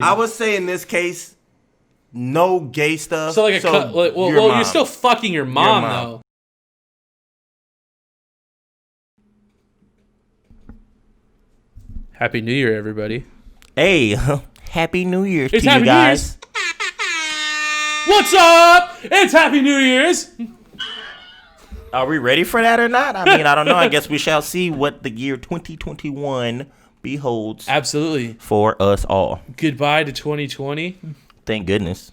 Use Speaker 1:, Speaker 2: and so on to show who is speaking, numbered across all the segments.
Speaker 1: I would say in this case, no gay stuff.
Speaker 2: So like you're still fucking your mom though. Happy New Year, everybody.
Speaker 1: Hey, Happy New Year's to
Speaker 2: Happy
Speaker 1: you guys.
Speaker 2: What's up? It's Happy New Year's.
Speaker 1: Are we ready for that or not? I mean, I don't know. I guess we shall see what the year 2021 beholds.
Speaker 2: Absolutely.
Speaker 1: For us all.
Speaker 2: Goodbye to 2020.
Speaker 1: Thank goodness.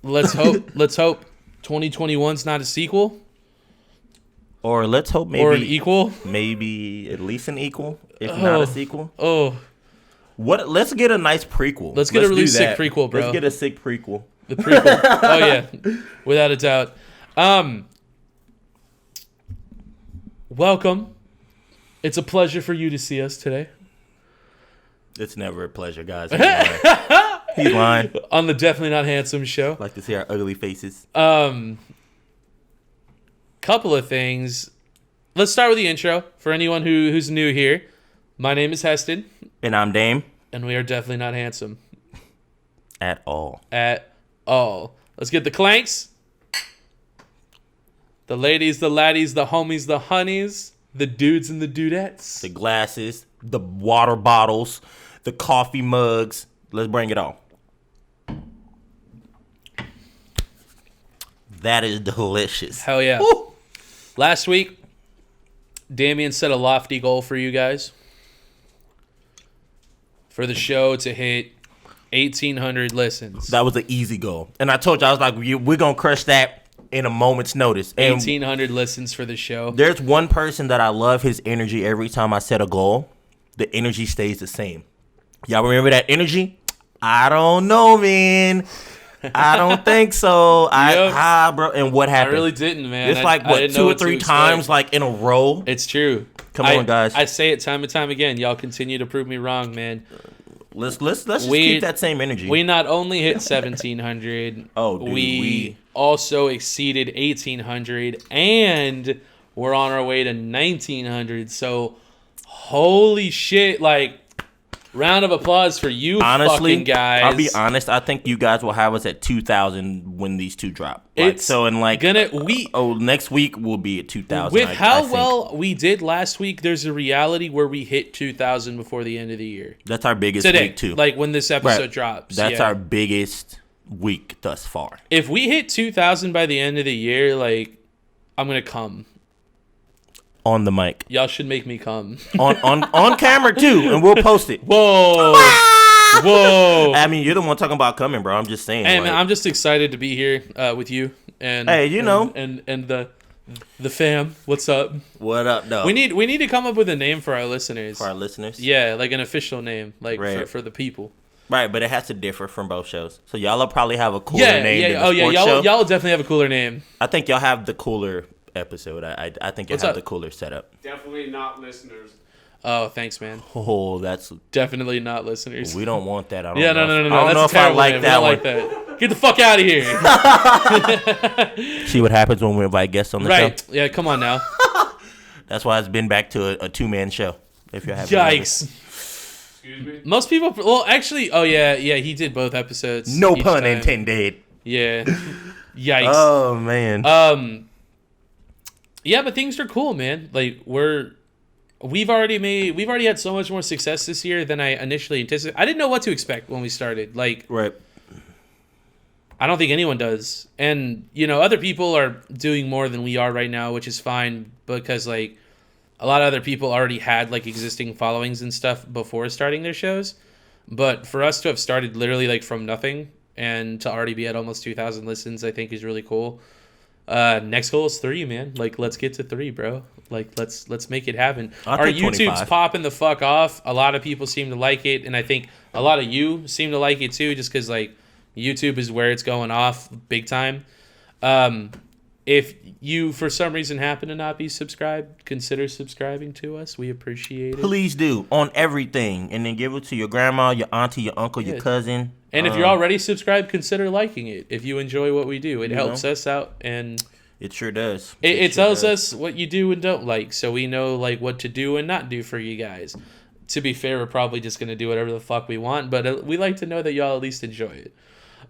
Speaker 2: Let's hope 2021's not a sequel.
Speaker 1: Or let's hope maybe
Speaker 2: or an equal.
Speaker 1: Maybe at least an equal, if not a sequel.
Speaker 2: Oh.
Speaker 1: Let's get a nice prequel.
Speaker 2: Let's get a really sick prequel, bro.
Speaker 1: Let's get a sick prequel.
Speaker 2: The prequel. Oh yeah. Without a doubt. Welcome. It's a pleasure for you to see us today.
Speaker 1: It's never a pleasure, guys. He's lying.
Speaker 2: On the Definitely Not Handsome show.
Speaker 1: Like to see our ugly faces.
Speaker 2: Couple of things. Let's start with the intro for anyone who's new here. My name is Heston.
Speaker 1: And I'm Dame.
Speaker 2: And we are definitely not handsome.
Speaker 1: At all.
Speaker 2: At all. Let's get the clanks. The ladies, the laddies, the homies, the honeys, the dudes and the dudettes.
Speaker 1: The glasses, the water bottles, the coffee mugs. Let's bring it on. That is delicious.
Speaker 2: Hell yeah.
Speaker 1: Woo!
Speaker 2: Last week, Damien set a lofty goal for you guys. For the show to hit 1,800 listens.
Speaker 1: That was an easy goal. And I told you, I was like, we're going to crush that in a moment's notice. And
Speaker 2: 1,800 listens for the show.
Speaker 1: There's one person that I love his energy every time I set a goal. The energy stays the same. Y'all remember that energy? I don't know, man. I don't think so. Bro. And what happened?
Speaker 2: I really didn't, man.
Speaker 1: It's like, what, 2 or 3 times like in a row?
Speaker 2: It's true.
Speaker 1: Come on, guys.
Speaker 2: I say it time and time again. Y'all continue to prove me wrong, man.
Speaker 1: Let's just keep that same energy.
Speaker 2: We not only hit 1,700.
Speaker 1: Oh, dude,
Speaker 2: we also exceeded 1,800, and we're on our way to 1,900. So, holy shit! Like, round of applause for you,
Speaker 1: honestly,
Speaker 2: fucking guys.
Speaker 1: I'll be honest. I think you guys will have us at 2,000 when these two drop. Next week we'll be at 2,000.
Speaker 2: With how well we did last week, there's a reality where we hit 2,000 before the end of the year.
Speaker 1: That's our biggest week too.
Speaker 2: Like when this episode drops.
Speaker 1: That's our biggest week thus far.
Speaker 2: If we hit 2,000 by the end of the year, like, I'm gonna come.
Speaker 1: On the mic.
Speaker 2: Y'all should make me come.
Speaker 1: on camera, too, and we'll post it.
Speaker 2: Whoa. Whoa.
Speaker 1: I mean, you're the one talking about coming, bro. I'm just saying.
Speaker 2: Hey, man, I'm just excited to be here with you. And
Speaker 1: hey, you know.
Speaker 2: And the fam. What's up?
Speaker 1: What up, though?
Speaker 2: We need to come up with a name for our listeners.
Speaker 1: For our listeners?
Speaker 2: Yeah, like an official name, like for the people.
Speaker 1: Right, but it has to differ from both shows. So y'all will probably have a cooler name than the sports show.
Speaker 2: Y'all definitely have a cooler name.
Speaker 1: I think y'all have the cooler episode. I think you'll have the cooler setup.
Speaker 3: Definitely not listeners.
Speaker 2: Oh, thanks, man.
Speaker 1: Oh, that's
Speaker 2: definitely not listeners.
Speaker 1: We don't want that. I don't
Speaker 2: know.
Speaker 1: No.
Speaker 2: I
Speaker 1: don't know if I like that one.
Speaker 2: Like that. Get the fuck out of here.
Speaker 1: See what happens when we invite guests on the show.
Speaker 2: Right. Yeah, come on now.
Speaker 1: That's why it's been back to a 2-man show. If you're having
Speaker 2: Yikes.
Speaker 3: Excuse me?
Speaker 2: Most people, well, actually, yeah, he did both episodes.
Speaker 1: No pun intended.
Speaker 2: Yeah. Yikes.
Speaker 1: Oh, man.
Speaker 2: Yeah, but things are cool, man. Like we've already had so much more success this year than I initially anticipated. I didn't know what to expect when we started. Like,
Speaker 1: right.
Speaker 2: I don't think anyone does. And, other people are doing more than we are right now, which is fine because, like, a lot of other people already had, like, existing followings and stuff before starting their shows. But for us to have started literally, like, from nothing and to already be at almost 2,000 listens, I think is really cool. Next goal is 3, man. Like, let's get to 3, bro. Like, let's make it happen. Our YouTube's
Speaker 1: 25.
Speaker 2: popping the fuck off. A lot of people seem to like it, and I think a lot of you seem to like it too, just because, like, YouTube is where it's going off big time. If you, for some reason, happen to not be subscribed, consider subscribing to us. We appreciate it.
Speaker 1: Please do. On everything. And then give it to your grandma, your auntie, your uncle, your cousin.
Speaker 2: And if you're already subscribed, consider liking it. If you enjoy what we do, it helps us out. And
Speaker 1: it sure does.
Speaker 2: It tells us what you do and don't like, so we know, like, what to do and not do for you guys. to be fair, we're probably just gonna do whatever the fuck we want. But we like to know that y'all at least enjoy it.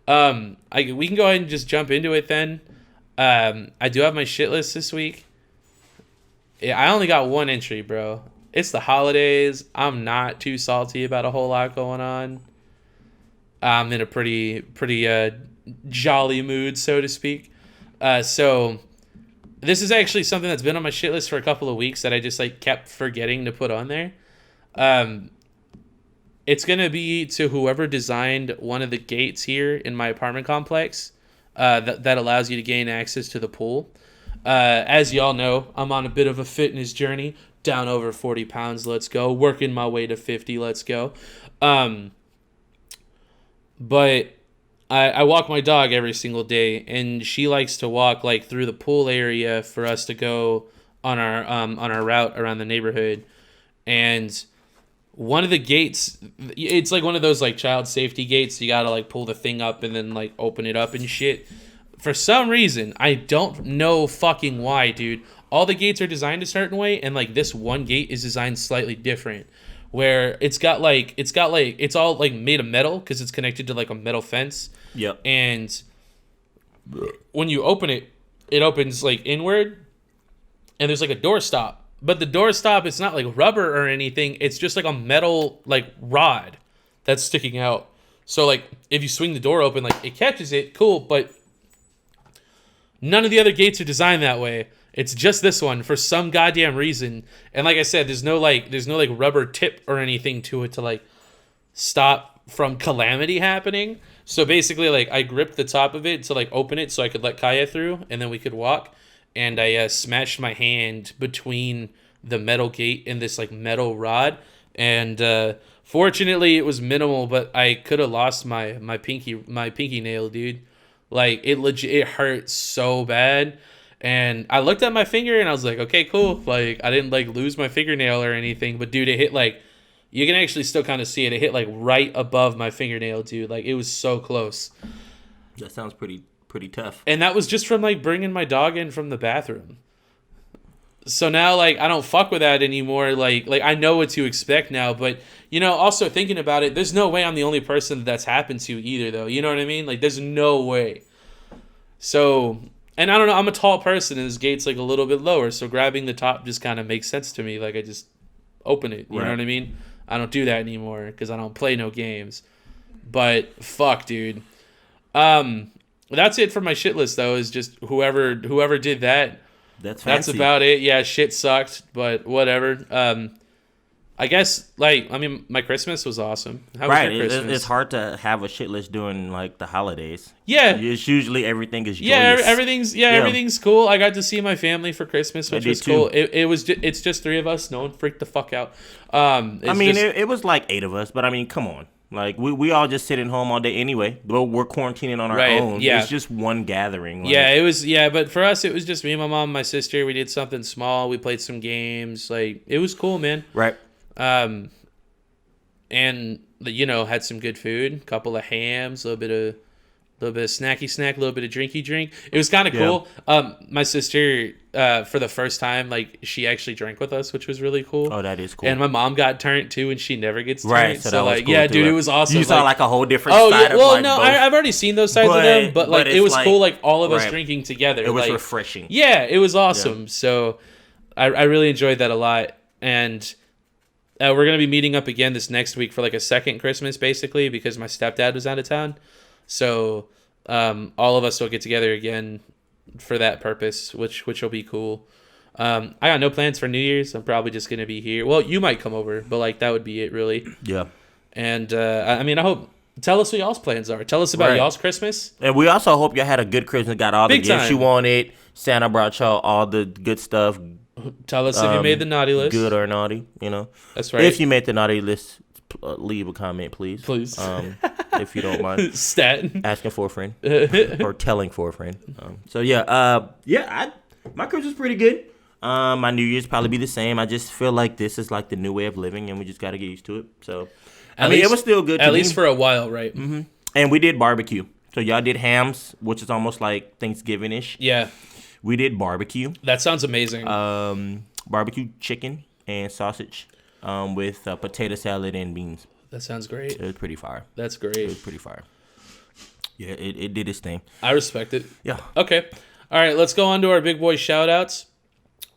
Speaker 2: We can go ahead and just jump into it then. I do have my shit list this week. Yeah, I only got one entry, bro. It's the holidays. I'm not too salty about a whole lot going on. I'm in a pretty jolly mood, so to speak. So this is actually something that's been on my shit list for a couple of weeks that I just like kept forgetting to put on there. It's gonna be to whoever designed one of the gates here in my apartment complex that allows you to gain access to the pool. As y'all know, I'm on a bit of a fitness journey, down over 40 pounds. Let's go, working my way to 50. Let's go. But I walk my dog every single day, and she likes to walk like through the pool area for us to go on our route around the neighborhood. And one of the gates, it's like one of those like child safety gates. You gotta like pull the thing up and then like open it up and shit. For some reason, I don't know fucking why, dude. All the gates are designed a certain way, and like this one gate is designed slightly different, where it's all like made of metal because it's connected to like a metal fence.
Speaker 1: Yep.
Speaker 2: And when you open it, it opens like inward, and there's like a door stop. But the door stop, it's not like rubber or anything. It's just like a metal like rod that's sticking out. So like if you swing the door open, like it catches it, cool. But none of the other gates are designed that way. It's just this one for some goddamn reason. And like I said, there's no rubber tip or anything to it to like stop from calamity happening. So basically, like I gripped the top of it to like open it so I could let Kaya through, and then we could walk. And I smashed my hand between the metal gate and this like metal rod. And fortunately, it was minimal, but I could have lost my pinky nail, dude. Like it hurt so bad. And I looked at my finger and I was like, okay, cool. Like I didn't like lose my fingernail or anything, but dude, it hit like, you can actually still kind of see it. It hit like right above my fingernail, dude. Like it was so close.
Speaker 1: That sounds pretty tough.
Speaker 2: And that was just from like bringing my dog in from the bathroom. So now like I don't fuck with that anymore. Like I know what to expect now, but you know, also thinking about it, there's no way I'm the only person that's happened to either though. You know what I mean? Like there's no way. So, and I don't know, I'm a tall person and this gate's like a little bit lower, so grabbing the top just kind of makes sense to me. Like I just open it, you know what I mean? I don't do that anymore because I don't play no games. But fuck, dude. That's it for my shit list though, is just whoever did that. That's about it. Yeah, shit sucked, but whatever. I guess my Christmas was awesome. How was your Christmas?
Speaker 1: It's hard to have a shit list during like the holidays.
Speaker 2: Yeah,
Speaker 1: it's usually everything is joyous.
Speaker 2: Yeah, everything's cool. I got to see my family for Christmas, which was cool. It's just 3 of us. No one freaked the fuck out.
Speaker 1: It was like 8 of us, but I mean, come on. Like, we all just sitting home all day anyway. But we're quarantining on our own. Yeah. It's just one gathering. Like.
Speaker 2: Yeah, it was. Yeah, but for us, it was just me, my mom, my sister. We did something small. We played some games. Like, it was cool, man.
Speaker 1: Right.
Speaker 2: And, you know, had some good food. A couple of hams, a little bit of snacky snack, a little bit of drinky drink. It was kind of cool. My sister, for the first time, like she actually drank with us, which was really cool.
Speaker 1: Oh, that is cool.
Speaker 2: And my mom got turned too, and she never gets turned.
Speaker 1: Right, so like, cool
Speaker 2: yeah, dude, it was awesome.
Speaker 1: You saw like a whole different side of like both.
Speaker 2: I've already seen those sides of them, but like it was cool, like all of us drinking together.
Speaker 1: It was
Speaker 2: like,
Speaker 1: refreshing.
Speaker 2: Yeah, it was awesome. Yeah. So I really enjoyed that a lot, and we're gonna be meeting up again this next week for like a second Christmas, basically, because my stepdad was out of town. So all of us will get together again for that purpose, which will be cool. I got no plans for New Year's. I'm probably just gonna be here. Well, you might come over, but like that would be it, really.
Speaker 1: Yeah.
Speaker 2: And I hope. Tell us what y'all's plans are. Tell us about y'all's Christmas.
Speaker 1: And we also hope y'all had a good Christmas. Got all
Speaker 2: Big
Speaker 1: the gifts
Speaker 2: time.
Speaker 1: you wanted. Santa brought y'all all the good stuff.
Speaker 2: Tell us if you made the naughty list.
Speaker 1: Good or naughty, you know.
Speaker 2: That's right.
Speaker 1: If you made the naughty list, leave a comment, please.
Speaker 2: Please.
Speaker 1: If you don't mind.
Speaker 2: Stat.
Speaker 1: Asking for a friend. Or telling for a friend. My Christmas is pretty good. My New Year's probably be the same. I just feel like this is like the new way of living, and we just got to get used to it. So, it was still good.
Speaker 2: At least for a while, right?
Speaker 1: Mm-hmm. And we did barbecue. So y'all did hams, which is almost like Thanksgiving-ish.
Speaker 2: Yeah.
Speaker 1: We did barbecue.
Speaker 2: That sounds amazing.
Speaker 1: Barbecue chicken and sausage. with potato salad and beans.
Speaker 2: That sounds great.
Speaker 1: It was pretty fire.
Speaker 2: That's great.
Speaker 1: It was pretty fire. Yeah, it did its thing.
Speaker 2: I respect it.
Speaker 1: Yeah.
Speaker 2: Okay. All right, let's go on to our big boy shout-outs.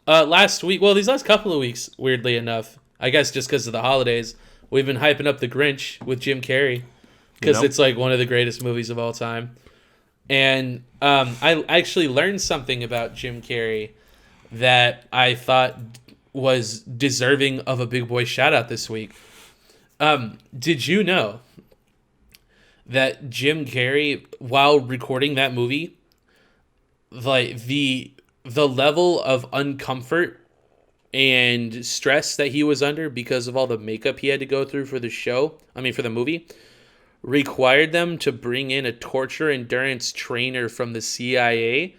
Speaker 2: Last week, well, these last couple of weeks, weirdly enough, I guess just because of the holidays, we've been hyping up The Grinch with Jim Carrey because it's like one of the greatest movies of all time. And I actually learned something about Jim Carrey that I thought was deserving of a big boy shout-out this week. Did you know that Jim Carrey, while recording that movie, like the level of uncomfort and stress that he was under because of all the makeup he had to go through for the movie, required them to bring in a torture endurance trainer from the CIA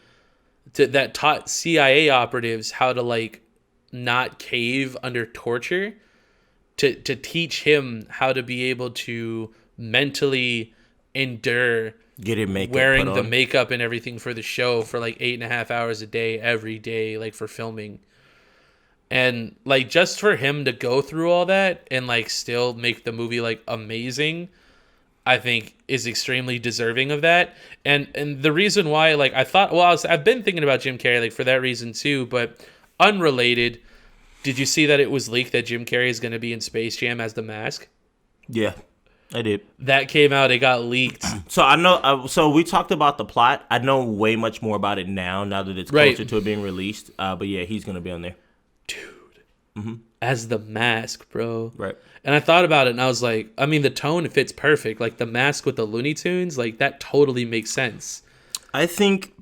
Speaker 2: that taught CIA operatives how to like not cave under torture to teach him how to be able to mentally endure wearing the makeup and everything for the show for like 8.5 hours a day every day, like for filming. And like just for him to go through all that and like still make the movie like amazing, I think is extremely deserving of that. And the reason why, like, I thought, well, I've been thinking about Jim Carrey like for that reason too, but unrelated. Did you see that it was leaked that Jim Carrey is going to be in Space Jam as the Mask?
Speaker 1: Yeah, I did.
Speaker 2: That came out. It got leaked.
Speaker 1: So I know. So we talked about the plot. I know way much more about it now that it's closer to it being released. But yeah, he's going to be on there.
Speaker 2: Dude. As the Mask, bro.
Speaker 1: Right.
Speaker 2: And I thought about it and I was like, I mean, the tone fits perfect. Like the Mask with the Looney Tunes, like that totally makes sense.
Speaker 1: I think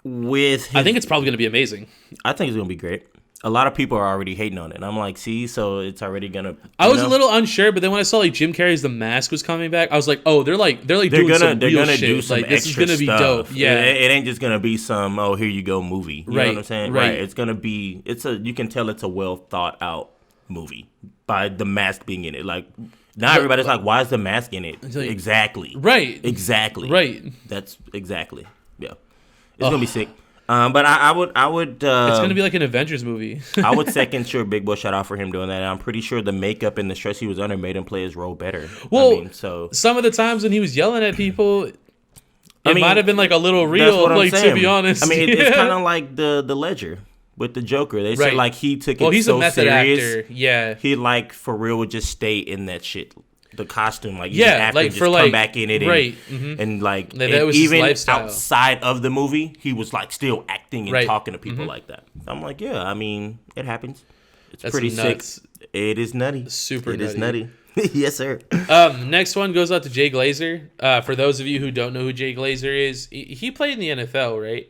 Speaker 2: I think it's probably going to be amazing.
Speaker 1: I think it's going to be great. A lot of people are already hating on it. And I'm like, see, so it's already gonna.
Speaker 2: I was a little unsure, but then when I saw like Jim Carrey's The Mask was coming back, I was like, oh, they're gonna do some
Speaker 1: like,
Speaker 2: this is gonna be dope. Yeah,
Speaker 1: it ain't just gonna be some here you go movie. You know what I'm saying? Right. It's gonna be. You can tell it's a well thought out movie by The Mask being in it. Like now everybody's like, why is The Mask in it?
Speaker 2: Like,
Speaker 1: exactly.
Speaker 2: Right.
Speaker 1: Exactly.
Speaker 2: Right.
Speaker 1: That's exactly. Yeah. It's gonna be sick. But I would.
Speaker 2: It's gonna be like an Avengers movie.
Speaker 1: I would second your big boy shout out for him doing that. And I'm pretty sure the makeup and the stress he was under made him play his role better.
Speaker 2: Well, some of the times when he was yelling at people, it might have been like a little real. Like to be honest,
Speaker 1: I mean, it's kind of like the Ledger with the Joker. They said like he took it
Speaker 2: he's
Speaker 1: so
Speaker 2: a method
Speaker 1: serious.
Speaker 2: Actor. Yeah,
Speaker 1: he like for real would just stay in that shit. The costume, like just come back in it, and like
Speaker 2: that was
Speaker 1: even
Speaker 2: his lifestyle.
Speaker 1: Outside of the movie, he was like still acting and talking to people like that. I'm like, yeah, I mean, it happens. That's pretty nuts. Sick. It is nutty.
Speaker 2: Super.
Speaker 1: It is nutty. Yes, sir.
Speaker 2: Next one goes out to Jay Glazer. For those of you who don't know who Jay Glazer is, he played in the NFL, right?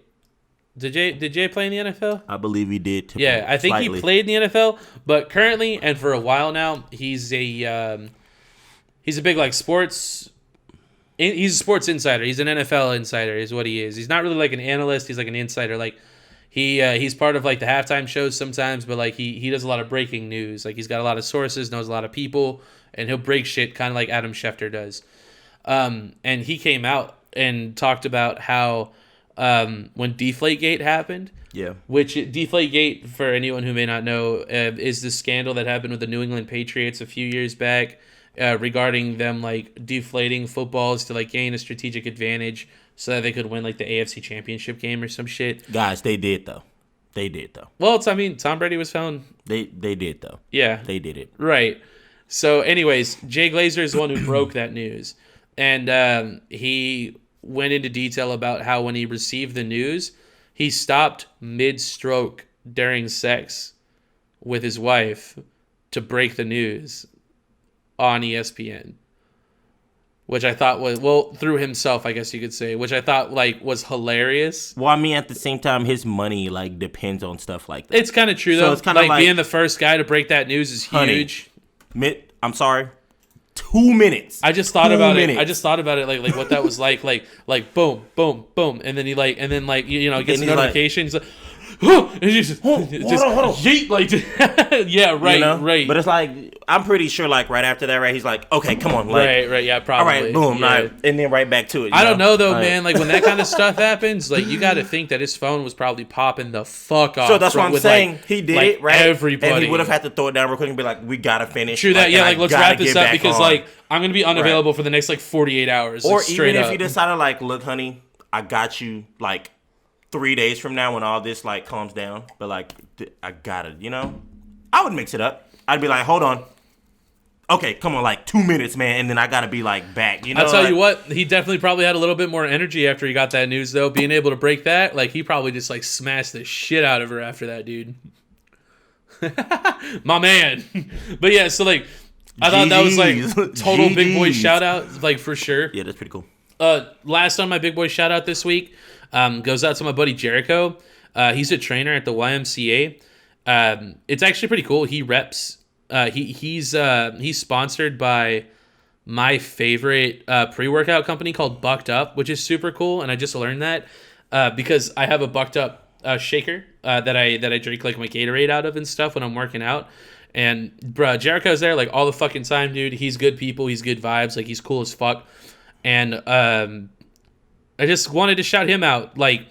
Speaker 2: Did Jay play in the NFL?
Speaker 1: I believe he did.
Speaker 2: Yeah, I think he played in the NFL, but currently and for a while now, he's a big like sports. He's a sports insider. He's an NFL insider, is what he is. He's not really like an analyst. He's like an insider. Like he's part of like the halftime shows sometimes, but like he does a lot of breaking news. Like he's got a lot of sources, knows a lot of people, and he'll break shit kind of like Adam Schefter does. And he came out and talked about how when Deflategate happened.
Speaker 1: Yeah.
Speaker 2: Which Deflategate, for anyone who may not know, is the scandal that happened with the New England Patriots a few years back. Regarding them like deflating footballs to like gain a strategic advantage so that they could win like the AFC Championship game or some shit.
Speaker 1: Guys, they did though.
Speaker 2: Well, Tom Brady was found.
Speaker 1: They did though.
Speaker 2: Yeah,
Speaker 1: they did it.
Speaker 2: Right. So, anyways, Jay Glazer is the one who broke that news, and he went into detail about how when he received the news, he stopped mid-stroke during sex with his wife to break the news on ESPN, which I thought was, through himself, I guess you could say, which I thought like was hilarious.
Speaker 1: Well, I mean, at the same time, his money like depends on stuff like that.
Speaker 2: It's kind of true, though. So it's kind of like being the first guy to break that news is huge.
Speaker 1: I'm sorry. 2 minutes.
Speaker 2: I just thought about it. Like what that was like boom, boom, boom, and then he like, and then like, you know, gets a notification. He's like, it's just
Speaker 1: hold on.
Speaker 2: yeet, like, yeah, right,
Speaker 1: You know?
Speaker 2: right.
Speaker 1: But it's like, I'm pretty sure, like, right after that, right, he's like, okay, come on. Like,
Speaker 2: right, yeah, probably.
Speaker 1: all right, boom,
Speaker 2: yeah.
Speaker 1: like, and then right back to it.
Speaker 2: I don't know, though,
Speaker 1: Like,
Speaker 2: man. Like, when that kind of stuff happens, like, you got to think that his phone was probably popping the fuck off.
Speaker 1: So that's what I'm
Speaker 2: with,
Speaker 1: saying.
Speaker 2: Like,
Speaker 1: he did
Speaker 2: like
Speaker 1: it, right?
Speaker 2: Everybody.
Speaker 1: And he would have had to throw it down real quick and be like, we got to finish.
Speaker 2: True that,
Speaker 1: like,
Speaker 2: yeah,
Speaker 1: and
Speaker 2: like,
Speaker 1: I
Speaker 2: let's
Speaker 1: gotta
Speaker 2: wrap this
Speaker 1: get
Speaker 2: up
Speaker 1: back
Speaker 2: because,
Speaker 1: on.
Speaker 2: like, I'm going to be unavailable for the next, like, 48 hours.
Speaker 1: Or
Speaker 2: like, straight
Speaker 1: even if
Speaker 2: up.
Speaker 1: he decided, like, look, honey, I got you, like, 3 days from now when all this, like, calms down. But, like, I got it, you know? I would mix it up. I'd be like, hold on. Okay, come on, like 2 minutes, man, and then I gotta be like back. You know,
Speaker 2: I'll tell
Speaker 1: like,
Speaker 2: you what, he definitely probably had a little bit more energy after he got that news, though. Being able to break that, like, he probably just like smashed the shit out of her after that, dude. My man. But yeah, so like, I thought that was like total big boy shout out, like for sure.
Speaker 1: Yeah, that's pretty cool.
Speaker 2: Last on my big boy shout out this week goes out to my buddy Jericho. He's a trainer at the YMCA. It's actually pretty cool. He reps. He's sponsored by my favorite pre-workout company called Bucked Up, which is super cool. And I just learned that because I have a Bucked Up shaker that I drink like my Gatorade out of and stuff when I'm working out. And bruh, Jericho's there like all the fucking time, dude. He's good people. He's good vibes. Like he's cool as fuck. And I just wanted to shout him out. Like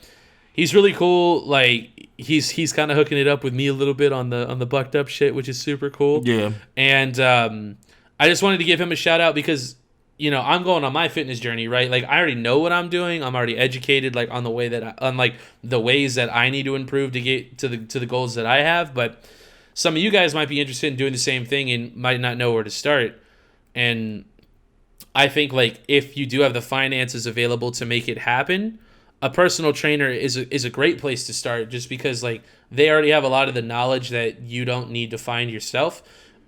Speaker 2: he's really cool. Like he's kind of hooking it up with me a little bit on the Bucked Up shit, which is super cool.
Speaker 1: Yeah.
Speaker 2: And I just wanted to give him a shout out because, you know, I'm going on my fitness journey, right? Like I already know what I'm doing. I'm already educated like on the way that on like the ways that I need to improve to get to the goals that I have. But some of you guys might be interested in doing the same thing and might not know where to start. And I think like if you do have the finances available to make it happen, a personal trainer is a great place to start just because like they already have a lot of the knowledge that you don't need to find yourself.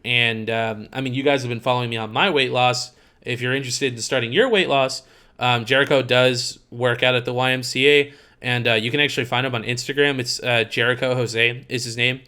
Speaker 2: And I mean, you guys have been following me on my weight loss. If you're interested in starting your weight loss, Jericho does work out at the YMCA, and you can actually find him on Instagram. It's Jericho Jose is his name.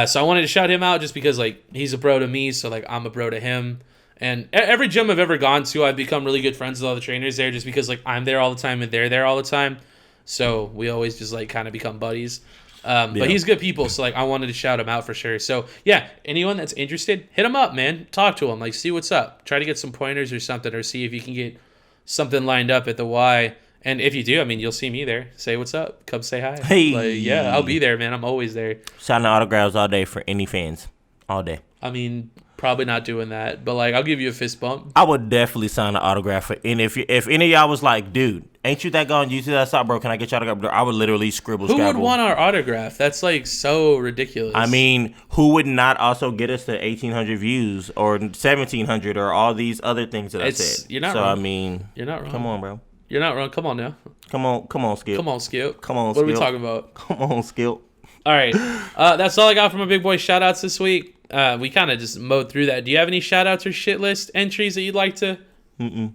Speaker 2: So I wanted to shout him out just because like he's a bro to me, so like I'm a bro to him. And every gym I've ever gone to, I've become really good friends with all the trainers there just because, like, I'm there all the time and they're there all the time. So we always just, like, kind of become buddies. But he's good people, so, like, I wanted to shout him out for sure. So, yeah, anyone that's interested, hit him up, man. Talk to him. Like, see what's up. Try to get some pointers or something or see if you can get something lined up at the Y. And if you do, I mean, you'll see me there. Say what's up. Come say hi.
Speaker 1: Hey.
Speaker 2: Like, yeah, I'll be there, man. I'm always there.
Speaker 1: Signing autographs all day for any fans. All day.
Speaker 2: I mean, probably not doing that, but like I'll give you a fist bump.
Speaker 1: I would definitely sign an autograph for, and if any of y'all was like, dude, ain't you that gone? You see that stop, bro? Can I get your autograph? I would literally scribble.
Speaker 2: Who would want our autograph? That's like so ridiculous.
Speaker 1: I mean, who would not also get us to 1,800 views or 1,700 or all these other things that I said?
Speaker 2: You're not
Speaker 1: so
Speaker 2: wrong.
Speaker 1: I mean,
Speaker 2: you're not wrong.
Speaker 1: Come on, bro.
Speaker 2: You're not wrong. Come on now.
Speaker 1: Come on, Skip.
Speaker 2: Come on, Skip.
Speaker 1: Come on,
Speaker 2: What
Speaker 1: Skip.
Speaker 2: are we talking about?
Speaker 1: Come on, Skip.
Speaker 2: All right. That's all I got from my big boy shout outs this week. We kind of just mowed through that. Do you have any shout outs or shit list entries that you'd like to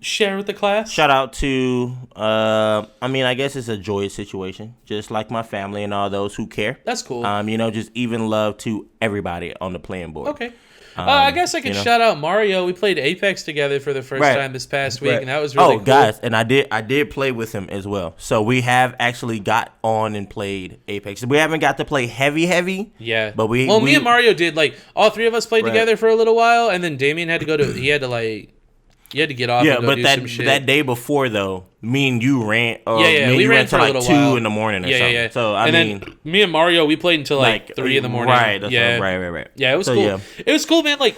Speaker 2: share with the class?
Speaker 1: Shout out to, I mean, I guess it's a joyous situation, just like my family and all those who care.
Speaker 2: That's cool.
Speaker 1: You know, just even love to everybody on the playing board.
Speaker 2: Okay. I guess I could shout out Mario. We played Apex together for the first
Speaker 1: Right.
Speaker 2: time this past week,
Speaker 1: Right.
Speaker 2: and that was really cool.
Speaker 1: Guys, and I did play with him as well. So we have actually got on and played Apex. We haven't got to play heavy.
Speaker 2: Yeah.
Speaker 1: But me
Speaker 2: and Mario did, like, all three of us played
Speaker 1: Right.
Speaker 2: together for a little while, and then Damien had to go to, he had to get off and go
Speaker 1: but
Speaker 2: do
Speaker 1: that
Speaker 2: some shit.
Speaker 1: that day before though, me and you ran.
Speaker 2: We ran
Speaker 1: till
Speaker 2: for a
Speaker 1: like
Speaker 2: little
Speaker 1: 2
Speaker 2: while.
Speaker 1: in the morning or something.
Speaker 2: Yeah.
Speaker 1: So I mean,
Speaker 2: then me and Mario, we played until like 3 in the morning.
Speaker 1: Right. That's
Speaker 2: yeah.
Speaker 1: Right.
Speaker 2: Yeah, it was
Speaker 1: So,
Speaker 2: cool.
Speaker 1: yeah.
Speaker 2: It was cool, man. Like,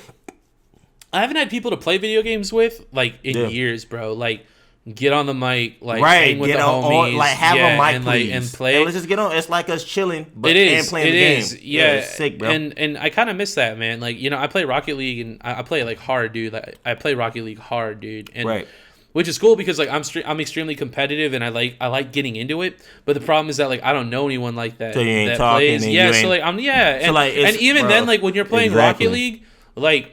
Speaker 2: I haven't had people to play video games with like in years, bro. Like, get on the mic, like hang with
Speaker 1: get
Speaker 2: the
Speaker 1: on,
Speaker 2: homies,
Speaker 1: like have a mic,
Speaker 2: and
Speaker 1: please,
Speaker 2: and play.
Speaker 1: And let's just get on. It's like us chilling, but
Speaker 2: It is.
Speaker 1: and playing
Speaker 2: It
Speaker 1: the
Speaker 2: is.
Speaker 1: game.
Speaker 2: Yeah.
Speaker 1: It's sick, bro.
Speaker 2: And I kind of miss that, man. Like, you know, I play Rocket League and I play like hard, dude. Like, I play Rocket League hard, dude. And
Speaker 1: Right.
Speaker 2: which is cool because like I'm extremely competitive and I like getting into it. But the problem is that like I don't know anyone like that.
Speaker 1: So you ain't
Speaker 2: that
Speaker 1: talking
Speaker 2: plays.
Speaker 1: and
Speaker 2: Yeah.
Speaker 1: you
Speaker 2: So
Speaker 1: ain't-
Speaker 2: like and,
Speaker 1: So, like, it's-
Speaker 2: and even
Speaker 1: bro,
Speaker 2: then like when you're playing
Speaker 1: exactly.
Speaker 2: Rocket League, like.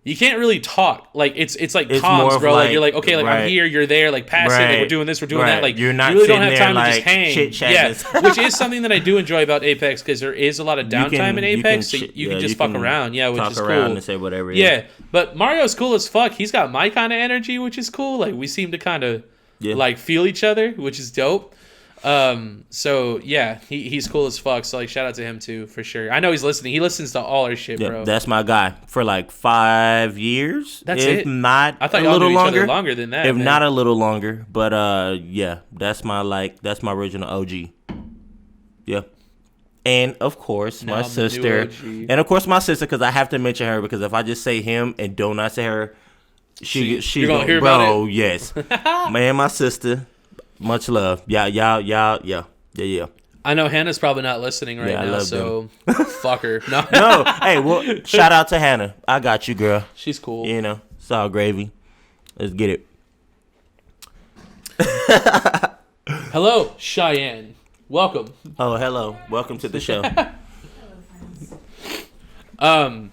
Speaker 2: You can't really talk. Like it's like
Speaker 1: It's more
Speaker 2: comms,
Speaker 1: of
Speaker 2: bro. Like
Speaker 1: like-
Speaker 2: you're like, okay, like I'm
Speaker 1: right.
Speaker 2: here, you're there, like pass it, like we're doing this, we're doing that.
Speaker 1: Right.
Speaker 2: Like
Speaker 1: You're not
Speaker 2: you really don't
Speaker 1: sitting
Speaker 2: have
Speaker 1: there,
Speaker 2: time to
Speaker 1: like,
Speaker 2: just hang.
Speaker 1: chit-chatting.
Speaker 2: Yeah, which is something that I do enjoy about Apex because there is a lot of downtime in Apex, so you can just fuck around. Yeah, which
Speaker 1: talk
Speaker 2: is
Speaker 1: around
Speaker 2: cool.
Speaker 1: and say whatever. it is.
Speaker 2: Yeah, but Mario's cool as fuck. He's got my kind of energy, which is cool. Like we seem to kind of like feel each other, which is dope. So yeah, he's cool as fuck. So like, shout out to him too for sure. I know he's listening. He listens to all our shit, bro.
Speaker 1: That's my guy for like 5 years.
Speaker 2: That's
Speaker 1: if
Speaker 2: it.
Speaker 1: Not
Speaker 2: I thought
Speaker 1: a
Speaker 2: y'all
Speaker 1: little
Speaker 2: knew each other
Speaker 1: longer.
Speaker 2: longer than that.
Speaker 1: If
Speaker 2: man.
Speaker 1: not a little longer, but yeah, that's my original OG. Yeah. And of course,
Speaker 2: Now
Speaker 1: my
Speaker 2: I'm the new
Speaker 1: sister,
Speaker 2: OG.
Speaker 1: and of course my sister, because I have to mention her because if I just say him and do not say her, she's
Speaker 2: you're gonna hear
Speaker 1: bro.
Speaker 2: about it?
Speaker 1: Yes, man, my sister, much love. Yeah.
Speaker 2: I know Hannah's probably not listening right
Speaker 1: Yeah, I
Speaker 2: now,
Speaker 1: love
Speaker 2: so fuck her. No,
Speaker 1: No, hey, well, shout out to Hannah. I got you, girl.
Speaker 2: she's cool.
Speaker 1: You know, it's all gravy. Let's get it.
Speaker 2: Hello, Cheyenne. Welcome.
Speaker 1: Oh, hello. Welcome to the show.
Speaker 2: All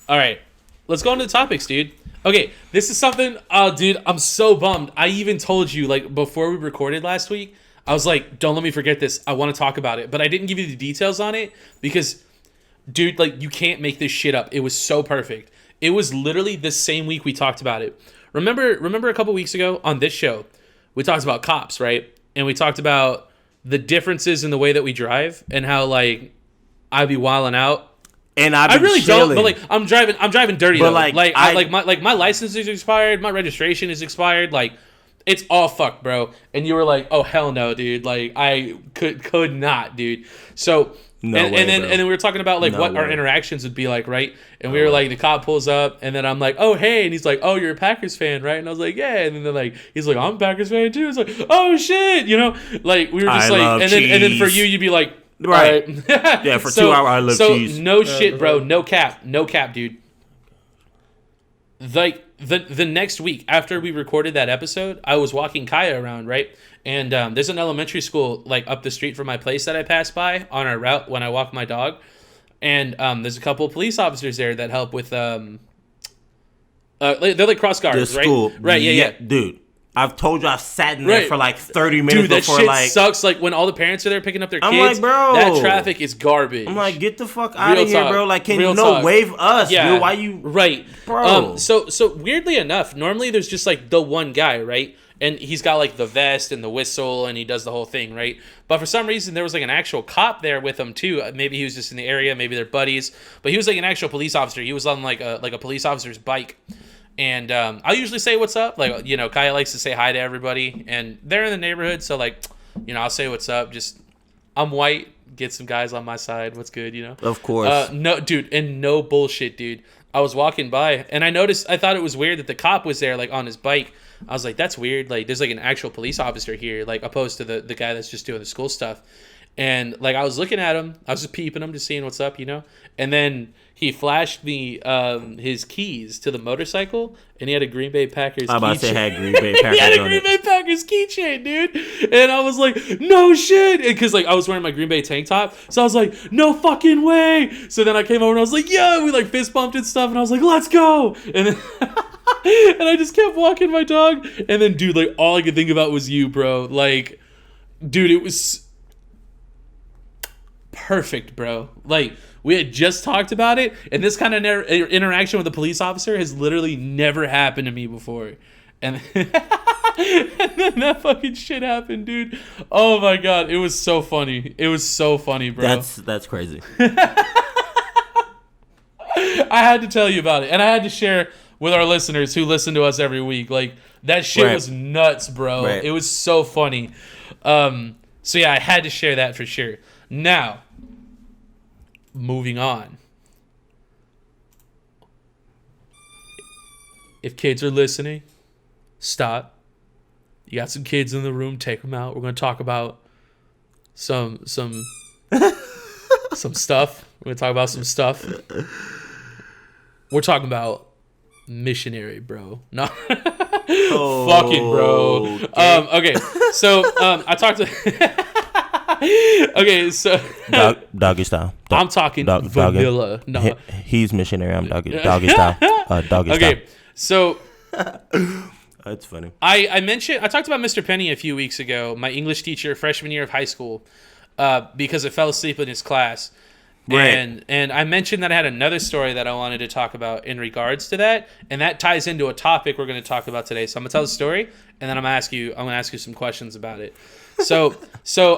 Speaker 2: right, let's go into the topics, dude. Okay, this is something. Oh, dude, I'm so bummed. I even told you like before we recorded last week. I was like, don't let me forget this. I want to talk about it, but I didn't give you the details on it because, dude, like you can't make this shit up. It was so perfect. It was literally the same week we talked about it. Remember a couple weeks ago on this show, we talked about cops, right? And we talked about the differences in the way that we drive and how like I'd be wilding out.
Speaker 1: And
Speaker 2: I really
Speaker 1: chilling.
Speaker 2: don't, but like I'm driving dirty
Speaker 1: But,
Speaker 2: though.
Speaker 1: like,
Speaker 2: My license is expired, my registration is expired, like it's all fucked, bro. And you were like, "Oh hell no, dude!" Like I could not, dude. So and then we were talking about like what our interactions would be like, right? And we were like, the cop pulls up, and then I'm like, "Oh hey," and he's like, "Oh, you're a Packers fan, right?" And I was like, "Yeah." And then like he's like, "I'm a Packers fan too." It's like, "Oh shit," you know? Like we were just and then for you'd be like,
Speaker 1: right.
Speaker 2: Right.
Speaker 1: Yeah, for 2 hours I love cheese.
Speaker 2: So no shit, bro. No cap, dude. Like the next week after we recorded that episode, I was walking Kaya around, right? And there's an elementary school like up the street from my place that I pass by on our route when I walk my dog. And there's a couple of police officers there that help with they're like cross guards,
Speaker 1: the
Speaker 2: right?
Speaker 1: school.
Speaker 2: Right, yeah.
Speaker 1: Dude, I've told you I've sat in there
Speaker 2: Right.
Speaker 1: for like 30 minutes
Speaker 2: Dude, that
Speaker 1: before
Speaker 2: shit
Speaker 1: like
Speaker 2: sucks. Like when all the parents are there picking up their kids.
Speaker 1: I'm like, bro,
Speaker 2: that traffic is garbage.
Speaker 1: I'm like, get the fuck out of here,
Speaker 2: talk.
Speaker 1: bro. Like, can
Speaker 2: Real
Speaker 1: you no
Speaker 2: talk.
Speaker 1: wave us,
Speaker 2: Yeah.
Speaker 1: dude? Why you
Speaker 2: right,
Speaker 1: bro?
Speaker 2: So weirdly enough, normally there's just like the one guy, right? And he's got like the vest and the whistle, and he does the whole thing, right? But for some reason, there was like an actual cop there with him too. Maybe he was just in the area, maybe they're buddies. But he was like an actual police officer. He was on like a police officer's bike. And I'll usually say what's up. Like, you know, Kaya likes to say hi to everybody. And they're in the neighborhood, so like, you know, I'll say what's up. Just, I'm white. Get some guys on my side. What's good, you know?
Speaker 1: Of course.
Speaker 2: No, dude, and no bullshit, dude. I was walking by, and I thought it was weird that the cop was there, like, on his bike. I was like, that's weird. Like, there's, like, an actual police officer here, like, opposed to the guy that's just doing the school stuff. And, like, I was looking at him. I was just peeping him, just seeing what's up, you know? And then he flashed me his keys to the motorcycle, and he had a Green Bay Packers keychain.
Speaker 1: I'm about to say had Green Bay Packers
Speaker 2: He had a
Speaker 1: on
Speaker 2: Green
Speaker 1: it.
Speaker 2: Bay Packers keychain, dude. And I was like, no shit. Because, like, I was wearing my Green Bay tank top. So I was like, no fucking way. So then I came over and I was like, yeah. We, like, fist bumped and stuff. And I was like, let's go. And then and I just kept walking my dog. And then, dude, like, all I could think about was you, bro. Like, dude, it was perfect, bro. Like, we had just talked about it, and this kind of interaction with a police officer has literally never happened to me before. And and then that fucking shit happened, dude. Oh my god, it was so funny. It was so funny, bro.
Speaker 1: That's crazy.
Speaker 2: I had to tell you about it, and I had to share with our listeners who listen to us every week. Like, that shit
Speaker 1: Right.
Speaker 2: was nuts, bro.
Speaker 1: Right.
Speaker 2: It was so funny. So yeah, I had to share that for sure. Now, moving on. If kids are listening, stop. You got some kids in the room, take them out. We're going to talk about some some stuff. We're going to talk about some stuff. We're talking about missionary, bro. No. Fucking bro. Okay. So, I talked to okay, so
Speaker 1: Doggy style.
Speaker 2: I'm talking vanilla. No.
Speaker 1: He's missionary. I'm doggy style. Doggy
Speaker 2: Okay, so
Speaker 1: That's funny.
Speaker 2: I talked about Mr. Penny a few weeks ago, my English teacher, freshman year of high school, because I fell asleep in his class. Right. And I mentioned that I had another story that I wanted to talk about in regards to that, and that ties into a topic we're going to talk about today. So I'm going to tell the story, and then I'm going to ask you some questions about it. So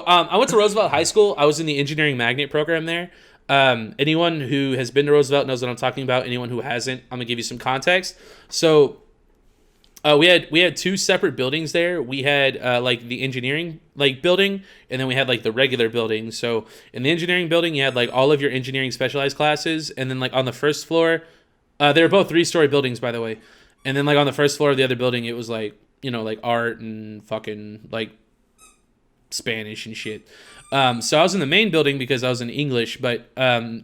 Speaker 2: I went to Roosevelt High School. I was in the engineering magnet program there. Anyone who has been to Roosevelt knows what I'm talking about. Anyone who hasn't, I'm going to give you some context. So we had two separate buildings there. We had like the engineering building, and then we had like the regular building. So in the engineering building, you had like all of your engineering specialized classes, and then like on the first floor, they were both 3-story buildings, by the way. And then like on the first floor of the other building, it was like, you know, like art and fucking like Spanish and shit. So I was in the main building because I was in English, but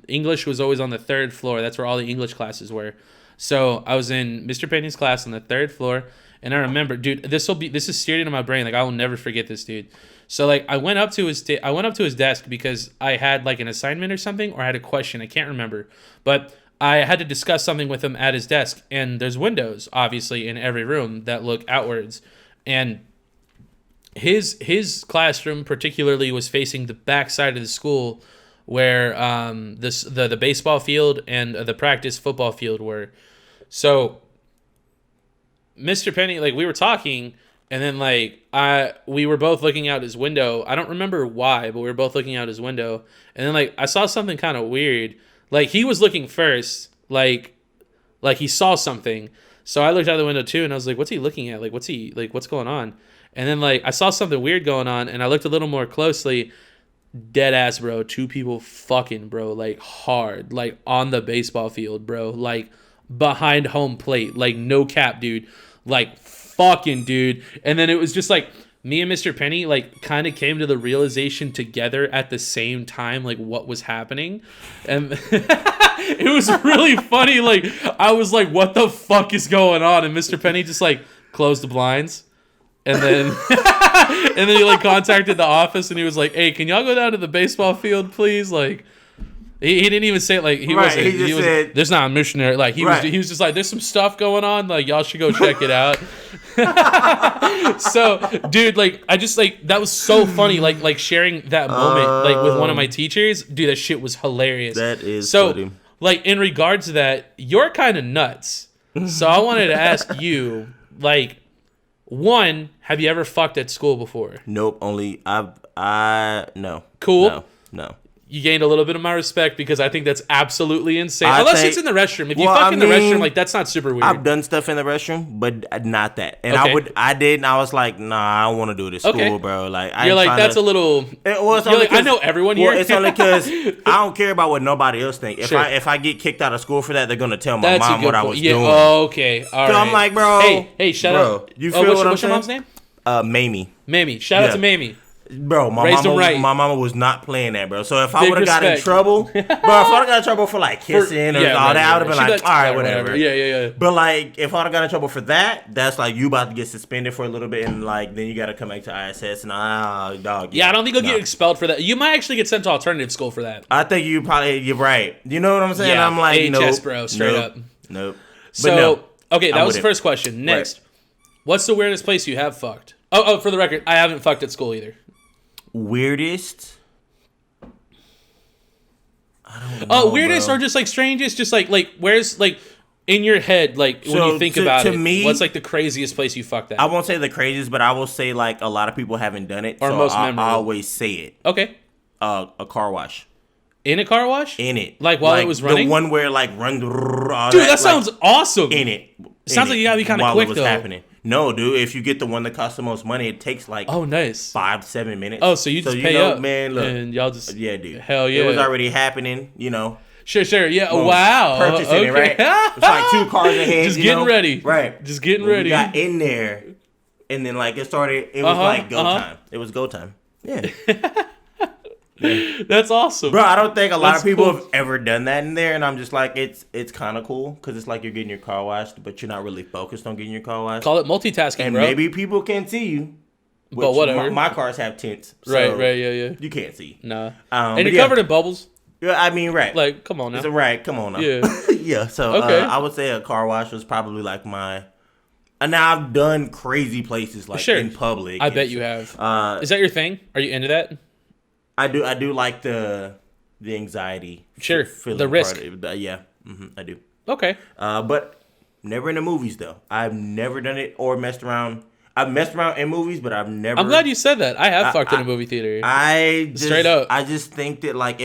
Speaker 2: English was always on the 3rd floor. That's where all the English classes were. So I was in Mr. Penny's class on the 3rd floor, and I remember, dude, this is seared into my brain. Like I will never forget this, dude. So like I went up to his desk because I had like an assignment or something, or I had a question. I can't remember, but I had to discuss something with him at his desk. And there's windows, obviously, in every room that look outwards, and his classroom particularly was facing the back side of the school, where the baseball field and the practice football field were. So Mr. Penny, like we were talking, and then like we were both looking out his window. I don't remember why, but we were both looking out his window, and then like I saw something kind of weird. Like he was looking first, like he saw something. So I looked out the window too, and I was like, "What's he looking at? Like what's going on?" And then like I saw something weird going on, and I looked a little more closely. Dead ass, bro. 2 people fucking, bro, like hard, like on the baseball field, bro, like behind home plate, like no cap, dude, like fucking, dude. And then it was just like me and Mr. Penny like kind of came to the realization together at the same time, like what was happening. And it was really funny. Like I was like, what the fuck is going on? And Mr. Penny just like closed the blinds. And then and then he like contacted the office, and he was like, "Hey, can y'all go down to the baseball field, please?" Like he didn't even say it, like he wasn't. He was said, "There's not a missionary." Like he was just like, "There's some stuff going on. Like y'all should go check it out." So, dude, like I just like that was so funny. Like sharing that moment like with one of my teachers, dude. That shit was hilarious.
Speaker 1: That is
Speaker 2: so
Speaker 1: funny.
Speaker 2: Like in regards to that, you're kind of nuts. So I wanted to ask you, like. One, have you ever fucked at school before?
Speaker 1: Nope. Only no.
Speaker 2: Cool.
Speaker 1: No.
Speaker 2: You gained a little bit of my respect because I think that's absolutely insane. Unless it's in the restroom. If you fuck in the restroom, like that's not super weird.
Speaker 1: I've done stuff in the restroom, but not that. And I was like, nah, I don't want to do it at school, bro. Like
Speaker 2: you're like, that's a little. I know everyone here.
Speaker 1: Well, it's only because I don't care about what nobody else thinks. If I get kicked out of school for that, they're gonna tell my mom what I was doing.
Speaker 2: Oh, okay. All right.
Speaker 1: So I'm like, bro.
Speaker 2: Hey, shout out.
Speaker 1: You feel what I'm
Speaker 2: what's
Speaker 1: saying?
Speaker 2: What's your mom's name?
Speaker 1: Mamie.
Speaker 2: Mamie. Shout out to Mamie.
Speaker 1: Bro, my mama was not playing that, bro. So if I would have got in trouble, bro, if I would have got in trouble for like kissing or all that, I would have been like, all right, whatever.
Speaker 2: Yeah.
Speaker 1: But like, if I would have got in trouble for that, that's like you about to get suspended for a little bit, and like then you got to come back to ISS and dog.
Speaker 2: Yeah, I don't think you'll get expelled for that. You might actually get sent to alternative school for that.
Speaker 1: I think you're right. You know what I'm saying?
Speaker 2: Yeah,
Speaker 1: I'm like,
Speaker 2: AHS, bro, straight up.
Speaker 1: Nope.
Speaker 2: So okay, that was the first question. Next, what's the weirdest place you have fucked? Oh, for the record, I haven't fucked at school either.
Speaker 1: Weirdest? I don't know.
Speaker 2: Weirdest, bro. Or just like strangest? Just like where's like in your head, like when you think about it, me, what's like the craziest place you fucked at?
Speaker 1: I won't say the craziest, but I will say like a lot of people haven't done it.
Speaker 2: Or
Speaker 1: so
Speaker 2: most memorable.
Speaker 1: I always say it.
Speaker 2: Okay.
Speaker 1: A car wash.
Speaker 2: In a car wash?
Speaker 1: In it.
Speaker 2: Like while it was running?
Speaker 1: The one where like run.
Speaker 2: Dude, that sounds awesome.
Speaker 1: In it.
Speaker 2: Sounds like you gotta be kind of quick though.
Speaker 1: Happening. No, dude. If you get the one that costs the most money, it takes like
Speaker 2: 5 to
Speaker 1: 7 minutes.
Speaker 2: Oh, so you just pay up,
Speaker 1: man. Look,
Speaker 2: and y'all just
Speaker 1: dude.
Speaker 2: Hell yeah,
Speaker 1: it was already happening. You know.
Speaker 2: Sure. Yeah.
Speaker 1: Boom.
Speaker 2: Wow.
Speaker 1: Purchasing it, right? It's like 2 cars ahead.
Speaker 2: Just getting ready.
Speaker 1: Right.
Speaker 2: Just getting ready.
Speaker 1: We got in there, and then like it started. It was like go time. It was go time. Yeah.
Speaker 2: That's awesome,
Speaker 1: bro. I don't think a lot of people have ever done that in there, and I'm just like, it's kind of cool because it's like you're getting your car washed, but you're not really focused on getting your car washed.
Speaker 2: Call it multitasking,
Speaker 1: and
Speaker 2: bro.
Speaker 1: Maybe people can't see you,
Speaker 2: but whatever.
Speaker 1: My cars have tints, so
Speaker 2: right, yeah.
Speaker 1: You can't see,
Speaker 2: nah, and you're covered in bubbles.
Speaker 1: Yeah, I mean, right.
Speaker 2: Like, come on now.
Speaker 1: Come on now.
Speaker 2: Yeah,
Speaker 1: yeah. So I would say a car wash was probably like my. And now I've done crazy places like in public.
Speaker 2: I bet you have. Is that your thing? Are you into that?
Speaker 1: I do like the the anxiety.
Speaker 2: Sure,
Speaker 1: feeling
Speaker 2: the risk.
Speaker 1: Yeah, I do.
Speaker 2: Okay.
Speaker 1: But never in the movies though. I've never done it or messed around. I've messed around in movies, but I've never.
Speaker 2: I'm glad you said that. I have fucked in a movie theater. Straight up.
Speaker 1: I just think that like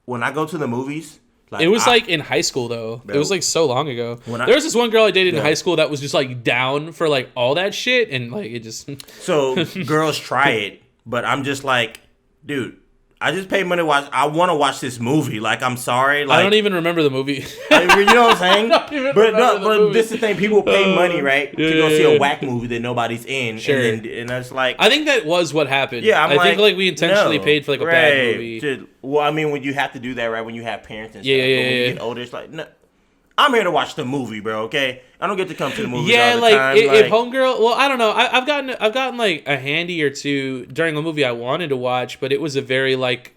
Speaker 1: when I go to the movies, like
Speaker 2: it was like in high school though. It was like so long ago. There was this one girl I dated in high school that was just like down for like all that shit, and like it just.
Speaker 1: So girls try it, but I'm just like, dude. I just paid money to watch. I want to watch this movie. Like, I'm sorry. Like,
Speaker 2: I don't even remember the movie.
Speaker 1: you know what I'm saying?
Speaker 2: But
Speaker 1: this is the thing. People pay money, right, to go see a whack movie that nobody's in.
Speaker 2: Sure.
Speaker 1: And it's like,
Speaker 2: I think that was what happened.
Speaker 1: Yeah,
Speaker 2: I think like we intentionally paid for like a bad movie.
Speaker 1: Well, I mean, when you have to do that, right? When you have parents and stuff.
Speaker 2: Yeah.
Speaker 1: When you get older, it's like, no. I'm here to watch the movie, bro. Okay, I don't get to come to the movie.
Speaker 2: Yeah,
Speaker 1: all the
Speaker 2: like
Speaker 1: time.
Speaker 2: if Homegirl. Well, I don't know. I've gotten like a handy or two during a movie I wanted to watch, but it was a very like.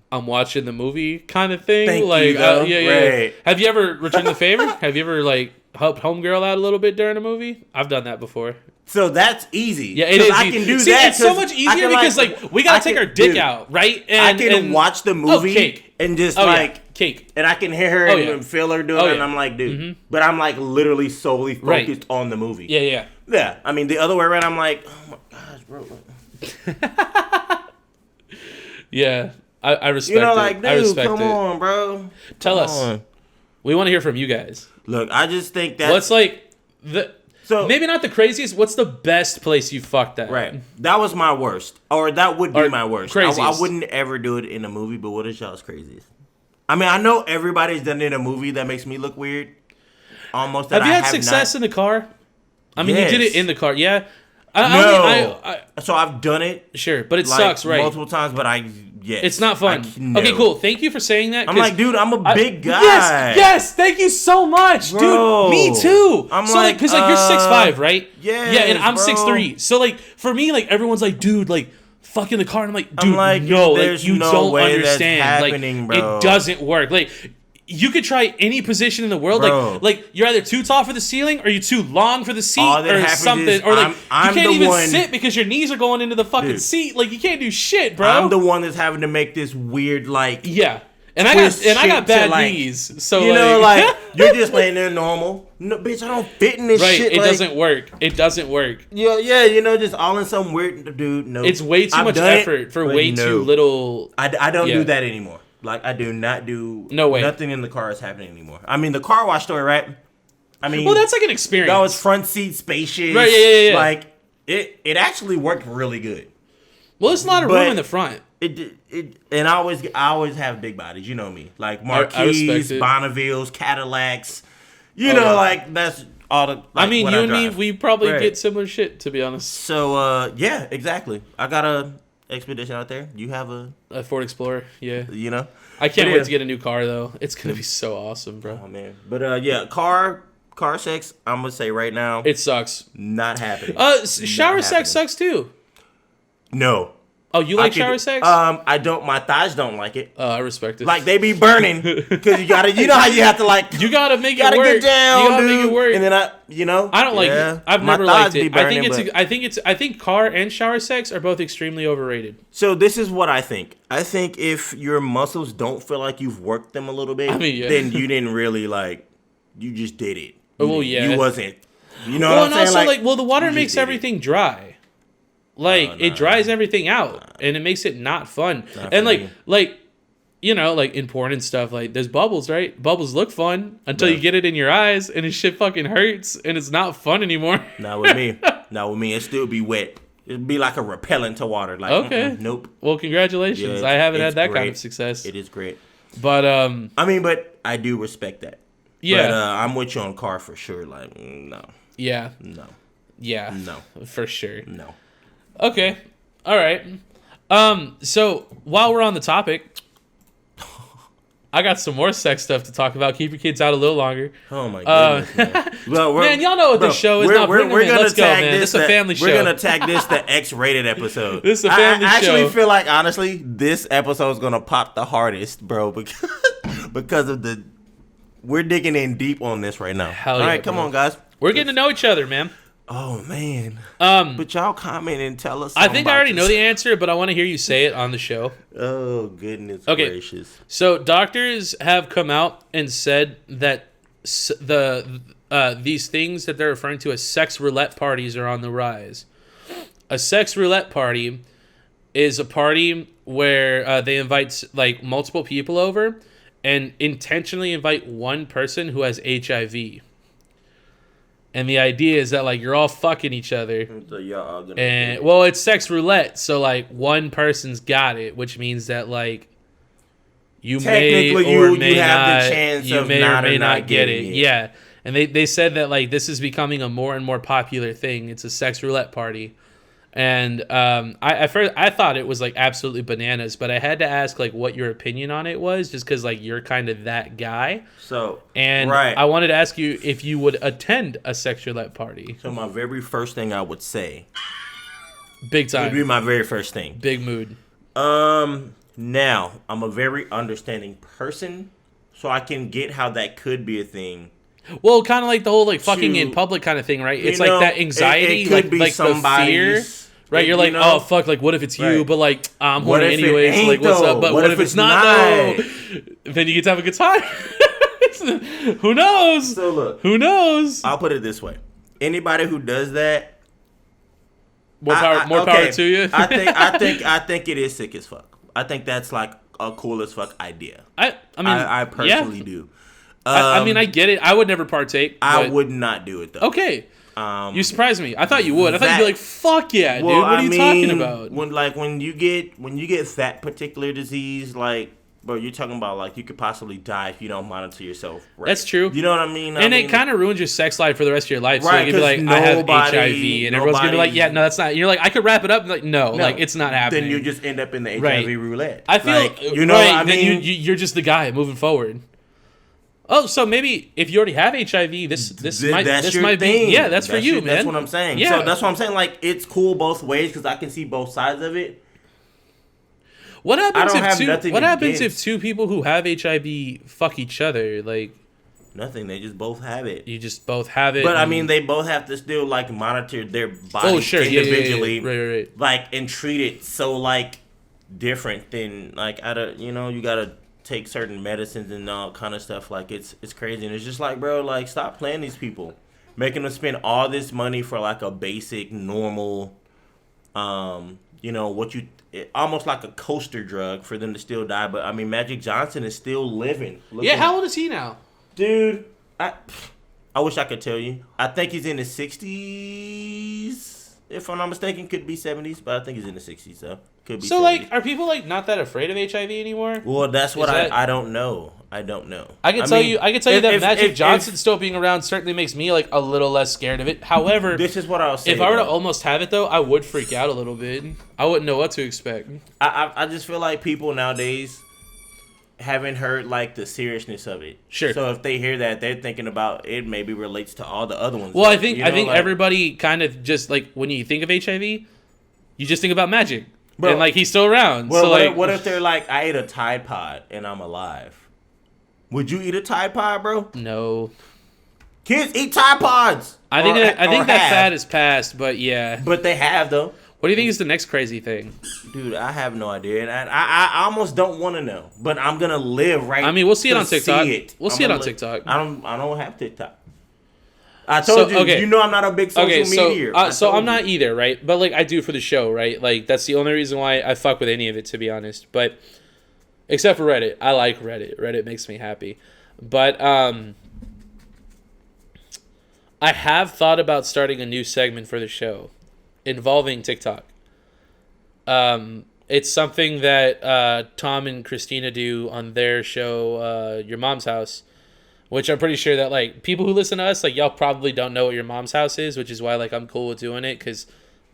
Speaker 2: I'm watching the movie kind of thing.
Speaker 1: Thank
Speaker 2: like,
Speaker 1: you, though.
Speaker 2: Yeah. Have you ever returned the favor? Have you ever like helped Homegirl out a little bit during a movie? I've done that before.
Speaker 1: So that's easy.
Speaker 2: Yeah, it is.
Speaker 1: I can do
Speaker 2: See,
Speaker 1: that.
Speaker 2: it's so much easier because like we gotta take our dick out, right? And
Speaker 1: I can watch the movie and just
Speaker 2: cake,
Speaker 1: and I can hear her and feel her doing it, and I'm like, dude. But I'm like literally solely focused on the movie. Yeah. I mean, the other way around, I'm like, oh my gosh, bro.
Speaker 2: Yeah. I respect it.
Speaker 1: Like, dude,
Speaker 2: I respect
Speaker 1: come on, bro.
Speaker 2: Tell us. We want to hear from you guys.
Speaker 1: Look, I just think that...
Speaker 2: What's like... maybe not the craziest. What's the best place you fucked at?
Speaker 1: Right. That was my worst. Or that would be my worst.
Speaker 2: Craziest.
Speaker 1: I wouldn't ever do it in a movie, but what is y'all's craziest? I mean, I know everybody's done it in a movie that makes me look weird. Almost.
Speaker 2: Have you had success in the car? I mean, you did it in the car. Yeah.
Speaker 1: So I've done it.
Speaker 2: Sure, but it sucks, right?
Speaker 1: Multiple times, but
Speaker 2: it's not fun. Okay, cool. Thank you for saying that.
Speaker 1: I'm like, dude, I'm a big guy.
Speaker 2: Yes, thank you so much,
Speaker 1: bro,
Speaker 2: dude. Me too.
Speaker 1: I'm
Speaker 2: so like, because like you're 6'5", right?
Speaker 1: Yeah,
Speaker 2: and I'm 6'3". So like, for me, like everyone's like, dude, like, fuck in the car. And I'm like, dude, no, like you don't understand.
Speaker 1: Happening,
Speaker 2: like,
Speaker 1: bro.
Speaker 2: It doesn't work. Like. You could try any position in the world, like you're either too tall for the ceiling, or you're too long for the seat, or something, or like you can't even sit because your knees are going into the fucking seat. Like you can't do shit, bro.
Speaker 1: I'm the one that's having to make this weird
Speaker 2: and I got bad knees, so
Speaker 1: you know, like you're just laying there normal. No, bitch, I don't fit in this shit.
Speaker 2: It doesn't work. It doesn't work.
Speaker 1: Yeah, you know, just all in some weird dude. No,
Speaker 2: it's way too much effort for way too little.
Speaker 1: I don't do that anymore. Like, I do not do...
Speaker 2: No way.
Speaker 1: Nothing in the car is happening anymore. I mean, the car wash story, right? I mean...
Speaker 2: Well, that's like an experience.
Speaker 1: That was front seat, spacious.
Speaker 2: Right, yeah.
Speaker 1: Like, it actually worked really good.
Speaker 2: Well, there's a lot of room in the front.
Speaker 1: And I always have big bodies. You know me. Like, Marquis, Bonnevilles, Cadillacs. You know, like, that's all the... Like,
Speaker 2: I mean, you and me, we probably get similar shit, to be honest.
Speaker 1: So, yeah, exactly. I got a... Expedition out there. You have a
Speaker 2: Ford Explorer, yeah.
Speaker 1: You know,
Speaker 2: I can't wait to get a new car though. It's gonna be so awesome, bro.
Speaker 1: Oh man, but yeah, car sex. I'm gonna say right now,
Speaker 2: it sucks.
Speaker 1: Not happening.
Speaker 2: Shower sex sucks too.
Speaker 1: No.
Speaker 2: Oh, you like shower sex?
Speaker 1: I don't. My thighs don't like it.
Speaker 2: I respect it.
Speaker 1: Like they be burning because you gotta. You know how you have to like.
Speaker 2: You gotta make it work.
Speaker 1: Get down,
Speaker 2: you gotta
Speaker 1: dude.
Speaker 2: make it work.
Speaker 1: And then I don't
Speaker 2: like it. I've never liked it. I think car and shower sex are both extremely overrated.
Speaker 1: So this is what I think. I think if your muscles don't feel like you've worked them a little bit, then you didn't really like. You just did it. You wasn't. You know what I'm saying?
Speaker 2: And also, the water makes everything dry. Like it dries everything out, and it makes it not fun. And like you know, like in porn and stuff, like there's bubbles, right? Bubbles look fun until you get it in your eyes, and it shit fucking hurts, and it's not fun anymore.
Speaker 1: Not with me. Not with me. It still be wet. It'd be like a repellent to water. Like
Speaker 2: okay,
Speaker 1: nope.
Speaker 2: Well, congratulations. I haven't had that kind of success.
Speaker 1: It is great.
Speaker 2: But
Speaker 1: I mean, but I do respect that.
Speaker 2: Yeah,
Speaker 1: but, I'm with you on car for sure. Like no.
Speaker 2: Yeah.
Speaker 1: No.
Speaker 2: Yeah.
Speaker 1: No.
Speaker 2: For sure.
Speaker 1: No.
Speaker 2: Okay. All right. So while we're on the topic, I got some more sex stuff to talk about. Keep your kids out a little longer.
Speaker 1: Oh my goodness, man. Well,
Speaker 2: man, y'all know what this show is. We're gonna tag this. This is a family show.
Speaker 1: We're gonna tag this the X-rated episode.
Speaker 2: This is a family show. I
Speaker 1: actually feel like honestly, this episode is gonna pop the hardest, bro, because of we're digging in deep on this right now.
Speaker 2: Hell
Speaker 1: all right,
Speaker 2: bro.
Speaker 1: come on, guys.
Speaker 2: We're getting to know each other, man.
Speaker 1: Oh man. But y'all comment and tell us.
Speaker 2: I think I already know the answer, but I want to hear you say it on the show.
Speaker 1: Oh goodness gracious.
Speaker 2: So doctors have come out and said that these things that they're referring to as sex roulette parties are on the rise. A sex roulette party is a party where they invite like multiple people over and intentionally invite one person who has HIV. And the idea is that like you're all fucking each other.
Speaker 1: So y'all are gonna
Speaker 2: And well, it's sex roulette, so like one person's got it, which means that like you may or may not, you may or may not get it. Yeah. And they said that like this is becoming a more and more popular thing. It's a sex roulette party. And at first I thought it was like absolutely bananas, but I had to ask like what your opinion on it was, just because like you're kind of that guy.
Speaker 1: So
Speaker 2: I wanted to ask you if you would attend a sex roulette party.
Speaker 1: So my very first thing I would say,
Speaker 2: big time,
Speaker 1: would be my very first thing.
Speaker 2: Big mood.
Speaker 1: Now I'm a very understanding person, so I can get how that could be a thing.
Speaker 2: Well, kind of like the whole like fucking in public kind of thing, right? It's like that anxiety, like the fear, right? You're like, oh fuck, like what if it's you? But like I'm horny anyways. Like what's up? But what if it's not though? Then you get to have a good time. Who knows?
Speaker 1: So look,
Speaker 2: who knows?
Speaker 1: I'll put it this way: anybody who does that,
Speaker 2: more power to you.
Speaker 1: I think it is sick as fuck. I think that's like a cool as fuck idea.
Speaker 2: I
Speaker 1: personally do.
Speaker 2: I mean, I get it. I would never partake.
Speaker 1: I would not do it though.
Speaker 2: Okay. You surprised me. I thought you would. I thought you'd be like, "Fuck yeah, dude! What are you talking about?"
Speaker 1: When you get that particular disease, like, bro, you're talking about like you could possibly die if you don't monitor yourself. Right?
Speaker 2: That's true.
Speaker 1: You know what I mean?
Speaker 2: It kind of ruins your sex life for the rest of your life. So you could be like, "I have HIV," and everyone's gonna be like, "Yeah, no, that's not." And you're like, "I could wrap it up." And like, no, like it's not happening.
Speaker 1: Then you just end up in the HIV roulette.
Speaker 2: I feel
Speaker 1: like, you know. What I mean,
Speaker 2: then you're just the guy moving forward. Oh, so maybe if you already have HIV, this might be. Yeah, that's for you, man.
Speaker 1: That's what I'm saying. Yeah. So that's what I'm saying. Like, it's cool both ways because I can see both sides of it.
Speaker 2: What happens if two people who have HIV fuck each other? Like,
Speaker 1: nothing. They just both have it.
Speaker 2: You just both have it.
Speaker 1: But I mean, they both have to still like monitor their body individually,
Speaker 2: right.
Speaker 1: Like, and treat it so like different than like you gotta take certain medicines and all kind of stuff. Like it's crazy, and it's just like, bro, like stop playing these people, making them spend all this money for like a basic normal, almost like a coaster drug for them to still die. But I mean, Magic Johnson is still living.
Speaker 2: How old is he now,
Speaker 1: dude? I wish I could tell you. I think he's in his 60s. If I'm not mistaken, could be 70s, but I think he's in the 60s, so could be. So
Speaker 2: 70s. Like, are people like not that afraid of HIV anymore?
Speaker 1: Well, that's what I don't know. I don't know.
Speaker 2: I can tell you that Magic Johnson still being around certainly makes me like a little less scared of it. However,
Speaker 1: this is what I'll say.
Speaker 2: If I were to almost have it though, I would freak out a little bit. I wouldn't know what to expect.
Speaker 1: I just feel like people nowadays haven't heard like the seriousness of it.
Speaker 2: Sure.
Speaker 1: So if they hear that, they're thinking about it. Maybe relates to all the other ones.
Speaker 2: Well, I think everybody kind of just like when you think of HIV, you just think about Magic, bro, and like he's still around.
Speaker 1: Well,
Speaker 2: so
Speaker 1: what if they're like, I ate a Tide Pod and I'm alive? Would you eat a Tide Pod, bro?
Speaker 2: No.
Speaker 1: Kids eat Tide Pods.
Speaker 2: I think that fad is past, but yeah.
Speaker 1: But they have though.
Speaker 2: What do you think is the next crazy thing?
Speaker 1: Dude, I have no idea. And I almost don't want to know. But I'm going to live right.
Speaker 2: I mean, we'll see it on TikTok. We'll see it on TikTok.
Speaker 1: I don't have TikTok. I told you. Okay. You know I'm not a big social media.
Speaker 2: So I'm not either, right? But like I do for the show, right? Like that's the only reason why I fuck with any of it, to be honest. But except for Reddit. I like Reddit. Reddit makes me happy. But I have thought about starting a new segment for the show involving TikTok. It's something that Tom and Christina do on their show, Your Mom's House, which I'm pretty sure that like people who listen to us, like y'all probably don't know what Your Mom's House is, which is why like I'm cool with doing it because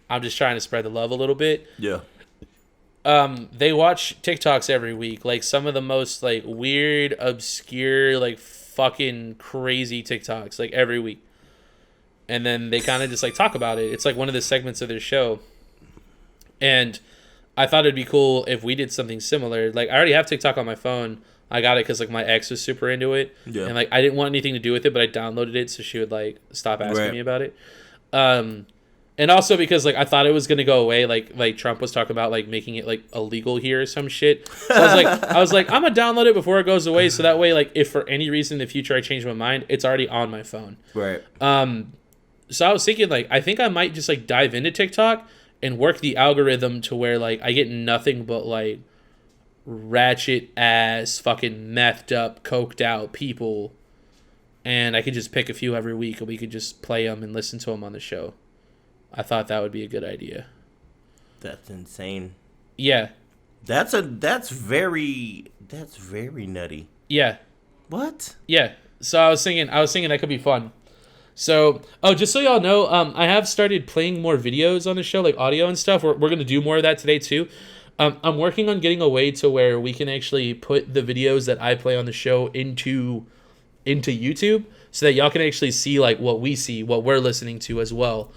Speaker 2: I'm just trying to spread the love a little bit.
Speaker 1: Yeah.
Speaker 2: They watch TikToks every week, like some of the most like weird, obscure, like fucking crazy TikToks, like every week. And then they kind of just like talk about it. It's like one of the segments of their show. And I thought it'd be cool if we did something similar. Like I already have TikTok on my phone. I got it because like my ex was super into it. Yeah. And like I didn't want anything to do with it, but I downloaded it so she would like stop asking me about it. And also because like I thought it was gonna go away, like Trump was talking about like making it like illegal here or some shit. So I was like, I'm gonna download it before it goes away, so that way like if for any reason in the future I change my mind, it's already on my phone.
Speaker 1: Right.
Speaker 2: So I was thinking like I think I might just like dive into TikTok and work the algorithm to where like I get nothing but like ratchet ass fucking methed up, coked out people, and I could just pick a few every week and we could just play them and listen to them on the show. I thought that would be a good idea.
Speaker 1: That's insane.
Speaker 2: Yeah.
Speaker 1: That's very nutty.
Speaker 2: Yeah.
Speaker 1: What?
Speaker 2: Yeah. So I was thinking that could be fun. So, just so y'all know, I have started playing more videos on the show, like audio and stuff. We're going to do more of that today too. I'm working on getting a way to where we can actually put the videos that I play on the show into YouTube so that y'all can actually see like what we see, what we're listening to as well.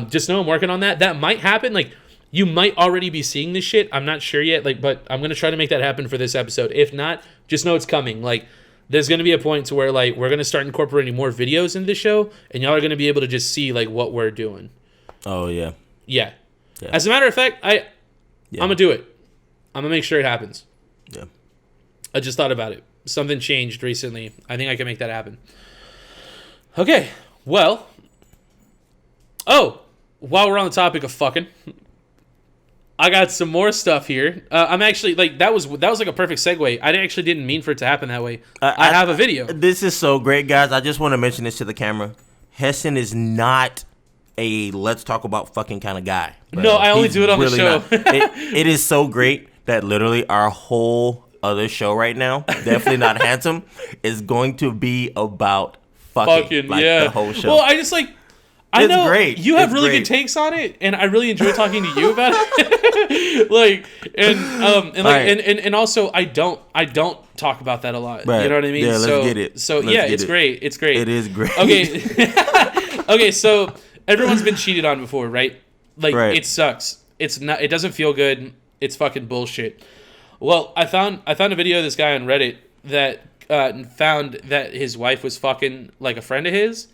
Speaker 2: Just know I'm working on that. That might happen. Like, you might already be seeing this shit. I'm not sure yet. Like, but I'm gonna try to make that happen for this episode. If not, just know it's coming. Like, there's gonna be a point to where like we're gonna start incorporating more videos into the show, and y'all are gonna be able to just see like what we're doing.
Speaker 1: Oh yeah.
Speaker 2: Yeah. As a matter of fact, I'm gonna do it. I'm gonna make sure it happens.
Speaker 1: Yeah.
Speaker 2: I just thought about it. Something changed recently. I think I can make that happen. Okay. Well. Oh, while we're on the topic of fucking, I got some more stuff here. I'm actually like that was like a perfect segue. I actually didn't mean for it to happen that way. I have a video.
Speaker 1: This is so great, guys. I just want to mention this to the camera. Heston is not a let's talk about fucking kind of guy. Bro.
Speaker 2: No, I only do it on the show.
Speaker 1: It is so great that literally our whole other show right now, Definitely Not Handsome, is going to be about fucking like the whole show.
Speaker 2: Well, I just like. I know
Speaker 1: great.
Speaker 2: You have really good takes on it, and I really enjoy talking to you about it. And also I don't talk about that a lot. Right. You know what I mean?
Speaker 1: Yeah, let's get it.
Speaker 2: So it's great. It's great.
Speaker 1: It is great.
Speaker 2: Okay. Okay, so everyone's been cheated on before, right? Like It sucks. It's not. It doesn't feel good. It's fucking bullshit. Well, I found a video of this guy on Reddit that found that his wife was fucking like a friend of his.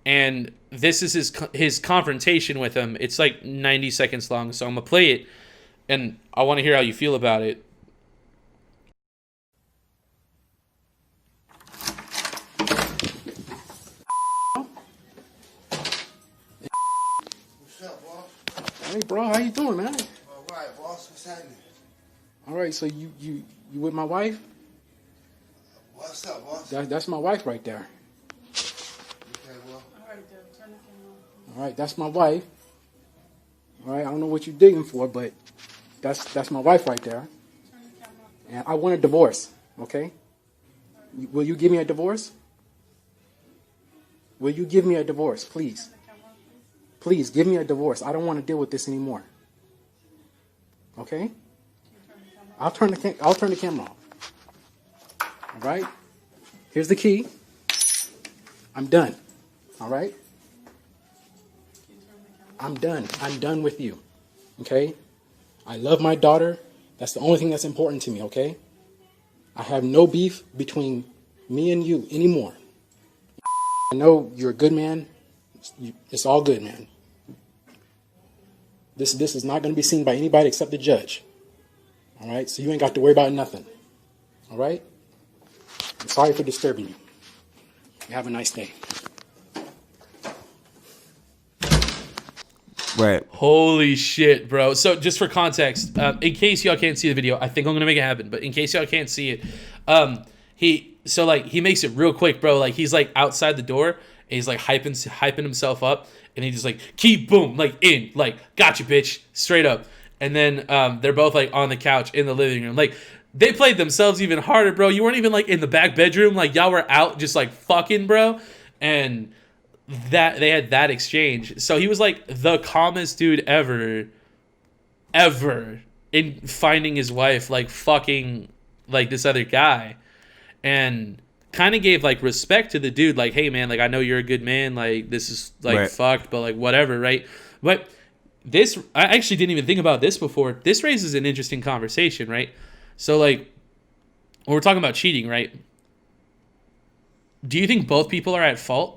Speaker 2: And this is his confrontation with him. It's like 90 seconds long, so I'm going to play it, and I want to hear how you feel about it.
Speaker 4: What's up, boss?
Speaker 5: Hey, bro, how you doing, man?
Speaker 4: All right, boss. What's happening?
Speaker 5: All right, so you with my wife?
Speaker 4: What's up, boss?
Speaker 5: That's my wife right there.
Speaker 4: Okay, well.
Speaker 5: All right, that's my wife. All right, I don't know what you're digging for, but that's my wife right there. And I want a divorce, okay? Will you give me a divorce? Will you give me a divorce, please? Please, give me a divorce. I don't want to deal with this anymore. Okay? I'll turn the camera off. All right? Here's the key. I'm done. All right? I'm done. I'm done with you. Okay? I love my daughter. That's the only thing that's important to me, okay? I have no beef between me and you anymore. I know you're a good man. It's all good, man. This is not going to be seen by anybody except the judge. All right? So you ain't got to worry about nothing. All right? I'm sorry for disturbing you. You have a nice day.
Speaker 1: Right.
Speaker 2: Holy shit, bro. So just for context, in case y'all can't see the video, I think I'm going to make it happen, but in case y'all can't see it, he makes it real quick, bro. Like, he's like outside the door, and he's like hyping himself up, and he just like, keep, boom, like in, like, gotcha, bitch, straight up. And then they're both like on the couch in the living room. Like, they played themselves even harder, bro. You weren't even like in the back bedroom. Like, y'all were out just like fucking, bro. And that they had that exchange. So he was like the calmest dude ever in finding his wife like fucking like this other guy, and kind of gave like respect to the dude, like, hey man, like I know you're a good man, like this is like fucked, but like whatever, right? But this, I actually didn't even think about this before. This raises an interesting conversation, right? So like when we're talking about cheating, right? Do you think both people are at fault?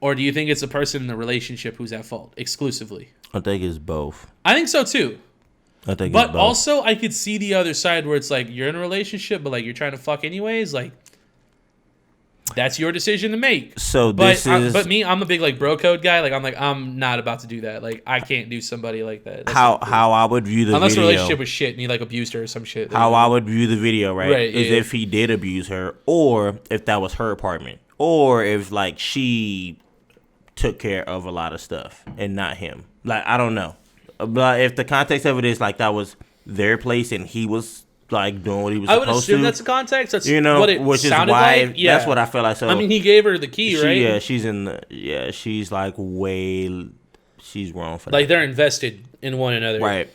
Speaker 2: Or do you think it's the person in the relationship who's at fault exclusively?
Speaker 1: I think it's both.
Speaker 2: I think so too.
Speaker 1: I think
Speaker 2: But
Speaker 1: it's both.
Speaker 2: also, I could see the other side where it's like you're in a relationship, but like you're trying to fuck anyways. Like that's your decision to make.
Speaker 1: So this is
Speaker 2: but me, I'm a big like bro code guy. Like I'm not about to do that. Like I can't do somebody like that. That's
Speaker 1: how I would view the
Speaker 2: unless
Speaker 1: video.
Speaker 2: the relationship was shit and he like abused her or some shit.
Speaker 1: How I would view the video, right?
Speaker 2: Right,
Speaker 1: is
Speaker 2: yeah.
Speaker 1: if he did abuse her, or if that was her apartment, or if like she took care of a lot of stuff and not him. Like I don't know, but if the context of it is like that was their place and he was like doing what he was
Speaker 2: I would
Speaker 1: supposed
Speaker 2: assume
Speaker 1: to,
Speaker 2: that's the context. That's
Speaker 1: you know,
Speaker 2: what it
Speaker 1: which is
Speaker 2: sounded
Speaker 1: why
Speaker 2: like. Yeah.
Speaker 1: that's what I felt like. So
Speaker 2: I mean, he gave her the key, right?
Speaker 1: Yeah, she's in the she's like she's wrong for that.
Speaker 2: Like they're invested in one another,
Speaker 1: Right.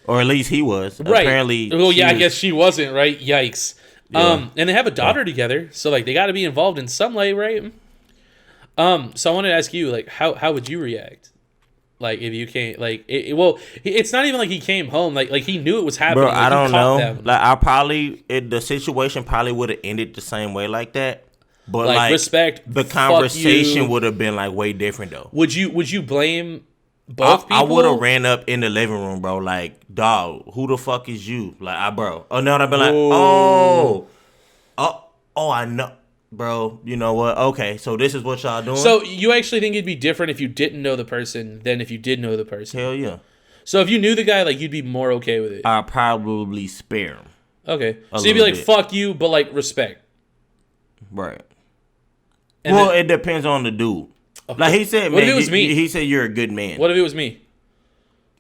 Speaker 1: Or at least he was.
Speaker 2: Right.
Speaker 1: Apparently.
Speaker 2: Well, yeah, I
Speaker 1: was-
Speaker 2: guess she wasn't, right? Yikes.
Speaker 1: Yeah.
Speaker 2: And they have a daughter together, so like they got to be involved in some way, right? So I wanted to ask you, like, how would you react? Like if you came, like, it's not even like he came home, like he knew it was happening.
Speaker 1: Bro,
Speaker 2: like,
Speaker 1: I
Speaker 2: he
Speaker 1: don't
Speaker 2: caught
Speaker 1: know.
Speaker 2: them.
Speaker 1: Like I probably the situation probably would have ended the same way like that. But like
Speaker 2: respect.
Speaker 1: the
Speaker 2: fuck
Speaker 1: conversation
Speaker 2: you.
Speaker 1: would have been like way different though.
Speaker 2: Would you blame both people?
Speaker 1: I would have ran up in the living room, bro. Like, dog, who the fuck is you? Like, bro. Oh no, I'd be like, I know, bro. You know what? Okay, so this is what y'all doing.
Speaker 2: So you actually think it'd be different if you didn't know the person than if you did know the person?
Speaker 1: Hell yeah.
Speaker 2: So if you knew the guy, like you'd be more okay with it.
Speaker 1: I'd probably spare him.
Speaker 2: Okay,
Speaker 1: A
Speaker 2: so you'd be
Speaker 1: little
Speaker 2: like,
Speaker 1: bit.
Speaker 2: "Fuck you," but like respect.
Speaker 1: Right.
Speaker 2: And
Speaker 1: Well,
Speaker 2: then-
Speaker 1: it depends on the dude. Like he said,
Speaker 2: What if
Speaker 1: man,
Speaker 2: it was me?
Speaker 1: He said you're a good man.
Speaker 2: What if it was me?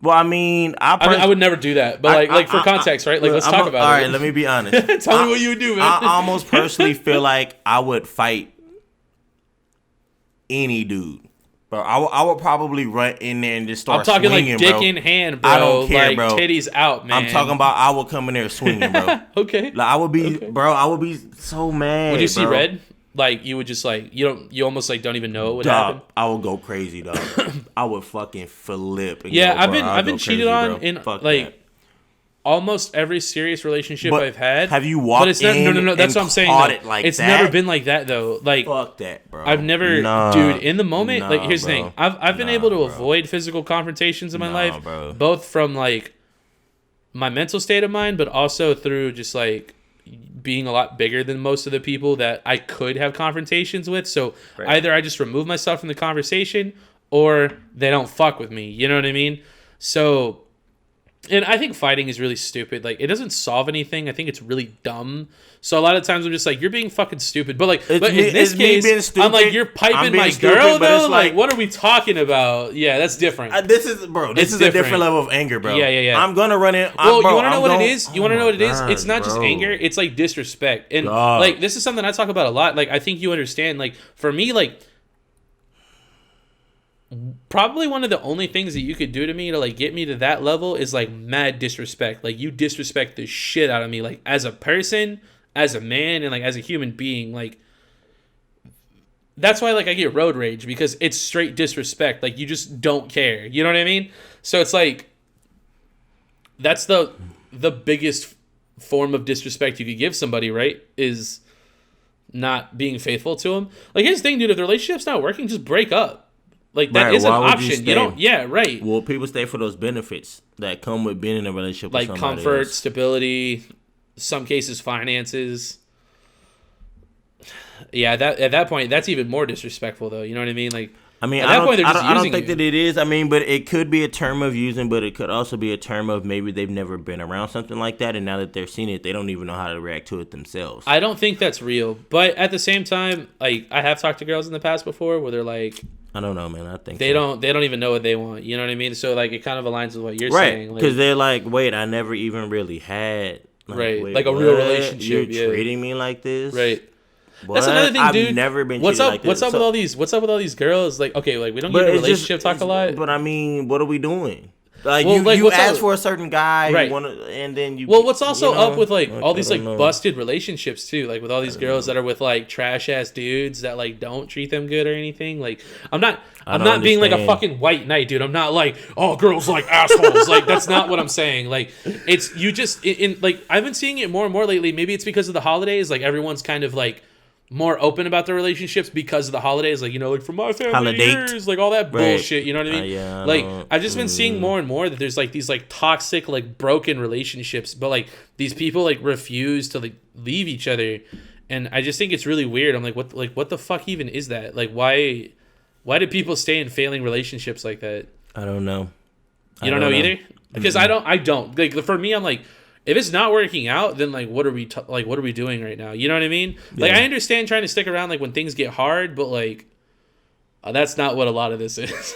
Speaker 1: Well, I mean,
Speaker 2: I would never do that. But like for context, right? Like let's talk about it.
Speaker 1: All right, let me be honest.
Speaker 2: Tell me what you would do, man.
Speaker 1: I almost personally feel like I would fight any dude. Bro, I would probably run in there and just start
Speaker 2: I'm talking
Speaker 1: swinging,
Speaker 2: like dick
Speaker 1: bro.
Speaker 2: in hand, bro.
Speaker 1: I don't care,
Speaker 2: like
Speaker 1: bro.
Speaker 2: titties out, man.
Speaker 1: I'm talking about I would come in there swinging, bro.
Speaker 2: Okay.
Speaker 1: Like I would be, bro. I would be so mad.
Speaker 2: Would you see
Speaker 1: bro.
Speaker 2: red? Like you would just like you almost like don't even know what
Speaker 1: Dog,
Speaker 2: happened.
Speaker 1: I would go crazy, dog. I would fucking flip. And
Speaker 2: Yeah,
Speaker 1: go,
Speaker 2: I've
Speaker 1: bro,
Speaker 2: been
Speaker 1: I'll
Speaker 2: I've been
Speaker 1: go
Speaker 2: cheated
Speaker 1: crazy,
Speaker 2: on
Speaker 1: bro.
Speaker 2: in
Speaker 1: Fuck
Speaker 2: like
Speaker 1: that.
Speaker 2: almost every serious relationship
Speaker 1: But
Speaker 2: I've had.
Speaker 1: have you walked
Speaker 2: But it's not,
Speaker 1: in
Speaker 2: no. That's
Speaker 1: and
Speaker 2: what I'm saying.
Speaker 1: caught
Speaker 2: though.
Speaker 1: it like
Speaker 2: it's
Speaker 1: that?
Speaker 2: never been like that though. Like
Speaker 1: Fuck that, bro.
Speaker 2: I've never,
Speaker 1: Nah,
Speaker 2: dude. In the moment, like
Speaker 1: nah,
Speaker 2: here's the
Speaker 1: bro.
Speaker 2: thing. I've been
Speaker 1: Nah,
Speaker 2: able to
Speaker 1: bro.
Speaker 2: avoid physical confrontations in my
Speaker 1: Nah,
Speaker 2: life,
Speaker 1: bro.
Speaker 2: both from like my mental state of mind, but also through just like being a lot bigger than most of the people that I could have confrontations with. So
Speaker 1: Right.
Speaker 2: either I just remove myself from the conversation, or they don't fuck with me. You know what I mean? So. And I think fighting is really stupid. Like, it doesn't solve anything. I think it's really dumb. So a lot of times I'm just like, you're being fucking stupid. But like, in this case, I'm like, you're piping my
Speaker 1: stupid,
Speaker 2: girl
Speaker 1: but
Speaker 2: though.
Speaker 1: it's
Speaker 2: Like,
Speaker 1: like-
Speaker 2: what are we talking about? Yeah, that's different.
Speaker 1: This is, bro. This
Speaker 2: It's
Speaker 1: is a different
Speaker 2: different.
Speaker 1: level of anger, bro.
Speaker 2: Yeah.
Speaker 1: I'm gonna run it.
Speaker 2: Well,
Speaker 1: bro,
Speaker 2: you want to know
Speaker 1: I'm
Speaker 2: what
Speaker 1: gonna-
Speaker 2: it is? You want to
Speaker 1: Oh
Speaker 2: know what it
Speaker 1: my
Speaker 2: is?
Speaker 1: God,
Speaker 2: It's not just
Speaker 1: bro.
Speaker 2: anger. It's like disrespect. And
Speaker 1: Dog.
Speaker 2: like, this is something I talk about a lot. Like, I think you understand. Like, for me, like, probably one of the only things that you could do to me to like get me to that level is like mad disrespect. Like, you disrespect the shit out of me, like as a person, as a man, and like as a human being. Like, that's why like I get road rage, because it's straight disrespect. Like, you just don't care. You know what I mean? So it's like, that's the biggest form of disrespect you could give somebody, right? Is not being faithful to them. Like, here's the thing, dude. If the relationship's not working, just break up. Like, that
Speaker 1: Right,
Speaker 2: is an
Speaker 1: why would you
Speaker 2: option.
Speaker 1: stay?
Speaker 2: You don't. Yeah, right.
Speaker 1: Well, people stay for those benefits that come with being in a relationship
Speaker 2: Like
Speaker 1: with somebody
Speaker 2: comfort,
Speaker 1: else.
Speaker 2: stability, some cases finances. Yeah, that at that point, that's even more disrespectful, though. You know what I mean? Like,
Speaker 1: I mean,
Speaker 2: at
Speaker 1: I
Speaker 2: that
Speaker 1: don't,
Speaker 2: point, they're
Speaker 1: I
Speaker 2: just
Speaker 1: don't, I don't
Speaker 2: using
Speaker 1: think
Speaker 2: you.
Speaker 1: that it is. I mean, but it could be a term of using, but it could also be a term of maybe they've never been around something like that, and now that they're seeing it, they don't even know how to react to it themselves.
Speaker 2: I don't think that's real, but at the same time, like, I have talked to girls in the past before where they're like,
Speaker 1: I don't know, man. I think
Speaker 2: they
Speaker 1: so.
Speaker 2: don't even know what they want. You know what I mean? So like, it kind of aligns with what you're
Speaker 1: Right,
Speaker 2: saying. Like,
Speaker 1: because they're like, wait, I never even really had,
Speaker 2: Right,
Speaker 1: wait,
Speaker 2: like a real
Speaker 1: what?
Speaker 2: relationship,
Speaker 1: You're
Speaker 2: yeah.
Speaker 1: treating me like this,
Speaker 2: right.
Speaker 1: What?
Speaker 2: That's another thing,
Speaker 1: I've
Speaker 2: dude.
Speaker 1: never been
Speaker 2: What's
Speaker 1: treated
Speaker 2: up?
Speaker 1: like this.
Speaker 2: What's up
Speaker 1: So-
Speaker 2: with all these? What's up with all these girls? Like, okay, like we don't
Speaker 1: But
Speaker 2: get in a
Speaker 1: it's just-
Speaker 2: relationship talk a lot.
Speaker 1: But I mean, what are we doing? Like,
Speaker 2: Well,
Speaker 1: you,
Speaker 2: like,
Speaker 1: you
Speaker 2: what's
Speaker 1: ask
Speaker 2: up-
Speaker 1: for a certain guy,
Speaker 2: Right.
Speaker 1: you wanna, and then you.
Speaker 2: Well, what's also
Speaker 1: you know,
Speaker 2: up with like all these
Speaker 1: I
Speaker 2: like
Speaker 1: don't know.
Speaker 2: busted relationships too? Like with all these girls that are with like trash ass dudes that like don't treat them good or anything. Like, I'm not
Speaker 1: don't
Speaker 2: being like a
Speaker 1: understand.
Speaker 2: fucking white knight, dude. I'm not like, oh, girls like assholes. Like, that's not what I'm saying. Like, it's you just in like, I've been seeing it more and more lately. Maybe it's because of the holidays. Like, everyone's kind of like more open about their relationships because of the holidays, like, you know, like for my family
Speaker 1: Holiday.
Speaker 2: years, like all that bullshit, you know what I mean?
Speaker 1: Yeah,
Speaker 2: like I've just been seeing more and more that there's like these like toxic, like broken relationships, but like these people like refuse to like leave each other, and I just think it's really weird. I'm like, what the fuck even is that? Like, why do people stay in failing relationships like that?
Speaker 1: I don't know.
Speaker 2: You don't know either? Because I don't. Like, for me, I'm like, if it's not working out, then like, what are we doing right now? You know what I mean? Like, I understand trying to stick around like when things get hard, but like, that's not what a lot of this is.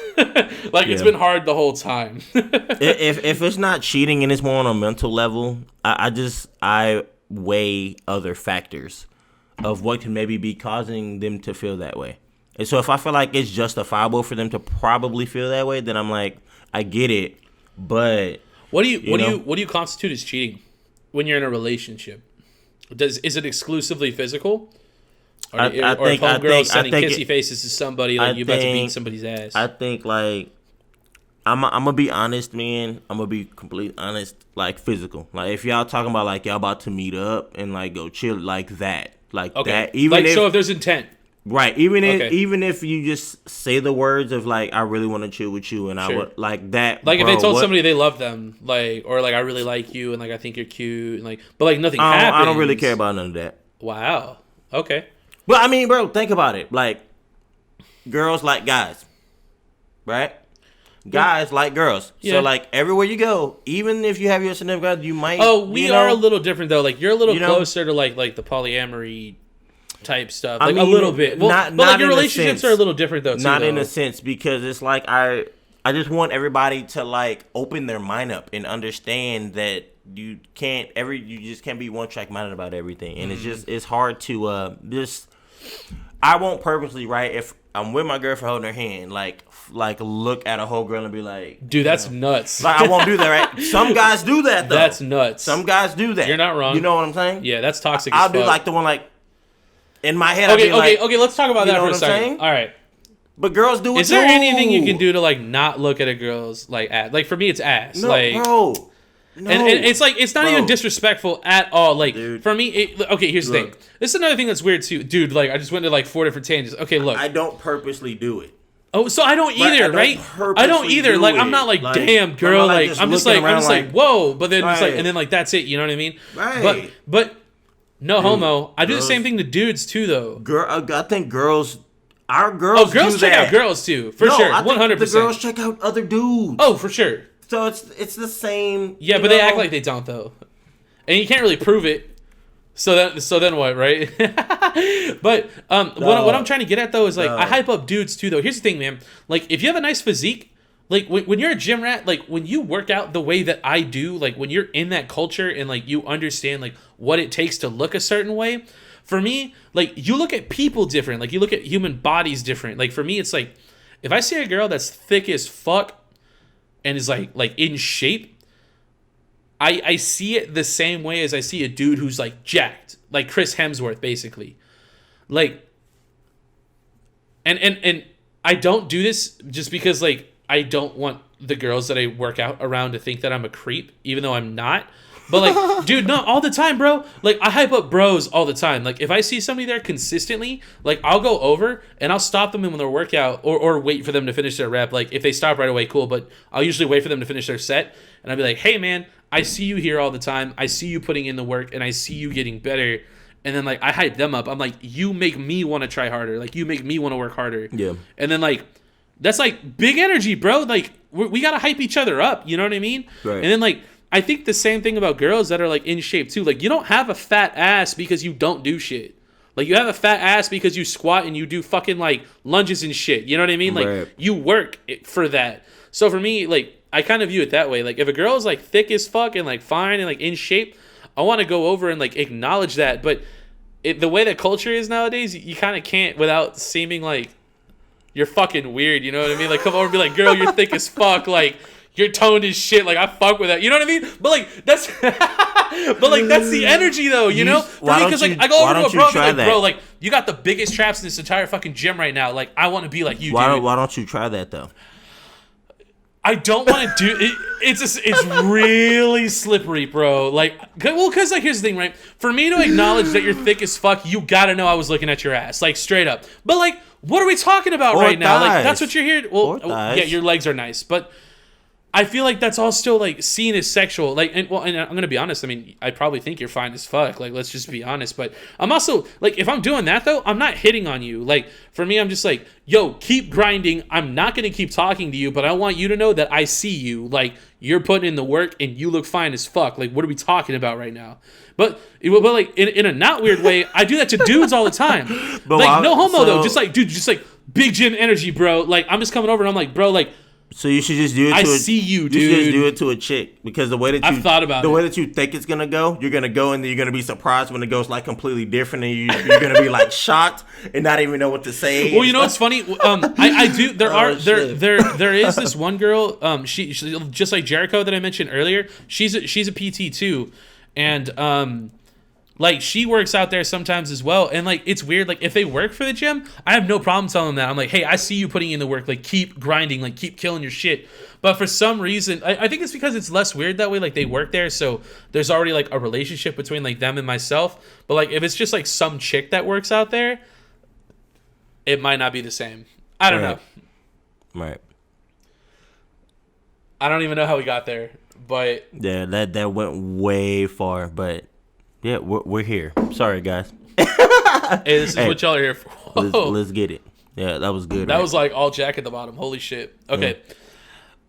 Speaker 2: Like, it's been hard the whole time.
Speaker 1: if it's not cheating and it's more on a mental level, I weigh other factors of what can maybe be causing them to feel that way. And so if I feel like it's justifiable for them to probably feel that way, then I'm like, I get it, but
Speaker 2: what do you constitute as cheating when you're in a relationship? Is it exclusively physical? Or if homegirls sending kissy faces to somebody, like you about to beat somebody's ass?
Speaker 1: I think like I'm gonna be honest, man. I'm gonna be completely honest. Like physical. Like if y'all talking about like y'all about to meet up and like go chill like that, like that. Even
Speaker 2: like, so if there's intent.
Speaker 1: Right, even if you just say the words of like I really want to chill with you, and I would like that.
Speaker 2: Like, bro, if they told somebody they love them, like, or like I really like you, and like I think you're cute, and like, but like nothing happens.
Speaker 1: I don't really care about none of that.
Speaker 2: Wow. Okay.
Speaker 1: Well, I mean, bro, think about it. Like, girls like guys, right? Guys like girls. Yeah. So like everywhere you go, even if you have your significant other, you might.
Speaker 2: Oh, we are a little different though. Like you're a little closer to like the polyamory type stuff, like a little bit. Well, but like your relationships are a little different though.
Speaker 1: Not in a sense, because it's like I just want everybody to like open their mind up and understand that you just can't be one track minded about everything, and it's hard to I won't purposely, right, if I'm with my girlfriend holding her hand, like look at a whole girl and be like,
Speaker 2: dude, that's nuts.
Speaker 1: Like I won't do that, right? Some guys do that though.
Speaker 2: That's nuts.
Speaker 1: Some guys do that.
Speaker 2: You're not wrong.
Speaker 1: You know what I'm saying?
Speaker 2: Yeah, that's toxic.
Speaker 1: I'll do like the one like in my head.
Speaker 2: Okay, let's talk about that for a second. All right.
Speaker 1: But girls do it too.
Speaker 2: Is there anything you can do to like not look at a girl's like ass? Like for me, it's ass.
Speaker 1: No,
Speaker 2: like,
Speaker 1: bro. No.
Speaker 2: And it's like it's not even disrespectful at all. Like, dude, for me, here's the thing. This is another thing that's weird too, dude. Like I just went to like 4 different tangents. Okay, look.
Speaker 1: I don't purposely do it.
Speaker 2: Oh, so I don't either, right? I don't either. Like I'm not like damn girl. Like I'm just like whoa. But then it's like and then like that's it. You know what I mean?
Speaker 1: Right.
Speaker 2: But no homo. I do the same thing to dudes too, though.
Speaker 1: I think girls. Our girls.
Speaker 2: Oh, girls check out girls too, for sure. 100%.
Speaker 1: The girls check out other dudes.
Speaker 2: Oh, for sure.
Speaker 1: So it's the same.
Speaker 2: Yeah, but they act like they don't though, and you can't really prove it. So then what, right? But what I'm trying to get at though is like I hype up dudes too though. Here's the thing, man. Like if you have a nice physique, like when you're a gym rat, like when you work out the way that I do, like when you're in that culture and like you understand like what it takes to look a certain way. For me, like you look at people different, like you look at human bodies different. Like for me, it's like if I see a girl that's thick as fuck and is like in shape, I see it the same way as I see a dude who's like jacked, like Chris Hemsworth, basically. Like, and I don't do this just because like I don't want the girls that I work out around to think that I'm a creep, even though I'm not. But like, dude, no, all the time, bro. Like, I hype up bros all the time. Like, if I see somebody there consistently, like, I'll go over and I'll stop them in their workout or wait for them to finish their rep. Like, if they stop right away, cool. But I'll usually wait for them to finish their set. And I'll be like, hey, man, I see you here all the time. I see you putting in the work and I see you getting better. And then, like, I hype them up. I'm like, you make me want to try harder. Like, you make me want to work harder.
Speaker 1: Yeah.
Speaker 2: And then, like, that's, like, big energy, bro. Like, we got to hype each other up. You know what I mean?
Speaker 1: Right.
Speaker 2: And then, like, I think the same thing about girls that are, like, in shape, too. Like, you don't have a fat ass because you don't do shit. Like, you have a fat ass because you squat and you do fucking, like, lunges and shit. You know what I mean? Like,
Speaker 1: right.
Speaker 2: You work for that. So, for me, like, I kind of view it that way. Like, if a girl is, like, thick as fuck and, like, fine and, like, in shape, I want to go over and, like, acknowledge that. But the way that culture is nowadays, you kind of can't without seeming like you're fucking weird. You know what I mean? Like, come over and be like, girl, you're thick as fuck. Like, you're toned as shit. Like, I fuck with that. You know what I mean? But like, that's the energy though. You know? For me, because like I go over to a bro and be like, bro, like you got the biggest traps in this entire fucking gym right now. Like, I want to be like you.
Speaker 1: Why don't you try that though?
Speaker 2: I don't want to do it. It's really slippery, bro. Like, well, because like here's the thing, right? For me to acknowledge that you're thick as fuck, you gotta know I was looking at your ass, like straight up. But like, what are we talking about
Speaker 1: Or
Speaker 2: right now? Like,
Speaker 1: thighs.
Speaker 2: that's what you're here. Well,
Speaker 1: Or thighs.
Speaker 2: yeah, your legs are nice, but I feel like that's all still like seen as sexual. Like, and I'm gonna be honest. I mean, I probably think you're fine as fuck. Like, let's just be honest. But I'm also like, if I'm doing that though, I'm not hitting on you. Like, for me, I'm just like, yo, keep grinding. I'm not gonna keep talking to you, but I want you to know that I see you. Like, you're putting in the work and you look fine as fuck. Like, what are we talking about right now? But like in a not weird way, I do that to dudes all the time.
Speaker 1: But
Speaker 2: like, no homo though. Just like, dude, just like big gym energy, bro. Like, I'm just coming over and I'm like, bro, like.
Speaker 1: So you should just do it.
Speaker 2: I
Speaker 1: to
Speaker 2: see you,
Speaker 1: You should just
Speaker 2: dude.
Speaker 1: do it to a chick because the way that you
Speaker 2: I've thought about
Speaker 1: the
Speaker 2: it.
Speaker 1: way that you think it's gonna go, you're gonna go and then you're gonna be surprised when it goes like completely different, and you're gonna be like shocked and not even know what to say.
Speaker 2: Well, you know what's funny? I do. There is this one girl. She just like Jericho that I mentioned earlier. She's a PT too, and like she works out there sometimes as well. And like it's weird. Like if they work for the gym, I have no problem telling them that. I'm like, hey, I see you putting in the work. Like keep grinding. Like keep killing your shit. But for some reason, I think it's because it's less weird that way. Like they work there, so there's already like a relationship between like them and myself. But like if it's just like some chick that works out there, it might not be the same. I don't know.
Speaker 1: Right.
Speaker 2: I don't even know how we got there, but
Speaker 1: Yeah, that went way far, but yeah, we're here. Sorry, guys.
Speaker 2: hey, this is what y'all are here for.
Speaker 1: Let's get it. Yeah, that was good.
Speaker 2: That
Speaker 1: right?
Speaker 2: was like all Jack at the bottom. Holy shit. Okay.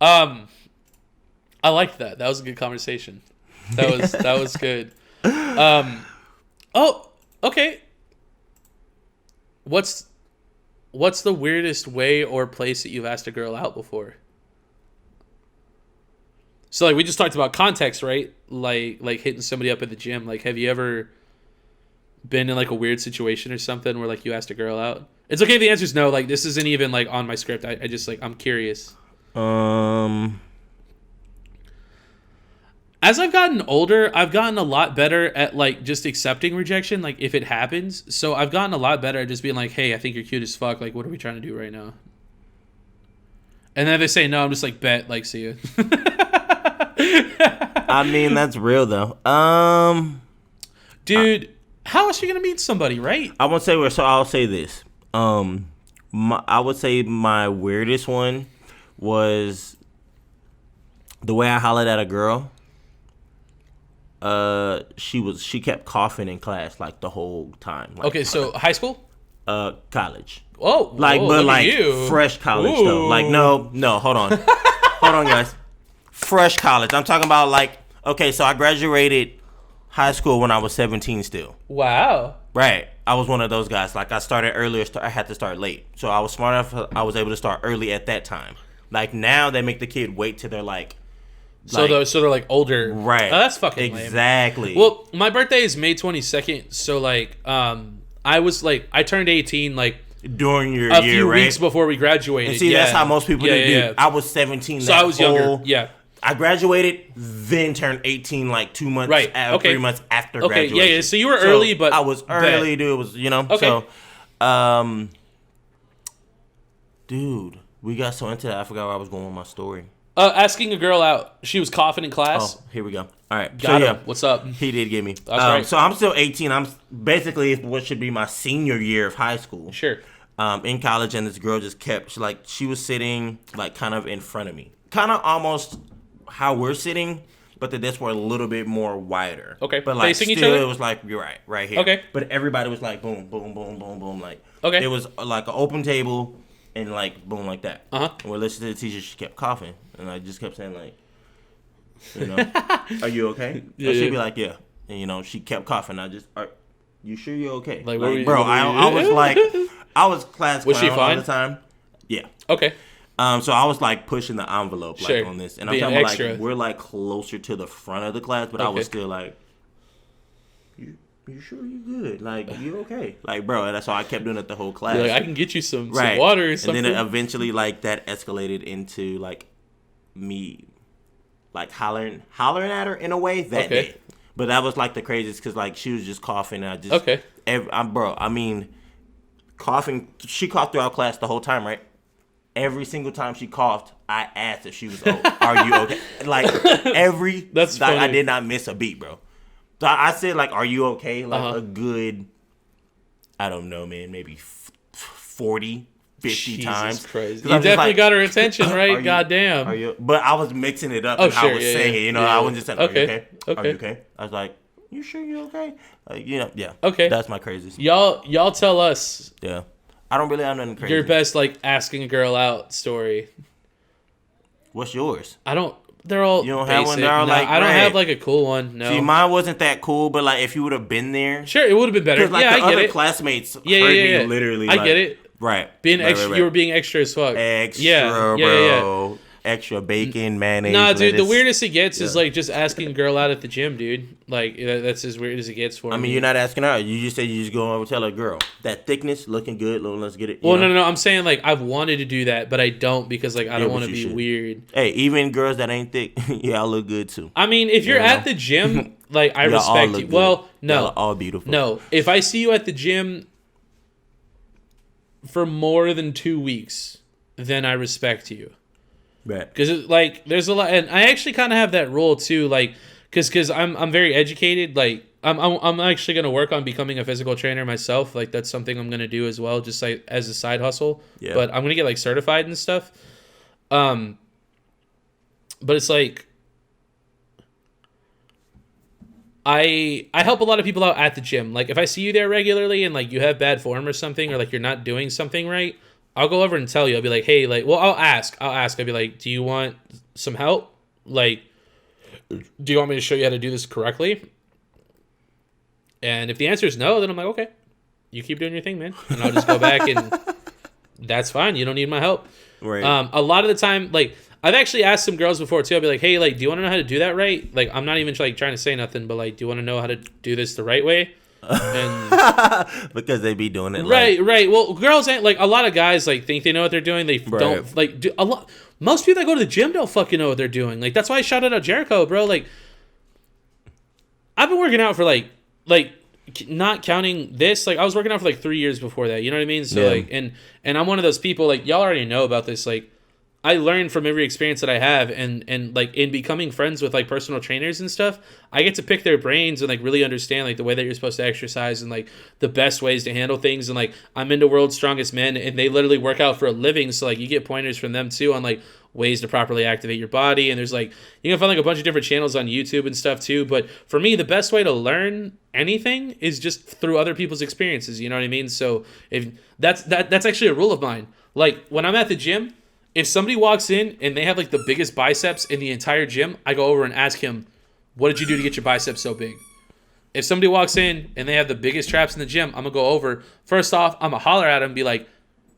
Speaker 2: I liked that. That was a good conversation. That was good. Oh, okay. What's the weirdest way or place that you've asked a girl out before? So like we just talked about context, right? Like hitting somebody up at the gym. Like have you ever been in like a weird situation or something where like you asked a girl out? It's okay if the answer is no. Like this isn't even like on my script. I just like I'm curious. As I've gotten older, I've gotten a lot better at like just accepting rejection, like if it happens. So I've gotten a lot better at just being like, hey, I think you're cute as fuck. Like, what are we trying to do right now? And then if they say no, I'm just like, bet, like, see you.
Speaker 1: I mean, that's real though.
Speaker 2: Dude, how else are you gonna meet somebody, right?
Speaker 1: I won't say so. I'll say this. I would say my weirdest one was the way I hollered at a girl. She kept coughing in class like the whole time. Like,
Speaker 2: Okay, so high school?
Speaker 1: College.
Speaker 2: Oh,
Speaker 1: Like,
Speaker 2: whoa,
Speaker 1: but
Speaker 2: look
Speaker 1: like
Speaker 2: at you.
Speaker 1: fresh college though. Like, no, hold on, hold on, guys. Fresh college. I'm talking about like, okay, so I graduated high school when I was 17 still.
Speaker 2: Wow.
Speaker 1: Right. I was one of those guys. Like I started earlier. I had to start late. So I was smart enough. I was able to start early at that time. Like now they make the kid wait till they're like.
Speaker 2: So they're like older.
Speaker 1: Right.
Speaker 2: Oh, that's fucking lame.
Speaker 1: Exactly.
Speaker 2: Well, my birthday is May 22nd. So like, I turned 18 like
Speaker 1: during your
Speaker 2: a
Speaker 1: year,
Speaker 2: few
Speaker 1: right?
Speaker 2: weeks before we graduated.
Speaker 1: And see, that's how most people do.
Speaker 2: Yeah.
Speaker 1: I was 17.
Speaker 2: So I was younger. Yeah.
Speaker 1: I graduated, then turned 18 like 2 months,
Speaker 2: Right. Okay.
Speaker 1: 3 months after
Speaker 2: Okay.
Speaker 1: graduation.
Speaker 2: Yeah. So you were early, but
Speaker 1: I was early, dude. It was,
Speaker 2: Okay.
Speaker 1: So, dude, we got so into that, I forgot where I was going with my story.
Speaker 2: Asking a girl out. She was coughing in class.
Speaker 1: Oh, here we go. All right.
Speaker 2: Got him. What's up?
Speaker 1: He did get me.
Speaker 2: That's right.
Speaker 1: So I'm still 18. I'm basically what should be my senior year of high school.
Speaker 2: Sure.
Speaker 1: In college, and this girl just kept, she was sitting like kind of in front of me. Kind of almost how we're sitting, but the desks were a little bit more wider.
Speaker 2: Okay.
Speaker 1: But like
Speaker 2: Facing each
Speaker 1: still,
Speaker 2: other?
Speaker 1: it was like, you're right here.
Speaker 2: Okay.
Speaker 1: But everybody was like boom, boom, boom, boom, boom. Like,
Speaker 2: Okay.
Speaker 1: it was like an open table and like boom, like that.
Speaker 2: Uh-huh.
Speaker 1: And we're listening to the teacher, she kept coughing. And I just kept saying like, are you okay?
Speaker 2: Yeah,
Speaker 1: And she'd
Speaker 2: yeah.
Speaker 1: be like, yeah. And she kept coughing. I just, are you sure you're okay?
Speaker 2: Like, what were you-
Speaker 1: bro,
Speaker 2: what were you-
Speaker 1: I was like, I was class
Speaker 2: Was she
Speaker 1: clown all
Speaker 2: fine?
Speaker 1: the time. Yeah.
Speaker 2: Okay.
Speaker 1: So I was like pushing the envelope like
Speaker 2: Sure.
Speaker 1: on this, and I'm
Speaker 2: Being
Speaker 1: talking about
Speaker 2: extra.
Speaker 1: like we're like closer to the front of the class, but I was
Speaker 2: Okay.
Speaker 1: still like, you sure you good? Like you okay? Like bro, and that's why I kept doing it the whole class.
Speaker 2: You're like, I can get you some
Speaker 1: right.
Speaker 2: water or something.
Speaker 1: And then eventually like that escalated into like me like hollering at her in a way that
Speaker 2: Okay.
Speaker 1: day. But that was like the craziest because like she was just coughing and I just
Speaker 2: Okay.
Speaker 1: coughing. She coughed throughout class the whole time, right? every single time she coughed, I asked if she was are you okay? Like
Speaker 2: That's funny.
Speaker 1: I did not miss a beat, bro. So I said like, are you okay? Like a good, I don't know, man, maybe 40, 50
Speaker 2: Jesus
Speaker 1: times.
Speaker 2: Christ. You definitely got her attention, right? Goddamn.
Speaker 1: Are you? But I was mixing it up
Speaker 2: Oh,
Speaker 1: and
Speaker 2: sure,
Speaker 1: I was
Speaker 2: yeah,
Speaker 1: saying
Speaker 2: yeah.
Speaker 1: it. You know,
Speaker 2: Yeah,
Speaker 1: I wasn't just saying, are you okay?
Speaker 2: Okay.
Speaker 1: Are you okay? I was like, you sure you're okay? You know, yeah.
Speaker 2: Okay.
Speaker 1: That's my craziest.
Speaker 2: Y'all tell us
Speaker 1: Yeah. I don't really have nothing crazy.
Speaker 2: your best like asking a girl out story.
Speaker 1: What's yours?
Speaker 2: I don't. They're all.
Speaker 1: You don't
Speaker 2: basic.
Speaker 1: have one? They're all
Speaker 2: No,
Speaker 1: like,
Speaker 2: I don't
Speaker 1: right.
Speaker 2: have like a cool one. No.
Speaker 1: See, mine wasn't that cool, but like if you would have been there.
Speaker 2: Sure, it would have been better.
Speaker 1: Because like
Speaker 2: Yeah,
Speaker 1: the
Speaker 2: I get
Speaker 1: other
Speaker 2: it.
Speaker 1: classmates heard
Speaker 2: Yeah.
Speaker 1: me literally.
Speaker 2: I
Speaker 1: like,
Speaker 2: get it.
Speaker 1: Right.
Speaker 2: Being
Speaker 1: Right,
Speaker 2: extra,
Speaker 1: right,
Speaker 2: you were
Speaker 1: right.
Speaker 2: being extra as fuck.
Speaker 1: Extra, bro. Extra bacon, mayonnaise.
Speaker 2: Nah, dude, the
Speaker 1: lettuce.
Speaker 2: weirdest it gets is like just asking a girl out at the gym, dude. Like that's as weird as it gets for me.
Speaker 1: I mean, you're not asking out. You just say you just go over and tell a girl that thickness looking good. Let's get it.
Speaker 2: Well,
Speaker 1: know?
Speaker 2: no. I'm saying like I've wanted to do that, but I don't because like I don't
Speaker 1: but
Speaker 2: want to
Speaker 1: you
Speaker 2: be
Speaker 1: should.
Speaker 2: weird.
Speaker 1: Hey, even girls that ain't thick, y'all look good too.
Speaker 2: I mean, if you're
Speaker 1: Yeah, I
Speaker 2: at
Speaker 1: know.
Speaker 2: the gym, like I
Speaker 1: Y'all all
Speaker 2: respect
Speaker 1: look
Speaker 2: you.
Speaker 1: good.
Speaker 2: Well, no,
Speaker 1: Y'all are all beautiful.
Speaker 2: no. If I see you at the gym for more than 2 weeks, then I respect you.
Speaker 1: Right.
Speaker 2: Because like there's a lot, and I actually kind of have that rule too. Like, because I'm very educated. Like I'm actually gonna work on becoming a physical trainer myself. Like that's something I'm gonna do as well, just like as a side hustle.
Speaker 1: Yeah.
Speaker 2: But I'm gonna get like certified and stuff. But it's like I help a lot of people out at the gym. Like if I see you there regularly and like you have bad form or something, or like you're not doing something right, I'll go over and tell you. I'll be like, hey, like, well, I'll ask. I'll be like, do you want some help? Like, do you want me to show you how to do this correctly? And if the answer is no, then I'm like, okay, you keep doing your thing, man. And I'll just go back and that's fine. You don't need my help.
Speaker 1: Right.
Speaker 2: A lot of the time, like, I've actually asked some girls before too. I'll be like, hey, like, do you want to know how to do that right? Like, I'm not even like trying to say nothing, but like, do you want to know how to do this the right way? And
Speaker 1: Because they be doing it.
Speaker 2: right. Well, girls ain't like a lot of guys like think they know what they're doing. They don't like do a lot. Most people that go to the gym don't fucking know what they're doing. Like that's why I shouted out Jericho, bro. Like I've been working out for like not counting this. Like I was working out for like 3 years before that. You know what I mean? So like and I'm one of those people like y'all already know about this. Like I learned from every experience that I have, and like in becoming friends with like personal trainers and stuff, I get to pick their brains and like really understand like the way that you're supposed to exercise and like the best ways to handle things. And like I'm into World's Strongest Men, and they literally work out for a living, so like you get pointers from them too on like ways to properly activate your body. And there's like you can find like a bunch of different channels on YouTube and stuff too. But for me, the best way to learn anything is just through other people's experiences. You know what I mean? So if that's actually a rule of mine. Like when I'm at the gym, if somebody walks in and they have like the biggest biceps in the entire gym, I go over and ask him, what did you do to get your biceps so big? If somebody walks in and they have the biggest traps in the gym, I'm going to go over. First off, I'm going to holler at him and be like,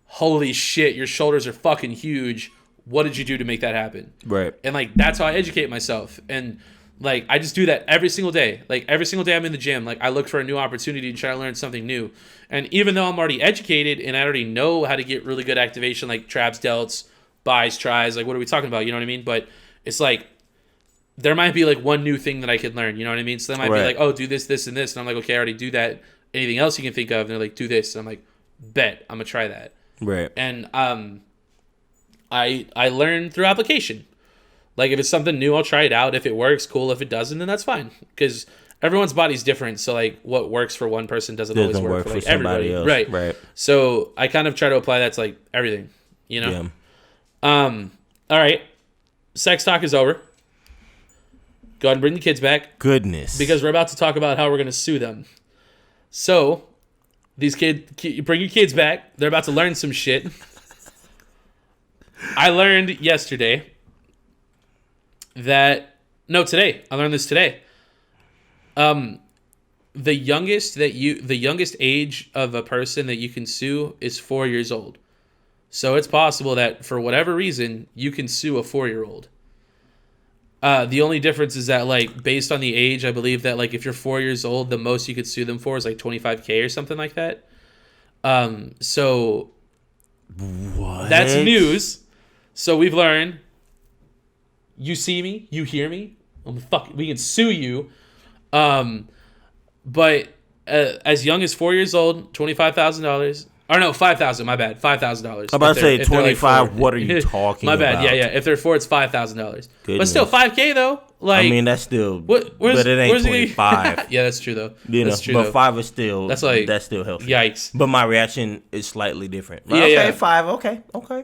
Speaker 2: holy shit, your shoulders are fucking huge. What did you do to make that happen?
Speaker 1: Right.
Speaker 2: And like, that's how I educate myself. And like, I just do that every single day. Like every single day I'm in the gym, like I look for a new opportunity to try to learn something new. And even though I'm already educated and I already know how to get really good activation, like traps, delts, buys, tries, like what are we talking about? You know what I mean? But it's like there might be like one new thing that I could learn. You know what I mean? So they might be like, oh, do this, this, and this. And I'm like, okay, I already do that. Anything else you can think of? And they're like, do this. And I'm like, bet, I'm gonna try that.
Speaker 1: Right.
Speaker 2: And I learn through application. Like if it's something new, I'll try it out. If it works, cool. If it doesn't, then that's fine. Because everyone's body's different. So like what works for one person doesn't always work for like everybody.
Speaker 1: else.
Speaker 2: Right. So I kind of try to apply that to like everything. You know?
Speaker 1: Yeah.
Speaker 2: All right. Sex talk is over. Go ahead and bring the kids back
Speaker 1: Goodness.
Speaker 2: because we're about to talk about how we're going to sue them. So, these bring your kids back. They're about to learn some shit. I learned yesterday today. I learned this today. The youngest age of a person that you can sue is 4 years old. So it's possible that for whatever reason, you can sue a 4-year-old. The only difference is that, like, based on the age, I believe that, like, if you're 4 years old, the most you could sue them for is, like, $25,000 or something like that. So
Speaker 1: What?
Speaker 2: that's news. So we've learned, you see me, you hear me, we can sue you. But as young as 4 years old, $25,000. Or no, $5,000. My bad, $5,000.
Speaker 1: I'm about to say 25. What are you talking
Speaker 2: my
Speaker 1: about?
Speaker 2: bad. Yeah. If they're 4, it's $5,000. But still, $5K though. Like,
Speaker 1: I mean, that's still.
Speaker 2: But
Speaker 1: it ain't 25.
Speaker 2: Yeah, that's true though.
Speaker 1: You know,
Speaker 2: that's true,
Speaker 1: but
Speaker 2: though.
Speaker 1: 5 is still.
Speaker 2: That's like
Speaker 1: that's still healthy.
Speaker 2: Yikes.
Speaker 1: But my reaction is slightly different.
Speaker 2: Yeah,
Speaker 1: Okay,
Speaker 2: yeah.
Speaker 1: 5. Okay.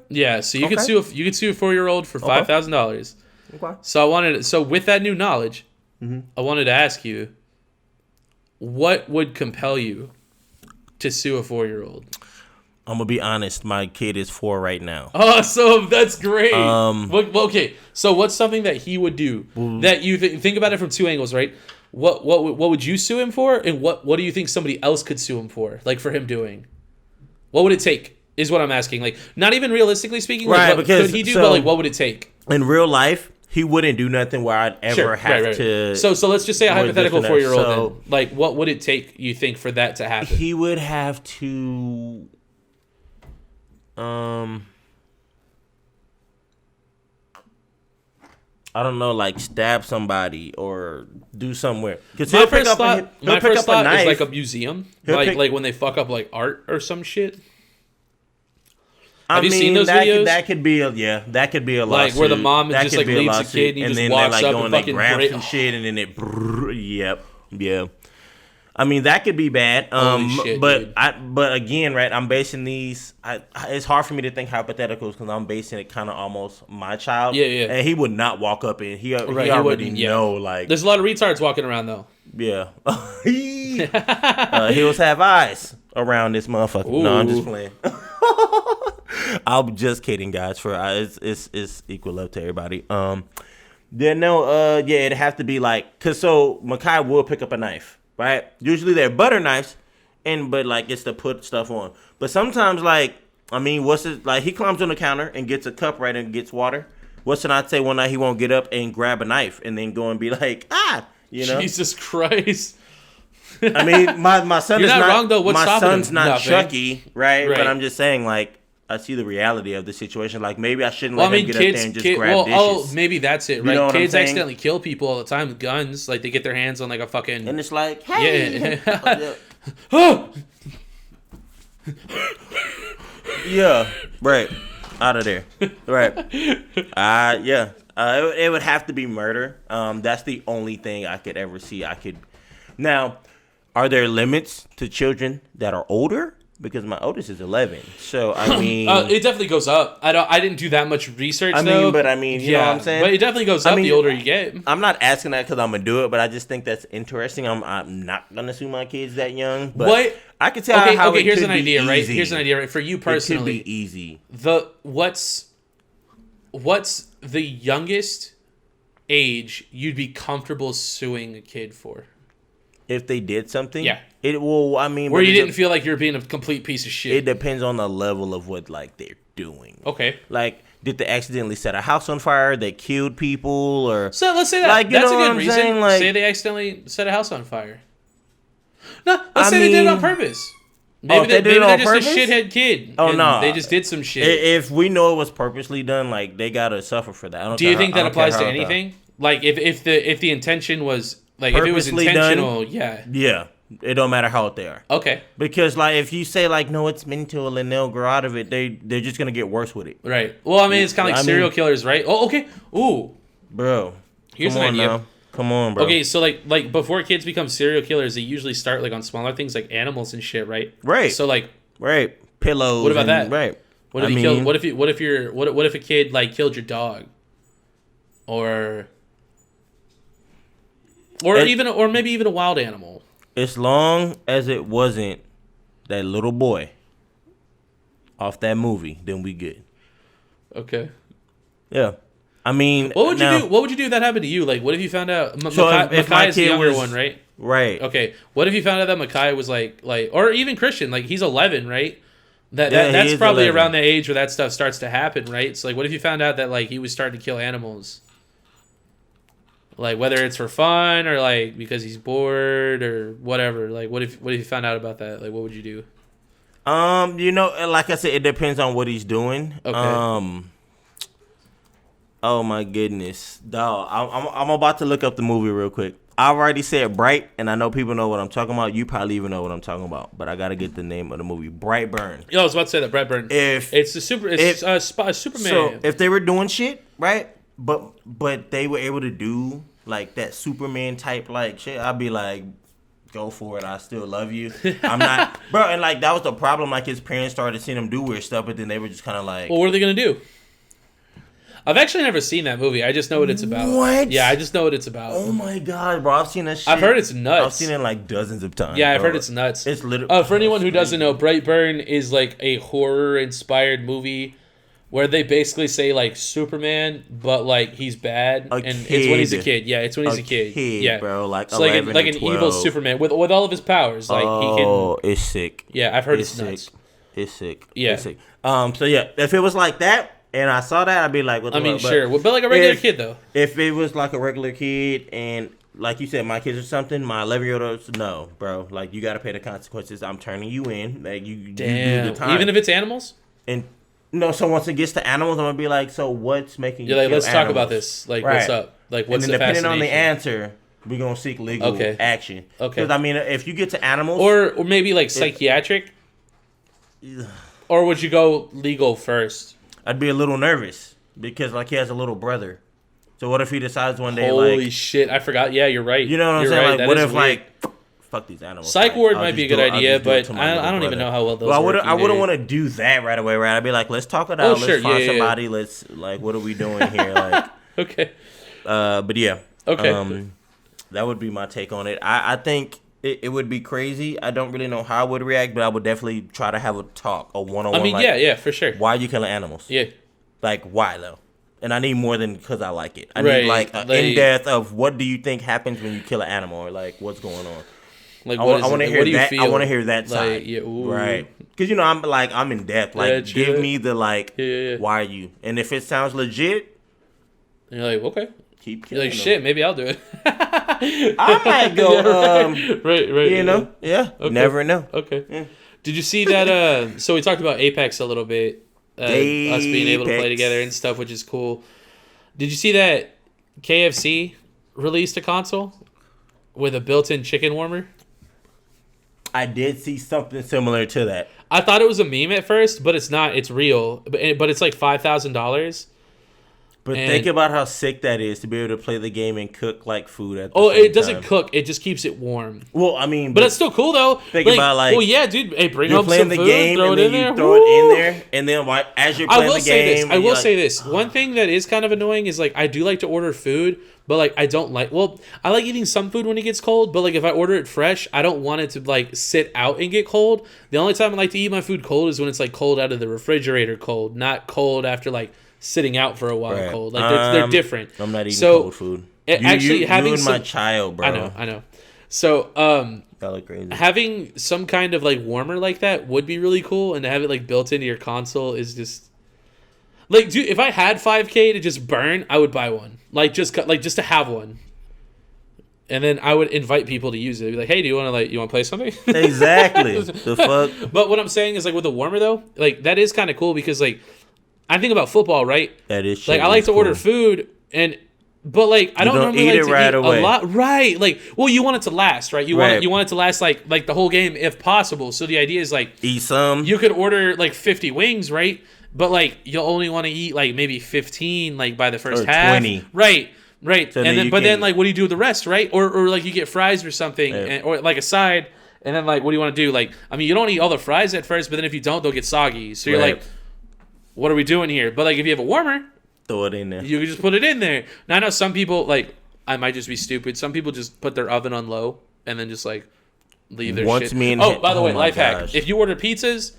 Speaker 2: Yeah. So you could
Speaker 1: Okay.
Speaker 2: sue. You could sue a 4-year-old for $5,000.
Speaker 1: Okay.
Speaker 2: So with that new knowledge, I wanted to ask you, what would compel you to sue a 4-year-old?
Speaker 1: I'm gonna be honest. My kid is 4 right now.
Speaker 2: Oh, so that's great. Okay, so what's something that he would do that you think about it from 2 angles, right? What would you sue him for, and what do you think somebody else could sue him for, like for him doing? What would it take? Is what I'm asking. Like, not even realistically speaking.
Speaker 1: Right,
Speaker 2: Like, what
Speaker 1: because
Speaker 2: could he do?
Speaker 1: so,
Speaker 2: But like, what would it take?
Speaker 1: In real life, he wouldn't do nothing where I'd ever have to.
Speaker 2: So let's just say a
Speaker 1: more
Speaker 2: hypothetical
Speaker 1: different.
Speaker 2: 4-year-old.
Speaker 1: So-
Speaker 2: Then. Like, what would it take? You think for that to happen?
Speaker 1: He would have to. I don't know, like stab somebody or do somewhere. Because
Speaker 2: My
Speaker 1: he'll pick
Speaker 2: first
Speaker 1: up
Speaker 2: thought,
Speaker 1: a, he'll pick up a
Speaker 2: is
Speaker 1: knife.
Speaker 2: like a museum,
Speaker 1: He'll
Speaker 2: like
Speaker 1: pick-
Speaker 2: like when they fuck up like art or some shit.
Speaker 1: I
Speaker 2: Have you
Speaker 1: mean,
Speaker 2: seen those
Speaker 1: that
Speaker 2: videos?
Speaker 1: that could be a that could be a
Speaker 2: Like,
Speaker 1: lawsuit.
Speaker 2: where the mom
Speaker 1: That
Speaker 2: just,
Speaker 1: could
Speaker 2: like,
Speaker 1: be a
Speaker 2: leaves the
Speaker 1: lawsuit.
Speaker 2: kid and he
Speaker 1: and
Speaker 2: just
Speaker 1: then
Speaker 2: walks
Speaker 1: they like
Speaker 2: up
Speaker 1: go
Speaker 2: and
Speaker 1: and they
Speaker 2: fucking
Speaker 1: grab
Speaker 2: break-
Speaker 1: some shit and then yeah. I mean, that could be bad.
Speaker 2: Holy shit,
Speaker 1: but
Speaker 2: dude.
Speaker 1: but again, right? I'm basing these. It's hard for me to think hypotheticals because I'm basing it kind of almost my child.
Speaker 2: Yeah, yeah.
Speaker 1: And he would not walk up and he
Speaker 2: Right,
Speaker 1: already
Speaker 2: wouldn't, yeah.
Speaker 1: know like
Speaker 2: There's a lot of retards walking around though.
Speaker 1: yeah. He'll have eyes around this motherfucker. No, I'm just
Speaker 2: Ooh.
Speaker 1: playing. I'm just kidding, guys. For it's equal love to everybody. It'd have to be like, cause so Makai will pick up a knife, right? Usually they're butter knives, but like it's to put stuff on. But sometimes like, I mean, he climbs on the counter and gets a cup right and gets water. What's the not say one night he won't get up and grab a knife and then go and be like, you know?
Speaker 2: Jesus Christ.
Speaker 1: I mean, my son
Speaker 2: You're
Speaker 1: is
Speaker 2: not
Speaker 1: not
Speaker 2: wrong, though. What's
Speaker 1: my
Speaker 2: stopping
Speaker 1: son's
Speaker 2: him?
Speaker 1: not
Speaker 2: Nothing.
Speaker 1: Chucky, right?
Speaker 2: Right.
Speaker 1: But I'm just saying, like, I see the reality of the situation. Like, maybe I shouldn't
Speaker 2: Well,
Speaker 1: let
Speaker 2: I mean,
Speaker 1: him get up there and just grab dishes.
Speaker 2: maybe that's it,
Speaker 1: You know
Speaker 2: right?
Speaker 1: what I'm
Speaker 2: Kids
Speaker 1: saying?
Speaker 2: accidentally kill people all the time with guns. Like they get their hands on like a fucking.
Speaker 1: And it's like, hey, yeah, right, out of there, right, yeah. It would have to be murder. That's the only thing I could ever see. Now, are there limits to children that are older? Because my oldest is 11, so I mean,
Speaker 2: it definitely goes up. I didn't do that much research.
Speaker 1: I mean,
Speaker 2: though.
Speaker 1: but I mean, you know what I'm saying?
Speaker 2: But it definitely goes up the older you get.
Speaker 1: I'm not asking that because I'm gonna do it, but I just think that's interesting. I'm not gonna sue my kids that young. But
Speaker 2: What?
Speaker 1: I can tell how it
Speaker 2: here's
Speaker 1: could
Speaker 2: an
Speaker 1: be
Speaker 2: idea, right?
Speaker 1: easy.
Speaker 2: Here's an idea, right? For you personally,
Speaker 1: it could be easy.
Speaker 2: What's the youngest age you'd be comfortable suing a kid for?
Speaker 1: If they did something,
Speaker 2: Yeah.
Speaker 1: it will. I mean,
Speaker 2: Where
Speaker 1: but
Speaker 2: you
Speaker 1: it
Speaker 2: didn't feel like you're being a complete piece of shit.
Speaker 1: It depends on the level of what like they're doing.
Speaker 2: Okay.
Speaker 1: Like, did they accidentally set a house on fire that killed people, or
Speaker 2: So let's say that.
Speaker 1: Like, you
Speaker 2: That's a
Speaker 1: know what
Speaker 2: good
Speaker 1: I'm
Speaker 2: reason.
Speaker 1: saying? Like-
Speaker 2: say they accidentally set a house on fire. No, let's say they did it on purpose.
Speaker 1: if they did it
Speaker 2: maybe
Speaker 1: on
Speaker 2: they're just
Speaker 1: purpose?
Speaker 2: a shithead kid.
Speaker 1: Oh,
Speaker 2: and
Speaker 1: no.
Speaker 2: They just did some shit.
Speaker 1: if we know it was purposely done, like they gotta suffer for that. I don't
Speaker 2: Do you
Speaker 1: care
Speaker 2: think
Speaker 1: how- I
Speaker 2: that
Speaker 1: don't care
Speaker 2: applies to
Speaker 1: how-
Speaker 2: anything? Like if the intention was like if it was
Speaker 1: Purposely done?
Speaker 2: intentional, yeah.
Speaker 1: Yeah, it don't matter how old they are.
Speaker 2: Okay.
Speaker 1: Because like if you say like no, it's mental and they'll grow out of it, they're just gonna get worse with it,
Speaker 2: Right. Well, I mean, it's kind of like
Speaker 1: I
Speaker 2: serial
Speaker 1: mean-
Speaker 2: killers, right? Oh, okay. Ooh.
Speaker 1: bro.
Speaker 2: Here's
Speaker 1: come
Speaker 2: an
Speaker 1: on
Speaker 2: idea.
Speaker 1: now. Come on, bro.
Speaker 2: Okay, so like before kids become serial killers, they usually start like on smaller things like animals and shit, right?
Speaker 1: Right.
Speaker 2: So like,
Speaker 1: Right. Pillows.
Speaker 2: What about
Speaker 1: and-
Speaker 2: that?
Speaker 1: Right.
Speaker 2: what if
Speaker 1: I
Speaker 2: you
Speaker 1: mean,
Speaker 2: killed? What if a kid like killed your dog, or maybe even a wild animal?
Speaker 1: as long as it wasn't that little boy off that movie, then we good.
Speaker 2: Okay.
Speaker 1: Yeah. I mean,
Speaker 2: What would
Speaker 1: now-
Speaker 2: you do? What would you do if that happened to you? Like, what if you found out?
Speaker 1: So if my
Speaker 2: Makai is the
Speaker 1: kid
Speaker 2: younger
Speaker 1: was-
Speaker 2: one, right?
Speaker 1: Right.
Speaker 2: Okay. What if you found out that Makai was like, or even Christian, like he's 11, right?
Speaker 1: Yeah,
Speaker 2: That's
Speaker 1: he is
Speaker 2: probably
Speaker 1: 11.
Speaker 2: around the age where that stuff starts to happen, right? So like, what if you found out that like he was starting to kill animals? Like whether it's for fun or like because he's bored or whatever. Like what if you found out about that? Like what would you do?
Speaker 1: You know, like I said, it depends on what he's doing.
Speaker 2: Okay.
Speaker 1: Oh my goodness, dog! I'm about to look up the movie real quick. I already said Bright, and I know people know what I'm talking about. You probably even know what I'm talking about, but I gotta get the name of the movie. Brightburn.
Speaker 2: Yeah, I was about to say that Brightburn. It's Superman.
Speaker 1: So if they were doing shit right, but they were able to do like that Superman type like shit, I'd be like, go for it. I still love you. I'm not, bro. And like that was the problem. Like his parents started seeing him do weird stuff, but then they were just kind of like,
Speaker 2: well, what are they gonna do? I've actually never seen that movie. I just know what it's about.
Speaker 1: What?
Speaker 2: Yeah, I just know what it's about.
Speaker 1: Oh my god, bro! I've seen that shit.
Speaker 2: I've heard it's nuts.
Speaker 1: I've seen it like dozens of times.
Speaker 2: Yeah, I've
Speaker 1: bro.
Speaker 2: heard it's nuts.
Speaker 1: It's literally.
Speaker 2: For anyone who doesn't know, Brightburn is like a horror-inspired movie where they basically say like Superman, but like he's bad, it's when he's a kid. Yeah, it's when he's a kid. Yeah,
Speaker 1: bro, like
Speaker 2: so like an evil Superman with all of his powers. Like he can.
Speaker 1: Oh, it's sick.
Speaker 2: Yeah, I've heard it's nuts.
Speaker 1: It's sick.
Speaker 2: Yeah.
Speaker 1: It's sick. So yeah, if it was like that. And I saw that, I'd be like, what the fuck?
Speaker 2: Sure. But like a regular kid, though.
Speaker 1: If it was like a regular kid and, like you said, my kids or something, my 11-year-olds, no, bro. Like, you got to pay the consequences. I'm turning you in. Like, you do the time.
Speaker 2: Even if it's animals?
Speaker 1: And, no, so once it gets to animals, I'm going to be like, so what's making you
Speaker 2: You're like,
Speaker 1: kill
Speaker 2: let's
Speaker 1: animals?
Speaker 2: talk about this. Like, what's up? Like, what's
Speaker 1: and then
Speaker 2: the
Speaker 1: depending on the
Speaker 2: fascination?
Speaker 1: answer, we're going to seek legal action.
Speaker 2: Okay.
Speaker 1: Because, I mean, if you get to animals.
Speaker 2: Or maybe, like, psychiatric? Or would you go legal first?
Speaker 1: I'd be a little nervous. Because, like, he has a little brother. So, what if he decides one day,
Speaker 2: Holy shit, I forgot. Yeah, you're right.
Speaker 1: You know what I'm saying? Right. Like, what if, weird. Like, fuck these animals.
Speaker 2: Psych ward might be a good idea, but I don't even know how well those work.
Speaker 1: I wouldn't want to do that right away, right? I'd be like, let's talk it out. Let's find somebody. Yeah. Let's, like, what are we doing here? Like,
Speaker 2: okay.
Speaker 1: But, yeah.
Speaker 2: Okay.
Speaker 1: That would be my take on it. I think it would be crazy. I don't really know how I would react, but I would definitely try to have a talk, a one-on-one.
Speaker 2: I mean, yeah, for sure.
Speaker 1: Why are you killing animals?
Speaker 2: Yeah.
Speaker 1: Like, why, though? And I need more than because I like it. I need like an in-depth of what do you think happens when you kill an animal, or like what's going on.
Speaker 2: Like
Speaker 1: I want to hear that. I want to hear that side,
Speaker 2: yeah,
Speaker 1: right? Because I'm in depth. Like, give me the why are you? And if it sounds legit,
Speaker 2: and you're like, okay,
Speaker 1: keep killing.
Speaker 2: You're like, shit, maybe I'll do it.
Speaker 1: I might go.
Speaker 2: Right.
Speaker 1: You know, yeah. Okay. Never know.
Speaker 2: Okay. Yeah. Did you see that? So we talked about Apex a little bit. Us being able to play together and stuff, which is cool. Did you see that KFC released a console with a built-in chicken warmer?
Speaker 1: I did see something similar to that.
Speaker 2: I thought it was a meme at first, but it's not. It's real. But it's like $5,000.
Speaker 1: But think about how sick that is to be able to play the game and cook like food at the same
Speaker 2: it doesn't
Speaker 1: time.
Speaker 2: Cook. It just keeps it warm.
Speaker 1: Well, I mean...
Speaker 2: But it's still cool, though.
Speaker 1: Think about like...
Speaker 2: Well, yeah, dude. Hey, bring
Speaker 1: you're
Speaker 2: home
Speaker 1: playing
Speaker 2: some
Speaker 1: the
Speaker 2: food,
Speaker 1: game
Speaker 2: throw
Speaker 1: and
Speaker 2: it
Speaker 1: then
Speaker 2: in there.
Speaker 1: you throw it in there. And then as you're playing the game...
Speaker 2: I will say this. One thing that is kind of annoying is like I do like to order food, but like I don't like... Well, I like eating some food when it gets cold, but like if I order it fresh, I don't want it to like sit out and get cold. The only time I like to eat my food cold is when it's like cold out of the refrigerator cold, not cold after like... sitting out for a while cold. Like they're different.
Speaker 1: I'm not eating cold food.
Speaker 2: Actually, having
Speaker 1: you and my child, bro.
Speaker 2: I know. So,
Speaker 1: that look crazy.
Speaker 2: Having some kind of like warmer like that would be really cool, and to have it like built into your console is just like, dude. If I had $5K to just burn, I would buy one. Like just to have one. And then I would invite people to use it. I'd be like, hey, do you want to play something?
Speaker 1: Exactly. The fuck.
Speaker 2: But what I'm saying is like with a warmer though, like that is kind of cool because like. I think about football, right?
Speaker 1: That is
Speaker 2: like I like to order food, but like I don't normally like to eat a lot, right? Like, well, you want it to last, right? You want it to last like the whole game if possible. So the idea is like
Speaker 1: eat some.
Speaker 2: You could order like 50 wings, right? But like you'll only want to eat like maybe 15, like by the first half,
Speaker 1: 20,
Speaker 2: right?
Speaker 1: So
Speaker 2: and then like what do you do with the rest, right? Or like you get fries or something, or like a side, and then like what do you want to do? Like I mean, you don't eat all the fries at first, but then if you don't, they'll get soggy. So you're like. What are we doing here? But like if you have a warmer,
Speaker 1: throw it in there.
Speaker 2: You can just put it in there. Now I know some people like I might just be stupid. Some people just put their oven on low and then just like leave their shit. By the way, life hack. If you order pizzas,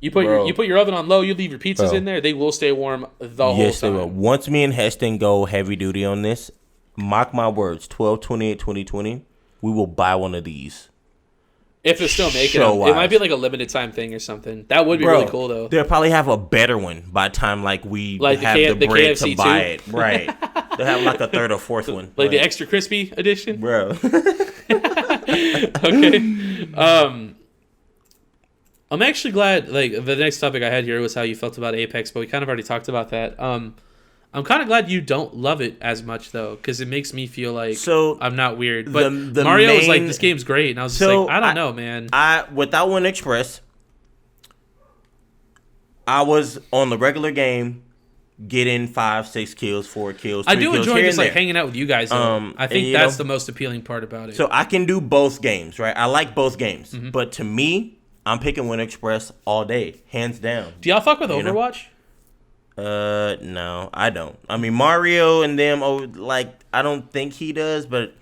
Speaker 2: you put your oven on low, you leave your pizzas in there, they will stay warm the whole time. Yes, they will.
Speaker 1: Once me and Heston go heavy duty on this, mark my words, 12/28/2020, we will buy one of these.
Speaker 2: If they're still making them. It might be like a limited time thing or something. That would be really cool, though.
Speaker 1: They'll probably have a better one by the time we have the bread to buy it. Right. They'll have like a third or fourth one.
Speaker 2: Like the extra crispy edition?
Speaker 1: Bro.
Speaker 2: Okay. I'm actually glad, like, the next topic I had here was how you felt about Apex, but we kind of already talked about that. I'm kind of glad you don't love it as much though, because it makes me feel like I'm not weird. But
Speaker 1: the
Speaker 2: Mario was like, "This game's great," and I was just like, "I don't know, man."
Speaker 1: Without Wind Express, I was on the regular game getting 5, 6 kills, 4 kills. 3
Speaker 2: I do
Speaker 1: kills
Speaker 2: enjoy
Speaker 1: here
Speaker 2: just
Speaker 1: and
Speaker 2: like
Speaker 1: there.
Speaker 2: hanging out with you guys. Though. I think that's the most appealing part about it.
Speaker 1: So I can do both games, right? I like both games,
Speaker 2: Mm-hmm.
Speaker 1: but to me, I'm picking Wind Express all day, hands down.
Speaker 2: Do y'all fuck with
Speaker 1: You know?
Speaker 2: Overwatch?
Speaker 1: No, I don't. I mean, Mario and them, I don't think he does, but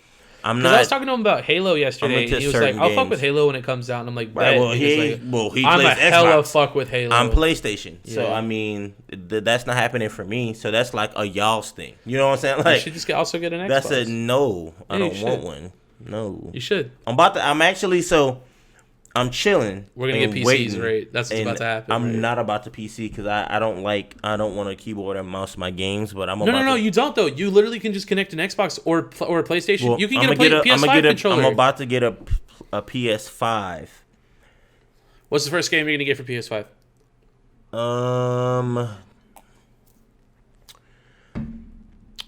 Speaker 1: I'm
Speaker 2: Because
Speaker 1: not.
Speaker 2: I was talking to him about Halo yesterday,
Speaker 1: into
Speaker 2: and he was like,
Speaker 1: certain
Speaker 2: "I'll fuck
Speaker 1: games.
Speaker 2: with Halo when it comes out." And I'm like,
Speaker 1: Right,
Speaker 2: "Bet,"
Speaker 1: well,
Speaker 2: and
Speaker 1: he
Speaker 2: he's I'm
Speaker 1: plays
Speaker 2: a hella
Speaker 1: Xbox.
Speaker 2: fuck with Halo.
Speaker 1: I'm PlayStation, so
Speaker 2: Yeah.
Speaker 1: I mean, that's not happening for me. So that's like a y'all's thing. You know what I'm saying?
Speaker 2: You
Speaker 1: Like,
Speaker 2: should just also get an Xbox.
Speaker 1: that's a no. I
Speaker 2: Yeah, you
Speaker 1: don't want
Speaker 2: should.
Speaker 1: one. No.
Speaker 2: You should.
Speaker 1: I'm chilling.
Speaker 2: We're gonna
Speaker 1: and
Speaker 2: get PCs,
Speaker 1: waiting,
Speaker 2: right? That's what's
Speaker 1: and
Speaker 2: about to happen.
Speaker 1: I'm
Speaker 2: right?
Speaker 1: not about to PC because I don't want a keyboard and mouse in my games, but I'm
Speaker 2: No,
Speaker 1: about
Speaker 2: no, no.
Speaker 1: to,
Speaker 2: You don't though. You literally can just connect an Xbox or a PlayStation.
Speaker 1: well,
Speaker 2: You can
Speaker 1: I'm
Speaker 2: get
Speaker 1: gonna
Speaker 2: a PS5 controller.
Speaker 1: I'm about to get a PS5.
Speaker 2: What's the first game you're gonna get for PS5?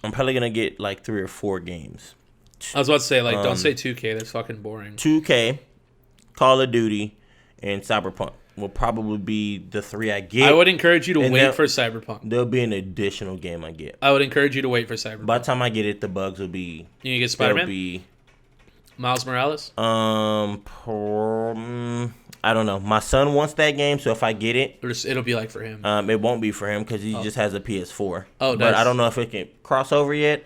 Speaker 1: I'm probably gonna get like 3 or 4 games.
Speaker 2: I was about to say don't say 2K. That's fucking boring.
Speaker 1: 2K, Call of Duty, and Cyberpunk will probably be the 3 I get.
Speaker 2: I would encourage you to
Speaker 1: And
Speaker 2: wait
Speaker 1: then-
Speaker 2: for Cyberpunk.
Speaker 1: There'll be an additional game I get.
Speaker 2: I would encourage you to wait for Cyberpunk.
Speaker 1: By the time I get it, the bugs will be.
Speaker 2: You get
Speaker 1: There'll
Speaker 2: Spider-Man?
Speaker 1: be.
Speaker 2: Miles Morales?
Speaker 1: I don't know. My son wants that game, so if I get it,
Speaker 2: It'll be like for him.
Speaker 1: it won't be for him because he just has a PS4.
Speaker 2: Oh,
Speaker 1: but
Speaker 2: nice.
Speaker 1: I don't know if it can cross over yet.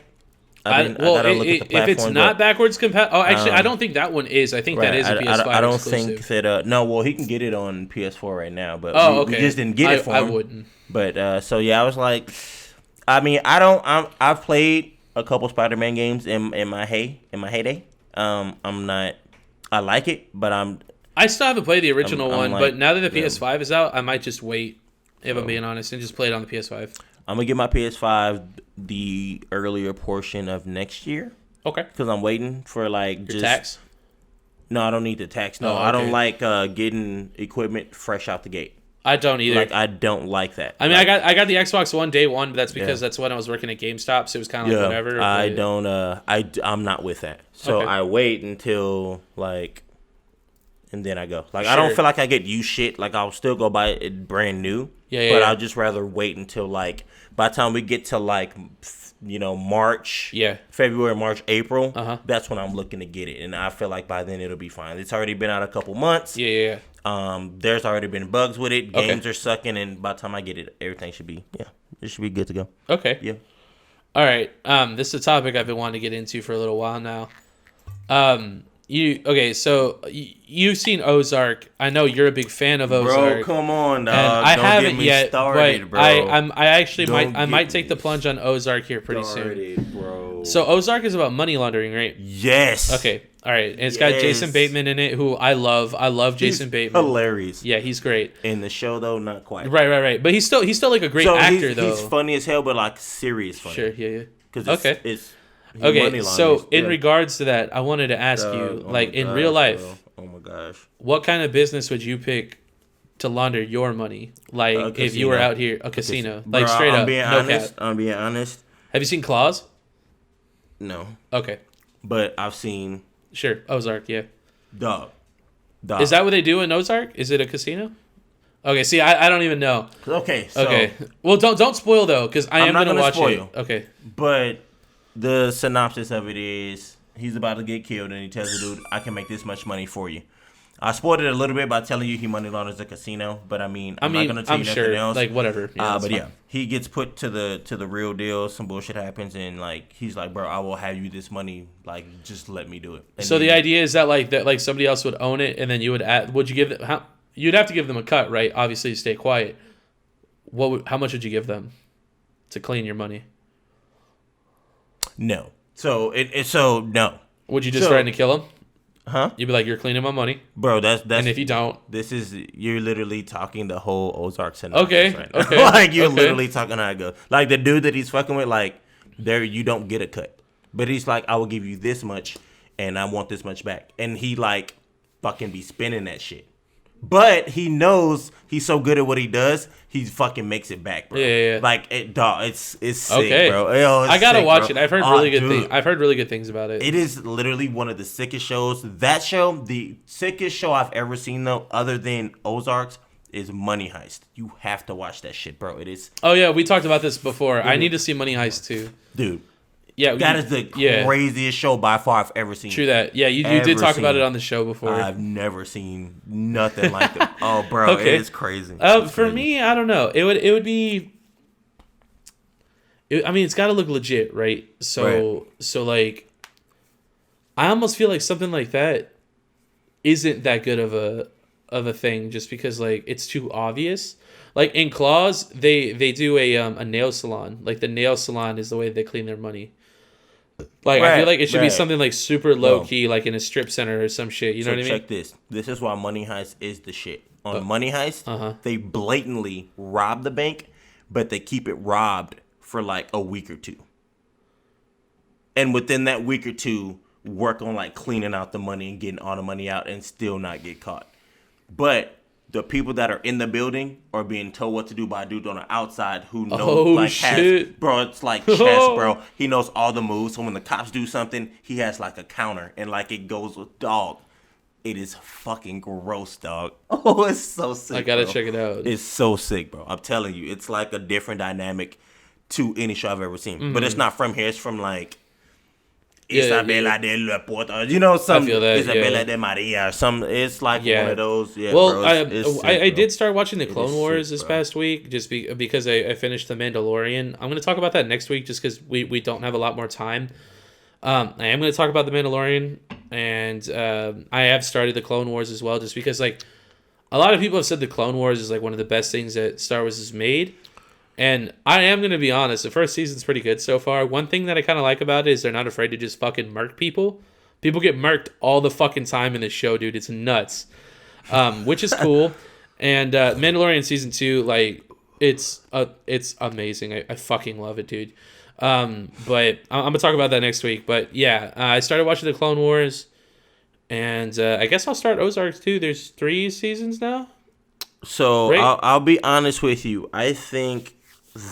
Speaker 1: I gotta look at the
Speaker 2: if it's
Speaker 1: platforms,
Speaker 2: not
Speaker 1: but-
Speaker 2: backwards compatible, actually, I don't think that one is. I think that is a PS5
Speaker 1: I don't
Speaker 2: exclusive.
Speaker 1: think that. No, well, he can get it on PS4 right now, but
Speaker 2: Oh,
Speaker 1: we
Speaker 2: okay.
Speaker 1: just didn't get it for
Speaker 2: I
Speaker 1: him.
Speaker 2: wouldn't.
Speaker 1: But so yeah, I was like, I mean, I've played a couple Spider-Man games in my heyday. I'm not. I like it, but
Speaker 2: I still haven't played the original
Speaker 1: I'm
Speaker 2: one,
Speaker 1: like,
Speaker 2: but now that the
Speaker 1: yeah.
Speaker 2: PS5 is out, I might just wait. If I'm being honest, and just play it on the PS5.
Speaker 1: I'm gonna get my PS5 the earlier portion of next year
Speaker 2: Okay.
Speaker 1: because I'm waiting for like
Speaker 2: Your
Speaker 1: just
Speaker 2: tax.
Speaker 1: No, I don't need the tax. No,
Speaker 2: Oh,
Speaker 1: I don't
Speaker 2: okay.
Speaker 1: like getting equipment fresh out the gate.
Speaker 2: I don't either.
Speaker 1: Like I don't like that.
Speaker 2: I mean,
Speaker 1: Like,
Speaker 2: I got the Xbox One day one, but that's because
Speaker 1: Yeah.
Speaker 2: that's when I was working at GameStop, so it was kind of like whatever.
Speaker 1: I
Speaker 2: but-
Speaker 1: don't. I'm not with that. So
Speaker 2: Okay.
Speaker 1: I wait until like, and then I go. Like I don't
Speaker 2: Sure.
Speaker 1: feel like I get used shit. Like I'll still go buy it brand new.
Speaker 2: Yeah,
Speaker 1: But
Speaker 2: yeah.
Speaker 1: I'd just rather wait until like by the time we get to like, March.
Speaker 2: Yeah.
Speaker 1: February, March, April.
Speaker 2: Uh-huh.
Speaker 1: That's when I'm looking to get it, and I feel like by then it'll be fine. It's already been out a couple months.
Speaker 2: Yeah.
Speaker 1: There's already been bugs with it.
Speaker 2: Okay.
Speaker 1: Games are sucking, and by the time I get it, everything should be it should be good to go.
Speaker 2: Okay.
Speaker 1: Yeah.
Speaker 2: All right. This is a topic I've been wanting to get into for a little while now. So you've seen Ozark. I know you're a big fan of Ozark.
Speaker 1: Bro, come on, dog.
Speaker 2: And I
Speaker 1: Don't
Speaker 2: haven't
Speaker 1: get me
Speaker 2: yet,
Speaker 1: started,
Speaker 2: but
Speaker 1: bro.
Speaker 2: I actually
Speaker 1: Don't
Speaker 2: might
Speaker 1: get
Speaker 2: take
Speaker 1: me
Speaker 2: the plunge on Ozark here pretty soon.
Speaker 1: started, bro.
Speaker 2: So Ozark is about money laundering, right?
Speaker 1: Yes.
Speaker 2: Okay. All right. And it's got Jason
Speaker 1: Yes.
Speaker 2: Bateman in it, who I love. I love Jason
Speaker 1: He's
Speaker 2: Bateman.
Speaker 1: hilarious.
Speaker 2: Yeah, he's great.
Speaker 1: In the show, though, not quite.
Speaker 2: Right. But he's still like a great actor, though.
Speaker 1: He's funny as hell, but like serious funny.
Speaker 2: Sure. Yeah.
Speaker 1: Because
Speaker 2: Okay.
Speaker 1: it's he
Speaker 2: Okay.
Speaker 1: money
Speaker 2: So
Speaker 1: launders.
Speaker 2: in
Speaker 1: Yeah.
Speaker 2: regards to that, I wanted to ask you,
Speaker 1: Oh
Speaker 2: like
Speaker 1: my
Speaker 2: in
Speaker 1: gosh,
Speaker 2: real life,
Speaker 1: bro. Oh my gosh.
Speaker 2: what kind of business would you pick to launder your money? Like if you were
Speaker 1: casino.
Speaker 2: out here, a casino,
Speaker 1: Bro,
Speaker 2: like straight
Speaker 1: I'm
Speaker 2: up,
Speaker 1: being
Speaker 2: no
Speaker 1: honest.
Speaker 2: cap.
Speaker 1: I'm being honest.
Speaker 2: Have you seen Claws?
Speaker 1: No,
Speaker 2: Okay,
Speaker 1: but I've seen
Speaker 2: sure. Ozark, yeah.
Speaker 1: Dog.
Speaker 2: Is that what they do in Ozark? Is it a casino? Okay, see, I don't even know.
Speaker 1: Okay. So,
Speaker 2: Okay, well, don't spoil though, because I
Speaker 1: I'm
Speaker 2: am
Speaker 1: not
Speaker 2: gonna
Speaker 1: gonna
Speaker 2: watch
Speaker 1: spoil.
Speaker 2: it. Okay,
Speaker 1: But the synopsis of it is he's about to get killed, and he tells the dude, "I can make this much money for you." I spoiled it a little bit by telling you he money launders a casino, but I'm not gonna tell
Speaker 2: I'm
Speaker 1: you nothing
Speaker 2: sure,
Speaker 1: else.
Speaker 2: like whatever. Yeah, that's
Speaker 1: but
Speaker 2: fine.
Speaker 1: yeah, he gets put to the real deal. Some bullshit happens, and like he's like, "Bro, I will have you this money. Like, just let me do it." And
Speaker 2: So the
Speaker 1: then-
Speaker 2: idea is that like somebody else would own it, and then you would add. Would you give them? You'd have to give them a cut, right? Obviously, to stay quiet. How much would you give them to clean your money?
Speaker 1: no. So no,
Speaker 2: Would you just
Speaker 1: So-
Speaker 2: threaten to kill him?
Speaker 1: huh,
Speaker 2: You'd be like, "You're cleaning my money,"
Speaker 1: bro? That's
Speaker 2: and if you don't,
Speaker 1: this is you're literally talking the whole Ozark synopsis
Speaker 2: Okay,
Speaker 1: right now.
Speaker 2: okay,
Speaker 1: Like you're
Speaker 2: okay.
Speaker 1: literally talking how it goes. Like the dude that he's fucking with, like there you don't get a cut, but he's like, I will give you this much, and I want this much back, and he like fucking be spending that shit. But he knows he's so good at what he does, he fucking makes it back, bro.
Speaker 2: Yeah.
Speaker 1: Like it's sick,
Speaker 2: Okay.
Speaker 1: bro. Yo, it's
Speaker 2: I gotta
Speaker 1: sick,
Speaker 2: watch
Speaker 1: bro.
Speaker 2: it. I've heard really good things. I've heard really good things about it.
Speaker 1: It is literally one of the sickest shows. That show, the sickest show I've ever seen though, other than Ozarks, is Money Heist. You have to watch that shit, bro. It is.
Speaker 2: Oh yeah, we talked about this before. I need to see Money Heist too.
Speaker 1: Dude.
Speaker 2: Yeah,
Speaker 1: That is the craziest show by far I've ever seen.
Speaker 2: True that. Yeah, you did talk about it on the show before.
Speaker 1: I've never seen nothing like it. Oh, bro,
Speaker 2: Okay.
Speaker 1: it is crazy.
Speaker 2: For me, I don't know. It would be. I mean, it's got to look legit, right? So like, I almost feel like something like that isn't that good of a thing, just because like it's too obvious. Like in Claws, they do a nail salon. Like the nail salon is the way they clean their money. Like I feel like it should be something like super low key, like in a strip center or some shit. You know what I mean?
Speaker 1: Check this. This is why Money Heist is the shit. On Money Heist, they blatantly rob the bank, but they keep it robbed for like a week or two. And within that week or two, work on like cleaning out the money and getting all the money out and still not get caught. But the people that are in the building are being told what to do by a dude on the outside who knows, has, bro, it's like chess, bro. He knows all the moves. So when the cops do something, he has like a counter and like it goes with dog. It is fucking gross, dog. Oh, it's so sick.
Speaker 2: I gotta check it out.
Speaker 1: It's so sick, bro. I'm telling you, it's like a different dynamic to any show I've ever seen. But it's not from here. It's from like Isabela de la Puerta, you know, some Isabela de Maria, some. It's like one of those. Yeah,
Speaker 2: well,
Speaker 1: bro,
Speaker 2: I did start watching the Clone Wars this past week, just because I finished the Mandalorian. I'm going to talk about that next week, just because we don't have a lot more time. I am going to talk about the Mandalorian, and I have started the Clone Wars as well, just because like a lot of people have said the Clone Wars is like one of the best things that Star Wars has made. And I am going to be honest, the first season's pretty good so far. One thing that I kind of like about it is they're not afraid to just fucking murk people. People get murked all the fucking time in this show, dude. It's nuts. Which is cool. And Mandalorian Season 2, like, it's amazing. I fucking love it, dude. But I'm going to talk about that next week. But yeah, I started watching the Clone Wars. And I guess I'll start Ozarks too. There's 3 seasons now.
Speaker 1: So right? I'll be honest with you. I think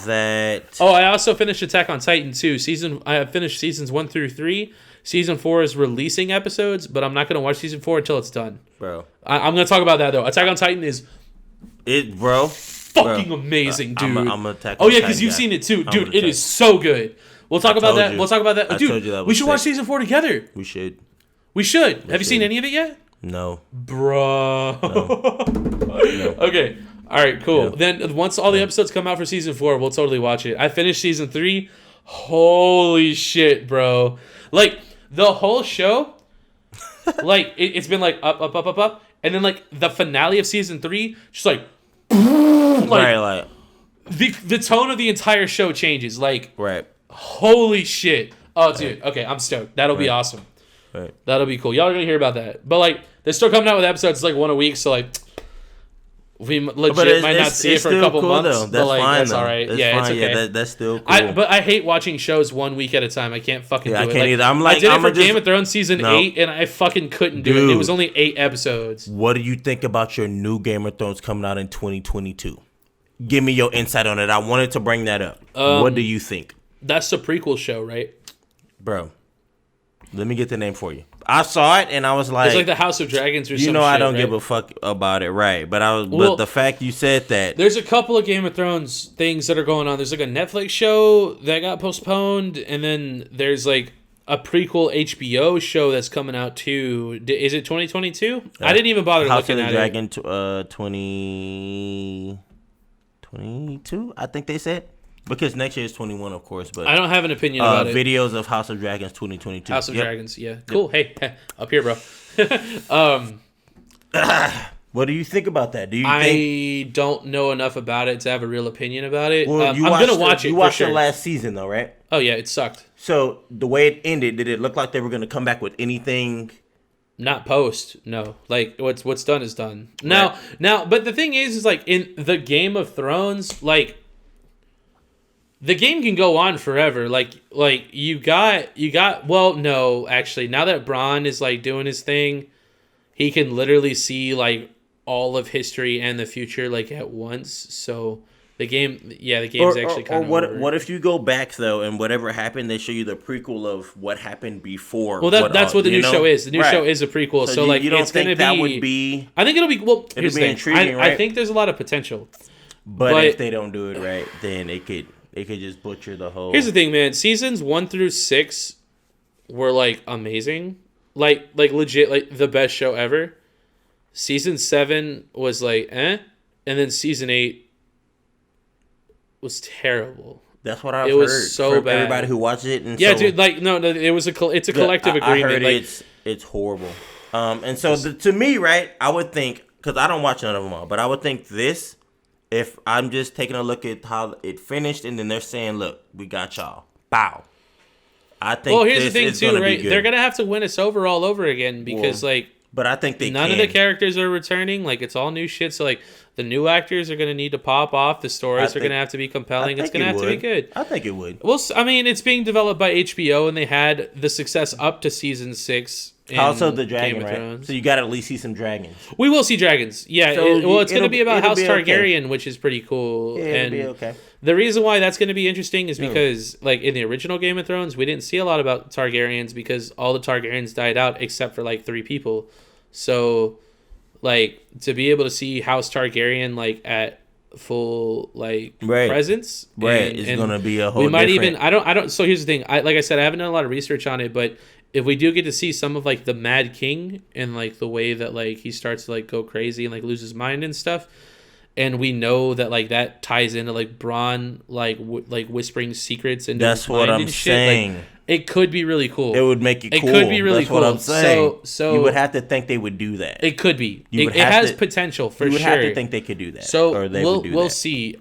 Speaker 1: that.
Speaker 2: Oh, I also finished Attack on Titan too. I have finished seasons 1 through 3. Season 4 is releasing episodes, but I'm not going to watch season 4 until it's done.
Speaker 1: Bro,
Speaker 2: I'm going to talk about that though. Attack on Titan is fucking amazing, dude.
Speaker 1: I'm Attack
Speaker 2: on Titan. Oh yeah, because you've seen it too, dude. It is so good. We'll talk about that. Dude, we should watch season 4 together.
Speaker 1: We should.
Speaker 2: Have you seen any of it yet?
Speaker 1: No.
Speaker 2: Bro.
Speaker 1: No.
Speaker 2: Okay. All right, cool. No. Then once all the episodes come out for season 4, we'll totally watch it. I finished season 3. Holy shit, bro. Like, the whole show, like, it's been, like, up. And then, like, the finale of season 3, just, like,
Speaker 1: right,
Speaker 2: the tone of the entire show changes. Like,
Speaker 1: right.
Speaker 2: Holy shit. Oh, dude. Okay, I'm stoked. That'll be awesome.
Speaker 1: Right.
Speaker 2: That'll be cool. Y'all are going to hear about that. But, like, they're still coming out with episodes, like, 1 a week, so, like... We legit might not see it for a couple months,
Speaker 1: though. That's
Speaker 2: but
Speaker 1: fine.
Speaker 2: That's all right.
Speaker 1: That's
Speaker 2: yeah,
Speaker 1: fine.
Speaker 2: it's okay.
Speaker 1: Yeah, that's still cool.
Speaker 2: But I hate watching shows 1 week at a time. I can't fucking do it.
Speaker 1: I can't either. I'm like,
Speaker 2: I did it for Game of Thrones season 8, and I fucking couldn't do it. It was only 8 episodes.
Speaker 1: What do you think about your new Game of Thrones coming out in 2022? Give me your insight on it. I wanted to bring that up. What do you think?
Speaker 2: That's the prequel show, right?
Speaker 1: Bro, let me get the name for you. I saw it and I was like,
Speaker 2: it's like the House of Dragons or something.
Speaker 1: You know, I don't give a fuck about it, right? But but the fact you said that,
Speaker 2: there's a couple of Game of Thrones things that are going on. There's like a Netflix show that got postponed, and then there's like a prequel HBO show that's coming out too. Is it 2022? I didn't even bother looking at it. House of the
Speaker 1: Dragon 2022, I think they said. Because next year is 21, of course. But
Speaker 2: I don't have an opinion about it.
Speaker 1: Videos of House of Dragons 2022.
Speaker 2: House of Dragons, yeah. Cool. Hey, up here, bro.
Speaker 1: What do you think about that?
Speaker 2: I don't know enough about it to have a real opinion about it.
Speaker 1: Well,
Speaker 2: I'm going to watch it.
Speaker 1: You watched the last season, though, right?
Speaker 2: Oh, yeah, it sucked.
Speaker 1: So the way it ended, did it look like they were going to come back with anything?
Speaker 2: Not post, no. Like, what's done is done. Now, but the thing is like, in the Game of Thrones, like, the game can go on forever. Like you got. Well, no, actually, now that Bronn is like doing his thing, he can literally see like all of history and the future like at once. So the game's actually kind of
Speaker 1: what if you go back though and whatever happened, they show you the prequel of what happened before.
Speaker 2: Well, that's what the new show is. The new show is a prequel. So like,
Speaker 1: you don't
Speaker 2: it's going to
Speaker 1: think that
Speaker 2: be.
Speaker 1: would be?
Speaker 2: I think it'll be. Well, here's the thing.
Speaker 1: Intriguing, right?
Speaker 2: I think there's a lot of potential.
Speaker 1: But if they don't do it right, then it could just butcher the whole.
Speaker 2: Here's the thing, man. Seasons 1 through 6 were like amazing, like legit, like the best show ever. Season 7 was like and then season 8 was terrible.
Speaker 1: That's what I've
Speaker 2: heard. It was so
Speaker 1: from
Speaker 2: bad.
Speaker 1: Everybody who watched it, and
Speaker 2: dude, like no, it was it's a collective agreement.
Speaker 1: I heard
Speaker 2: like,
Speaker 1: it's horrible. And so to me, right, I would think, because I don't watch none of them all, but I would think this, if I'm just taking a look at how it finished, and then they're saying, "Look, we got y'all." Bow. I think.
Speaker 2: Well, here's the thing too, right? They're gonna have to win us over all over again because
Speaker 1: But I think
Speaker 2: none of the characters are returning. Like, it's all new shit. So, like, the new actors are going to need to pop off. The stories are going to have to be compelling. It's going to have to be good.
Speaker 1: I think it would.
Speaker 2: Well, I mean, it's being developed by HBO, and they had the success up to season 6.
Speaker 1: Also, the dragon, right? So you got to at least see some dragons.
Speaker 2: We will see dragons. Yeah.
Speaker 1: So
Speaker 2: it's going to be about House Targaryen,
Speaker 1: okay.
Speaker 2: which is pretty cool.
Speaker 1: Yeah, it'll be okay.
Speaker 2: The reason why that's going to be interesting is because, like, in the original Game of Thrones, we didn't see a lot about Targaryens because all the Targaryens died out except for, like, 3 people. So, like, to be able to see House Targaryen, like, at full, like, presence.
Speaker 1: Right. It's going to be a whole
Speaker 2: we might
Speaker 1: different...
Speaker 2: even, so here's the thing. Like I said, I haven't done a lot of research on it, but if we do get to see some of, like, the Mad King and, like, the way that, like, he starts to, like, go crazy and, like, lose his mind and stuff, and we know that, like, that ties into, like, Bronn, like, whispering secrets into his mind and shit.
Speaker 1: Saying.
Speaker 2: Like, it could be really cool.
Speaker 1: It would make it cool.
Speaker 2: It could be really cool.
Speaker 1: That's what I'm saying.
Speaker 2: So
Speaker 1: you would have to think they would do that.
Speaker 2: It could be. It has potential for sure.
Speaker 1: You would have to think they could do that.
Speaker 2: So
Speaker 1: or they would do
Speaker 2: we'll
Speaker 1: that.
Speaker 2: see.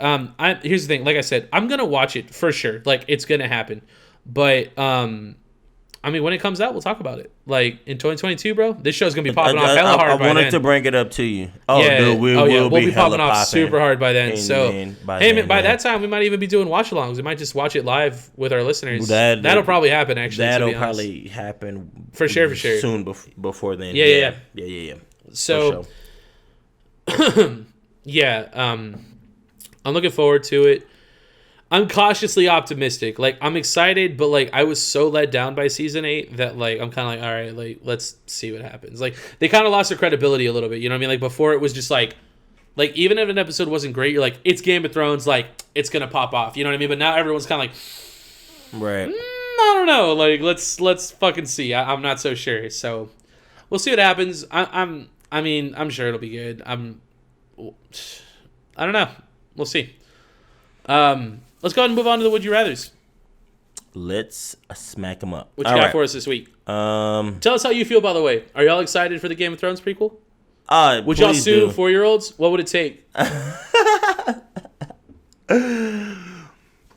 Speaker 2: Here's the thing. Like I said, I'm gonna watch it for sure. Like, it's gonna happen. But I mean, when it comes out, we'll talk about it. Like, in 2022, bro, this show's gonna be popping off hella hard by then.
Speaker 1: I wanted to bring it up to you. Oh,
Speaker 2: yeah.
Speaker 1: dude, we'll be
Speaker 2: popping off super hard by then. By that time, we might even be doing watch-alongs. We might just watch it live with our listeners. That'll probably happen, actually.
Speaker 1: That'll probably happen
Speaker 2: for sure.
Speaker 1: Soon before then.
Speaker 2: Yeah.
Speaker 1: So,
Speaker 2: yeah. I'm looking forward to it. I'm cautiously optimistic. Like, I'm excited, but, like, I was so let down by season 8 that, like, I'm kind of like, all right, like, let's see what happens. Like, they kind of lost their credibility a little bit. You know what I mean? Like, before it was just like, even if an episode wasn't great, you're like, it's Game of Thrones, like, it's gonna pop off. You know what I mean? But now everyone's kind of like,
Speaker 1: right.
Speaker 2: I don't know. Like, let's fucking see. I'm not so sure. So we'll see what happens. I'm sure it'll be good. I don't know. We'll see. Let's go ahead and move on to the Would You Rathers.
Speaker 1: Let's smack them up.
Speaker 2: What you got for us this week? Tell us how you feel, by the way. Are y'all excited for the Game of Thrones prequel? Would y'all sue 4-year-olds? What would it take?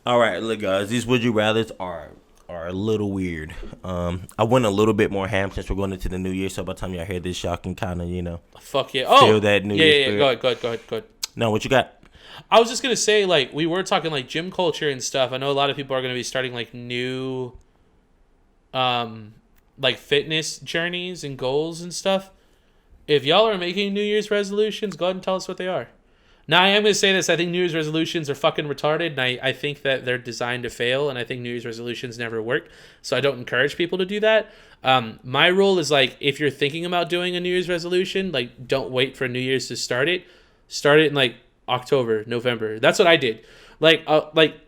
Speaker 1: All right, look, guys. These Would You Rathers are a little weird. I went a little bit more ham since we're going into the new year, so by the time y'all hear this, y'all can kind of,
Speaker 2: Fuck yeah.
Speaker 1: feel that new year spirit.
Speaker 2: Go ahead.
Speaker 1: No, what you got?
Speaker 2: I was just going to say, like, we were talking, like, gym culture and stuff. I know a lot of people are going to be starting, like, new, like, fitness journeys and goals and stuff. If y'all are making New Year's resolutions, go ahead and tell us what they are. Now, I am going to say this. I think New Year's resolutions are fucking retarded, and I think that they're designed to fail, and I think New Year's resolutions never work, so I don't encourage people to do that. My rule is, like, if you're thinking about doing a New Year's resolution, like, don't wait for New Year's to start it. Start it in, like, October, November. That's what I did. Like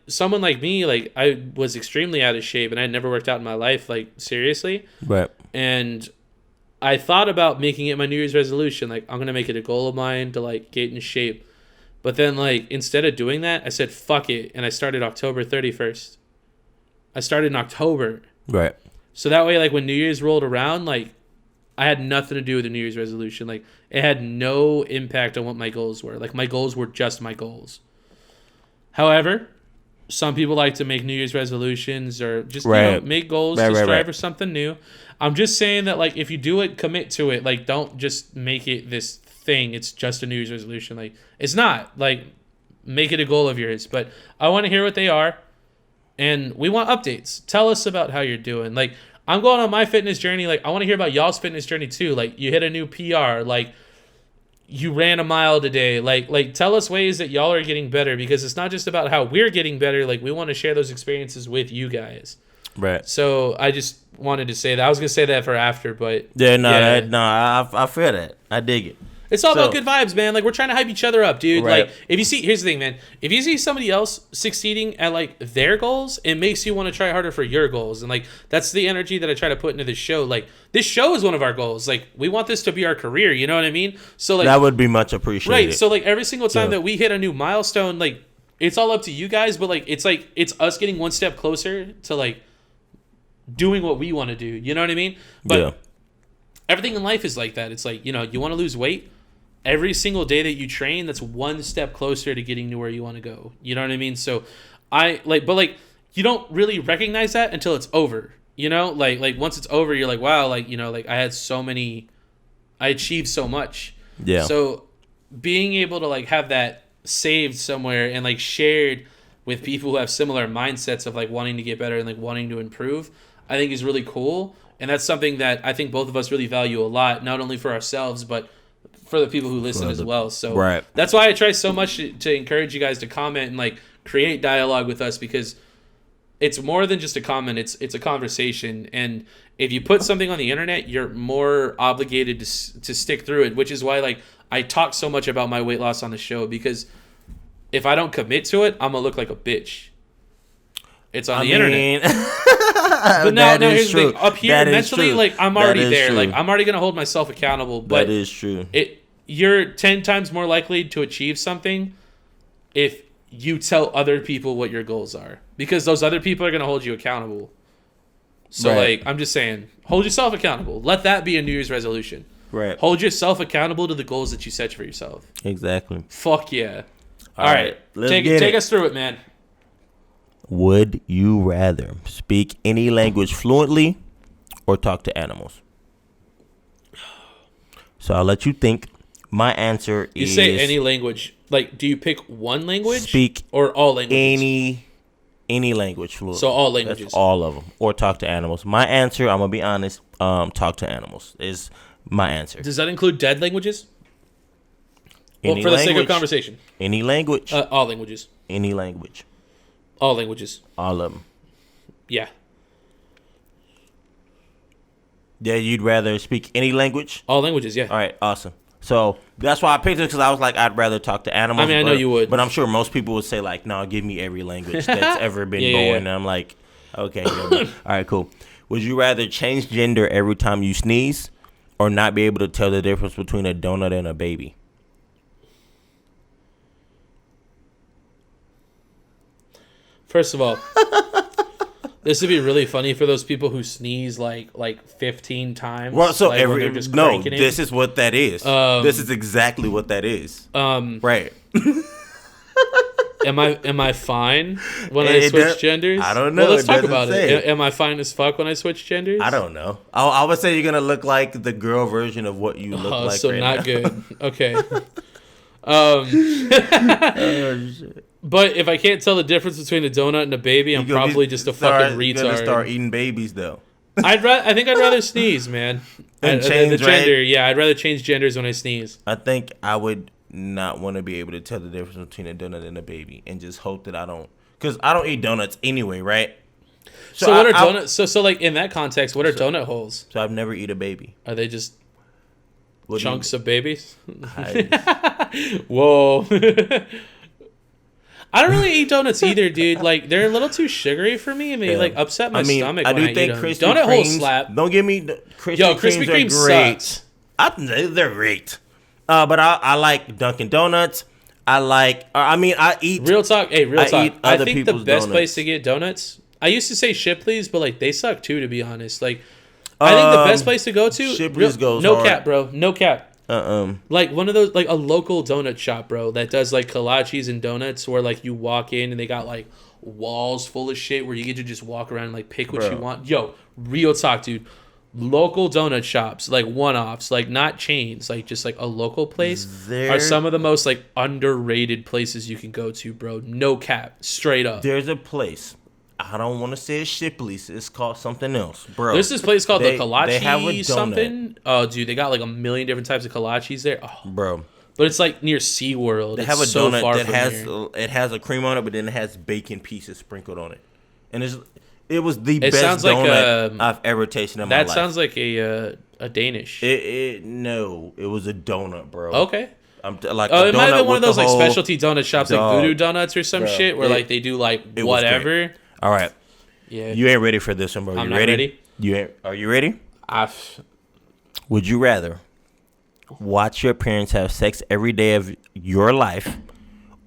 Speaker 2: someone like me, like, I was extremely out of shape, and I never worked out in my life, like, seriously.
Speaker 1: Right.
Speaker 2: And I thought about making it my New Year's resolution. Like, I'm going to make it a goal of mine to, like, get in shape. But then, like, instead of doing that, I said, fuck it. And I started October 31st. I started in October.
Speaker 1: Right.
Speaker 2: So that way, like, when New Year's rolled around, like, I had nothing to do with the New Year's resolution. Like, it had no impact on what my goals were. Like, my goals were just my goals. However, some people like to make New Year's resolutions or just make goals to strive for something new. I'm just saying that, like, if you do it, commit to it. Like, don't just make it this thing. It's just a New Year's resolution. Like, it's not. Like, make it a goal of yours. But I want to hear what they are. And we want updates. Tell us about how you're doing. Like, I'm going on my fitness journey. Like, I want to hear about y'all's fitness journey too. Like, you hit a new PR. Like, you ran a mile today. Like tell us ways that y'all are getting better, because it's not just about how we're getting better. Like, we want to share those experiences with you guys.
Speaker 1: Right.
Speaker 2: So I just wanted to say that. I was gonna say that for after, but
Speaker 1: I feel that. I dig it.
Speaker 2: It's all about good vibes, man. Like, we're trying to hype each other up, dude.
Speaker 1: Right.
Speaker 2: Like, here's the thing, man. If you see somebody else succeeding at, like, their goals, it makes you want to try harder for your goals. And, like, that's the energy that I try to put into this show. Like, this show is one of our goals. Like, we want this to be our career. You know what I mean? So, like,
Speaker 1: that would be much appreciated.
Speaker 2: Right. So, like, every single time that we hit a new milestone, like, it's all up to you guys. But, like, it's us getting one step closer to, like, doing what we want to do. You know what I mean? But everything in life is like that. It's like, you know, you want to lose weight. Every single day that you train, that's one step closer to getting to where you want to go. You know what I mean? So you don't really recognize that until it's over. You know, like once it's over, you're like, wow, like, you know, like I achieved so much.
Speaker 1: Yeah.
Speaker 2: So being able to like have that saved somewhere and like shared with people who have similar mindsets of like wanting to get better and like wanting to improve, I think is really cool. And that's something that I think both of us really value a lot, not only for ourselves, but for the people who listen as well. So that's why I try so much to encourage you guys to comment and like create dialogue with us, because it's more than just a comment. It's a conversation. And if you put something on the internet, you're more obligated to stick through it, which is why like I talk so much about my weight loss on the show, because if I don't commit to it, I'm going to look like a bitch. It's on the internet. But now here's the thing. Up here, mentally, like, I'm already there. True. Like, I'm already going to hold myself accountable. But
Speaker 1: that is true.
Speaker 2: You're 10 times more likely to achieve something if you tell other people what your goals are. Because those other people are going to hold you accountable. So, like, I'm just saying, hold yourself accountable. Let that be a New Year's resolution.
Speaker 1: Right.
Speaker 2: Hold yourself accountable to the goals that you set for yourself.
Speaker 1: Exactly.
Speaker 2: Fuck yeah. All right. Take us through it, man.
Speaker 1: Would you rather speak any language fluently or talk to animals? So I'll let you think. My answer is...
Speaker 2: You say any language. Like, do you pick one language?
Speaker 1: Speak
Speaker 2: or all languages?
Speaker 1: Any language fluently.
Speaker 2: So all languages.
Speaker 1: That's all of them. Or talk to animals. My answer, I'm going to be honest, talk to animals is my answer.
Speaker 2: Does that include dead languages? Well, for the sake of conversation.
Speaker 1: Any language.
Speaker 2: All languages.
Speaker 1: Any language.
Speaker 2: All languages.
Speaker 1: All of them.
Speaker 2: Yeah.
Speaker 1: Yeah, you'd rather speak any language?
Speaker 2: All languages, yeah.
Speaker 1: All right, awesome. So that's why I picked it, because I was like, I'd rather talk to animals.
Speaker 2: I mean, I know you would.
Speaker 1: But I'm sure most people would say, like, no, give me every language that's ever been born. Yeah. And I'm like, okay. All right, cool. Would you rather change gender every time you sneeze or not be able to tell the difference between a donut and a baby?
Speaker 2: First of all, this would be really funny for those people who sneeze like 15 times.
Speaker 1: Well, so
Speaker 2: like,
Speaker 1: this is what that is. This is exactly what that is. Right.
Speaker 2: Am I fine when I switch genders?
Speaker 1: I don't know.
Speaker 2: Well, let's talk about it. Am I fine as fuck when I switch genders?
Speaker 1: I don't know. I would say you're gonna look like the girl version of what you look like.
Speaker 2: So
Speaker 1: right
Speaker 2: not
Speaker 1: now.
Speaker 2: good. Okay.
Speaker 1: Oh, shit.
Speaker 2: But if I can't tell the difference between a donut and a baby, I'm probably just a fucking retard.
Speaker 1: You're gonna start eating babies though.
Speaker 2: I think I'd rather sneeze, man.
Speaker 1: And change
Speaker 2: the gender. Yeah, I'd rather change genders when I sneeze.
Speaker 1: I think I would not want to be able to tell the difference between a donut and a baby, and just hope that I don't, because I don't eat donuts anyway, right?
Speaker 2: So what are donuts? So like in that context, what are donut holes?
Speaker 1: So I've never eat a baby.
Speaker 2: Are they just chunks of babies? Whoa. I don't really eat donuts either, dude. Like, they're a little too sugary for me, and they like upset my stomach. I do think Krispy donut holes slap.
Speaker 1: Don't give me Krispy Kremes are great. Sucks. They're great. But I like Dunkin' Donuts. I eat.
Speaker 2: Real talk. Hey, real talk.
Speaker 1: I
Speaker 2: think the best place to get donuts. I used to say Shipley's, but like they suck too, to be honest. Like, I think the best place to go to.
Speaker 1: Shipley's goes
Speaker 2: no
Speaker 1: hard.
Speaker 2: cap, bro. No cap. Like one of those, like a local donut shop, bro, that does like kolaches and donuts, where like you walk in and they got like walls full of shit where you get to just walk around and like pick what you want. Yo, real talk, dude. Local donut shops, like one-offs, like not chains, like just like a local place, are some of the most like underrated places you can go to, bro. No cap, straight up.
Speaker 1: There's a place. I don't want to say it's Shipley's. It's called something else, bro.
Speaker 2: There's this place called the Kolache
Speaker 1: they have a donut.
Speaker 2: something. Oh, dude, they got like a million different types of kolaches there. Oh,
Speaker 1: bro,
Speaker 2: but it's like near SeaWorld.
Speaker 1: They
Speaker 2: It's
Speaker 1: have a
Speaker 2: so
Speaker 1: donut
Speaker 2: far
Speaker 1: that
Speaker 2: from
Speaker 1: has
Speaker 2: here.
Speaker 1: it has a cream on it, but then it has bacon pieces sprinkled on it, and it was the
Speaker 2: It
Speaker 1: best
Speaker 2: sounds like
Speaker 1: donut I've ever tasted in my life.
Speaker 2: That sounds like a Danish.
Speaker 1: No, it was a donut, bro.
Speaker 2: Okay.
Speaker 1: Like
Speaker 2: Oh, it might have been one of
Speaker 1: with
Speaker 2: those
Speaker 1: the
Speaker 2: like
Speaker 1: whole-
Speaker 2: specialty donut shops, like
Speaker 1: Dog.
Speaker 2: Voodoo Donuts or some
Speaker 1: Bro,
Speaker 2: shit, where
Speaker 1: it-
Speaker 2: like they do like
Speaker 1: it was great.
Speaker 2: whatever.
Speaker 1: All right,
Speaker 2: Yeah.
Speaker 1: you ain't ready for this one, bro.
Speaker 2: I'm
Speaker 1: You
Speaker 2: not
Speaker 1: ready?
Speaker 2: ready.
Speaker 1: Are you ready?
Speaker 2: I've
Speaker 1: Would you rather watch your parents have sex every day of your life,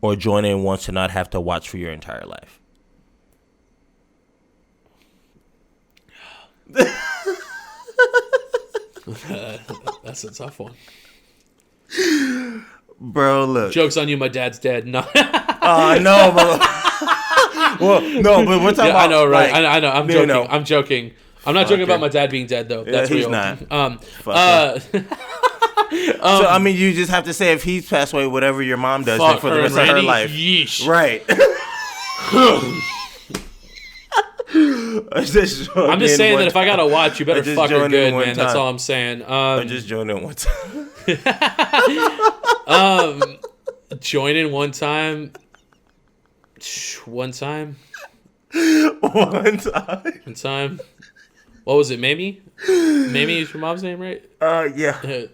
Speaker 1: or join in once to not have to watch for your entire life?
Speaker 2: That's a tough one.
Speaker 1: Bro, look.
Speaker 2: Joke's on you, my dad's dead. No.
Speaker 1: I know, bro. Well, no, but we're talking
Speaker 2: Yeah,
Speaker 1: about.
Speaker 2: I know, right?
Speaker 1: like,
Speaker 2: I know. I'm
Speaker 1: no,
Speaker 2: joking.
Speaker 1: no.
Speaker 2: I'm joking. I'm not joking about my dad being dead though. That's
Speaker 1: he's
Speaker 2: real.
Speaker 1: not.
Speaker 2: Uh,
Speaker 1: So I mean, you just have to say if he's passed away, whatever your mom does then
Speaker 2: fuck
Speaker 1: for
Speaker 2: her
Speaker 1: the
Speaker 2: and
Speaker 1: rest of her
Speaker 2: Randy.
Speaker 1: life,
Speaker 2: Yeesh.
Speaker 1: right? I'm
Speaker 2: I'm just saying that if I gotta watch, you better
Speaker 1: just
Speaker 2: fuck her
Speaker 1: join in
Speaker 2: good,
Speaker 1: one
Speaker 2: man. That's
Speaker 1: time.
Speaker 2: all I'm saying.
Speaker 1: I just joined in one time.
Speaker 2: Join in one time. One time.
Speaker 1: One time.
Speaker 2: One time. What was it? Mamie? Mamie is your mom's name, right?
Speaker 1: Yeah.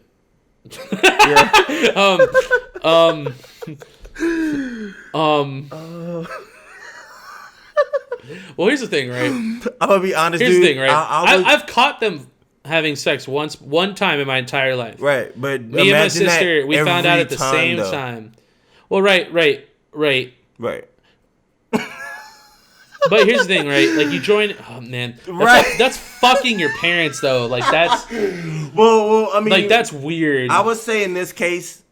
Speaker 2: Well, here's the thing, right?
Speaker 1: I'm gonna be honest,
Speaker 2: Here's
Speaker 1: dude.
Speaker 2: the thing, right?
Speaker 1: I
Speaker 2: I've caught them having sex one time in my entire life.
Speaker 1: right, but
Speaker 2: Me and my sister, we found out at the
Speaker 1: every
Speaker 2: same
Speaker 1: though.
Speaker 2: time. Well, right.
Speaker 1: Right.
Speaker 2: But here's the thing, right? Like you join. Oh man,
Speaker 1: Right.
Speaker 2: That's fucking your parents, though. Like that's
Speaker 1: Well, I mean,
Speaker 2: like that's weird.
Speaker 1: I would say in this case,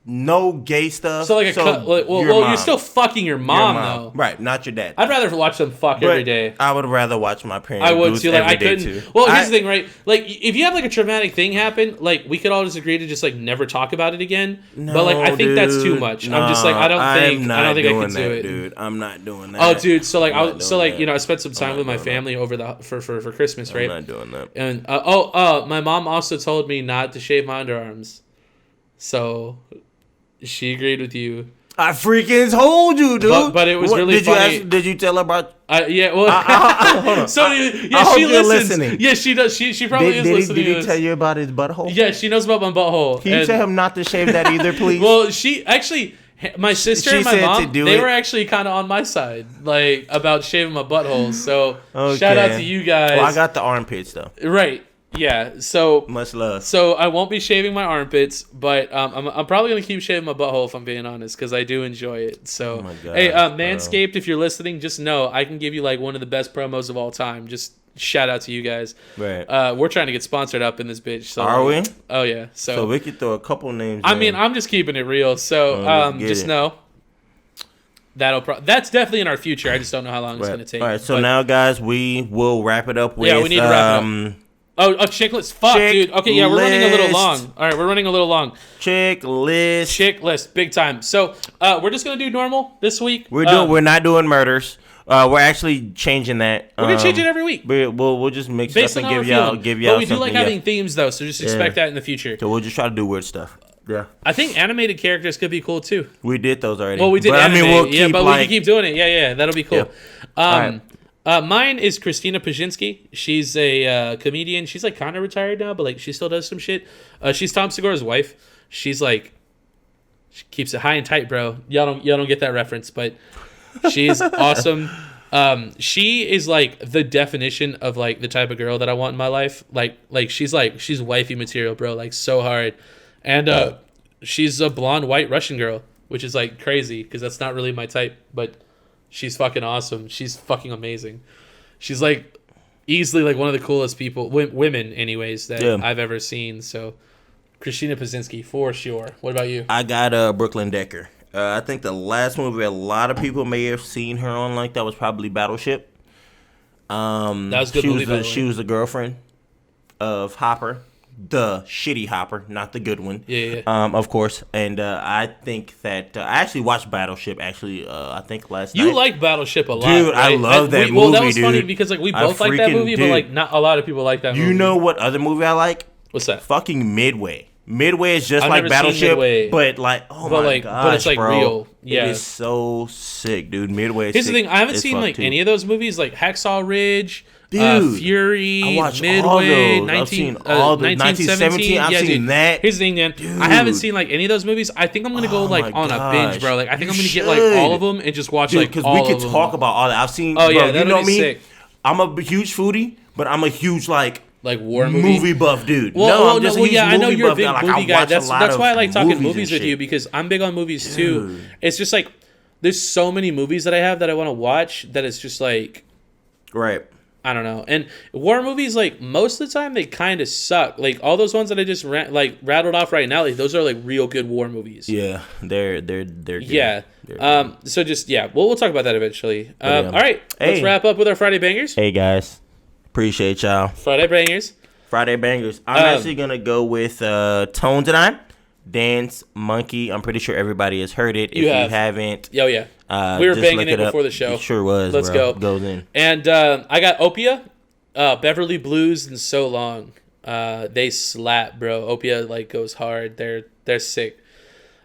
Speaker 1: no gay stuff.
Speaker 2: so like
Speaker 1: your
Speaker 2: well,
Speaker 1: mom.
Speaker 2: you're still fucking your
Speaker 1: Your
Speaker 2: mom, though.
Speaker 1: right? Not your dad.
Speaker 2: I'd rather watch them fuck
Speaker 1: But
Speaker 2: every day.
Speaker 1: I would rather watch my parents.
Speaker 2: I would
Speaker 1: do
Speaker 2: too.
Speaker 1: this
Speaker 2: Like I
Speaker 1: every day,
Speaker 2: couldn't.
Speaker 1: too.
Speaker 2: Well, here's the thing, right? Like if you have like a traumatic thing happen, like we could all just agree to just like never talk about it again. but like I think that's too much. I'm just like I don't think I could do it,
Speaker 1: dude. I'm not doing that.
Speaker 2: Oh, dude. So like
Speaker 1: I'm not doing that.
Speaker 2: you know I spent some time
Speaker 1: not
Speaker 2: with my
Speaker 1: doing
Speaker 2: family over for Christmas, right?
Speaker 1: I'm not doing that.
Speaker 2: And my mom also told me not to shave my underarms, so she agreed with you.
Speaker 1: I freaking told you, dude.
Speaker 2: But it was really
Speaker 1: did
Speaker 2: funny.
Speaker 1: Did you tell her about?
Speaker 2: Yeah, well,
Speaker 1: Hold on.
Speaker 2: so
Speaker 1: I
Speaker 2: yeah,
Speaker 1: hope
Speaker 2: she
Speaker 1: you're
Speaker 2: listens.
Speaker 1: listening.
Speaker 2: Yeah, she does. She probably is
Speaker 1: Did
Speaker 2: listening.
Speaker 1: he
Speaker 2: to this.
Speaker 1: tell you about his butthole?
Speaker 2: Yeah, she knows about my butthole.
Speaker 1: Can you
Speaker 2: And-
Speaker 1: tell him not to shave that either, please?
Speaker 2: Well, she actually, my sister
Speaker 1: She
Speaker 2: and my
Speaker 1: said to
Speaker 2: mom,
Speaker 1: do
Speaker 2: they
Speaker 1: it.
Speaker 2: were actually kind of on my side, like about shaving my butthole. So
Speaker 1: Okay.
Speaker 2: shout out to you guys.
Speaker 1: Well, I got the armpits though.
Speaker 2: Right. Yeah. So
Speaker 1: Much love.
Speaker 2: So I won't be shaving my armpits, but I'm probably gonna keep shaving my butthole if I'm being honest, because I do enjoy it. So
Speaker 1: Oh my God,
Speaker 2: hey, Manscaped, if you're listening, just know I can give you like one of the best promos of all time. Just shout out to you guys.
Speaker 1: Right.
Speaker 2: We're trying to get sponsored up in this bitch. So
Speaker 1: Are we?
Speaker 2: Oh yeah.
Speaker 1: So we could throw a couple names.
Speaker 2: I
Speaker 1: in.
Speaker 2: mean, I'm just keeping it real. So
Speaker 1: let's get
Speaker 2: just
Speaker 1: it.
Speaker 2: know that's definitely in our future. I just don't know how long it's gonna take.
Speaker 1: All right. So
Speaker 2: But-
Speaker 1: now, guys, we will wrap it up with.
Speaker 2: Yeah, we need to wrap it up. Oh, chick list. Fuck, dude. Okay, yeah, we're running a little
Speaker 1: list.
Speaker 2: long. All right, we're running a little long.
Speaker 1: Chick list.
Speaker 2: Chick list, big time. So we're just gonna do normal this week.
Speaker 1: We're not doing murders. We're actually changing that.
Speaker 2: We're gonna change it every week
Speaker 1: We'll just mix
Speaker 2: based
Speaker 1: it
Speaker 2: on
Speaker 1: up
Speaker 2: how
Speaker 1: and
Speaker 2: we're feeling.
Speaker 1: give y'all
Speaker 2: But we do
Speaker 1: something.
Speaker 2: like having themes though, so just expect that in the future.
Speaker 1: So we'll just try to do weird stuff. Yeah,
Speaker 2: I think animated characters could be cool too.
Speaker 1: we did those already.
Speaker 2: Well, we did.
Speaker 1: But
Speaker 2: Anime.
Speaker 1: I mean, we'll
Speaker 2: Yeah,
Speaker 1: keep
Speaker 2: but
Speaker 1: like,
Speaker 2: we can keep doing it. Yeah, that'll be cool.
Speaker 1: Yeah.
Speaker 2: Mine is Christina Pajinski. She's a comedian. She's like kind of retired now, but like she still does some shit. She's Tom Segura's wife. She's like, she keeps it high and tight, bro. Y'all don't get that reference, but she's awesome. She is like the definition of like the type of girl that I want in my life. Like she's wifey material, bro. Like so hard, and she's a blonde white Russian girl, which is like crazy because that's not really my type, but. She's fucking awesome. She's fucking amazing. She's like easily like one of the coolest people, women anyways, that I've ever seen. So Christina Pajinski for sure. What about you?
Speaker 1: I got Brooklyn Decker. I think the last movie a lot of people may have seen her on like that was probably Battleship.
Speaker 2: That was a good movie, by the way.
Speaker 1: She was the girlfriend of Hopper. The shitty Hopper, not the good one.
Speaker 2: Yeah.
Speaker 1: Of course. And I think that I actually watched Battleship. Actually, I think last night.
Speaker 2: You like Battleship a lot,
Speaker 1: Dude,
Speaker 2: right?
Speaker 1: I love that
Speaker 2: Well, that
Speaker 1: movie,
Speaker 2: was funny
Speaker 1: dude.
Speaker 2: because like we
Speaker 1: I
Speaker 2: both like that
Speaker 1: freaking
Speaker 2: movie, but
Speaker 1: did.
Speaker 2: like not a lot of people like that movie.
Speaker 1: You know what other movie I like?
Speaker 2: What's that?
Speaker 1: Fucking Midway. Midway is just
Speaker 2: I've
Speaker 1: like
Speaker 2: never seen
Speaker 1: Battleship,
Speaker 2: Midway.
Speaker 1: but like, oh
Speaker 2: But,
Speaker 1: my
Speaker 2: like,
Speaker 1: gosh,
Speaker 2: but it's, like,
Speaker 1: bro.
Speaker 2: real. Yeah.
Speaker 1: It is so sick, dude. Midway is
Speaker 2: Here's the
Speaker 1: sick
Speaker 2: thing: I haven't
Speaker 1: as
Speaker 2: seen
Speaker 1: fuck,
Speaker 2: like
Speaker 1: too.
Speaker 2: any of those movies, like Hacksaw Ridge,
Speaker 1: Dude,
Speaker 2: Fury,
Speaker 1: I watched
Speaker 2: Midway,
Speaker 1: all those.
Speaker 2: 19,
Speaker 1: I've seen all the
Speaker 2: 1917.
Speaker 1: 1917. I've seen
Speaker 2: dude.
Speaker 1: that.
Speaker 2: Here's the thing, man. I haven't
Speaker 1: Dude.
Speaker 2: seen like any of those movies. I think I'm gonna go
Speaker 1: Oh
Speaker 2: like
Speaker 1: my
Speaker 2: on a binge,
Speaker 1: gosh.
Speaker 2: bro. Like I think
Speaker 1: You
Speaker 2: I'm gonna get like
Speaker 1: should.
Speaker 2: all of them and just watch
Speaker 1: Dude,
Speaker 2: like
Speaker 1: because
Speaker 2: all
Speaker 1: we could
Speaker 2: of them.
Speaker 1: talk about all that. I've seen.
Speaker 2: Oh, yeah,
Speaker 1: bro, you
Speaker 2: that'll
Speaker 1: know
Speaker 2: be
Speaker 1: me.
Speaker 2: sick.
Speaker 1: I'm a huge foodie, but I'm a huge like
Speaker 2: war movie.
Speaker 1: buff dude.
Speaker 2: Well,
Speaker 1: I'm just a huge
Speaker 2: I know
Speaker 1: movie
Speaker 2: you're a
Speaker 1: buff
Speaker 2: big
Speaker 1: guy. Like,
Speaker 2: movie
Speaker 1: I
Speaker 2: guy.
Speaker 1: watch a
Speaker 2: That's
Speaker 1: lot
Speaker 2: why I
Speaker 1: of
Speaker 2: like talking
Speaker 1: movies
Speaker 2: movies
Speaker 1: and
Speaker 2: with you
Speaker 1: shit.
Speaker 2: because I'm big on movies too.
Speaker 1: Dude.
Speaker 2: It's just like there's so many movies that I have that I want to watch that it's just like
Speaker 1: Right.
Speaker 2: I don't know. And war movies, like most of the time, they kind of suck. Like all those ones that I just rattled off right now, like those are like real good war movies.
Speaker 1: Yeah, they're good.
Speaker 2: Yeah.
Speaker 1: They're good.
Speaker 2: So just we'll talk about that eventually.
Speaker 1: Yeah.
Speaker 2: All right. Let's
Speaker 1: Hey.
Speaker 2: wrap up with our Friday bangers.
Speaker 1: Hey guys, appreciate y'all.
Speaker 2: Friday bangers.
Speaker 1: Friday bangers. I'm actually gonna go with Tones and I, Dance Monkey. I'm pretty sure everybody has heard it. If
Speaker 2: You
Speaker 1: you
Speaker 2: have.
Speaker 1: haven't,
Speaker 2: Yo, yeah. We were
Speaker 1: just
Speaker 2: banging
Speaker 1: look
Speaker 2: it
Speaker 1: up.
Speaker 2: before the show.
Speaker 1: It sure was.
Speaker 2: Let's
Speaker 1: bro.
Speaker 2: go.
Speaker 1: Goes in.
Speaker 2: And I got Opia, Beverly Blues, and So Long. They slap, bro. Opia like goes hard. They're sick.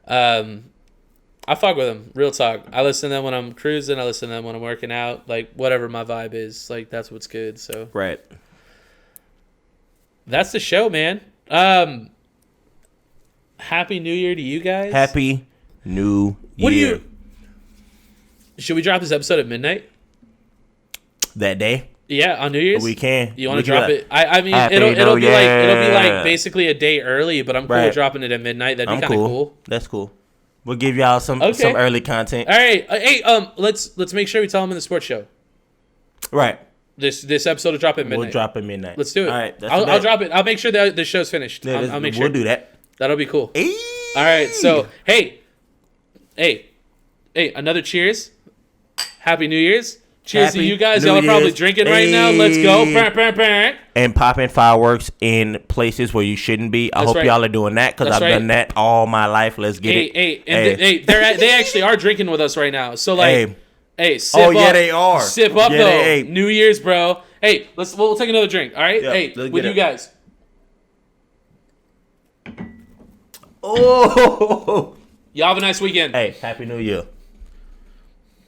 Speaker 2: I fuck with them. Real talk. I listen to them when I'm cruising. I listen to them when I'm working out. Like whatever my vibe is. Like that's what's good. So
Speaker 1: Right.
Speaker 2: that's the show, man. Happy New Year to you guys.
Speaker 1: Happy New
Speaker 2: What do
Speaker 1: Year.
Speaker 2: you? Should we drop this episode at midnight?
Speaker 1: That day
Speaker 2: Yeah, on New Year's.
Speaker 1: we can.
Speaker 2: You want
Speaker 1: We
Speaker 2: to drop
Speaker 1: can-
Speaker 2: it? I mean,
Speaker 1: Happy
Speaker 2: it'll
Speaker 1: New
Speaker 2: be like
Speaker 1: Year.
Speaker 2: basically a day early, but I'm cool
Speaker 1: Right.
Speaker 2: with dropping it at midnight. That'd be
Speaker 1: I'm
Speaker 2: kind of
Speaker 1: cool.
Speaker 2: cool.
Speaker 1: That's cool. We'll give y'all some
Speaker 2: Okay.
Speaker 1: early content.
Speaker 2: All right, hey, let's make sure we tell them in the sports show.
Speaker 1: Right.
Speaker 2: This episode will drop at midnight.
Speaker 1: We'll drop at midnight.
Speaker 2: Let's do it.
Speaker 1: All right. That's
Speaker 2: I'll drop it. I'll make sure that the show's finished.
Speaker 1: Yeah,
Speaker 2: I'll make sure.
Speaker 1: We'll do that.
Speaker 2: That'll be cool.
Speaker 1: Hey.
Speaker 2: All right. So hey, another cheers. Happy New Year's. Cheers to
Speaker 1: Happy
Speaker 2: you guys.
Speaker 1: New
Speaker 2: Y'all are probably
Speaker 1: Year's.
Speaker 2: drinking right now. Let's go.
Speaker 1: Hey.
Speaker 2: Bang, bang, bang.
Speaker 1: And popping fireworks in places where you shouldn't be. I
Speaker 2: That's
Speaker 1: hope
Speaker 2: right.
Speaker 1: y'all are doing that because
Speaker 2: That's
Speaker 1: I've
Speaker 2: right.
Speaker 1: done that all my life. Let's get it.
Speaker 2: They actually are drinking with us right now. So like, sip
Speaker 1: Oh,
Speaker 2: up.
Speaker 1: yeah, they are.
Speaker 2: Sip up
Speaker 1: Yeah,
Speaker 2: though.
Speaker 1: they-
Speaker 2: New Year's, bro. Hey, we'll take another drink. All right.
Speaker 1: Yep,
Speaker 2: Hey,
Speaker 1: let's
Speaker 2: with
Speaker 1: get
Speaker 2: you
Speaker 1: it.
Speaker 2: guys.
Speaker 1: Oh.
Speaker 2: Y'all have a nice weekend.
Speaker 1: Hey, Happy New Year.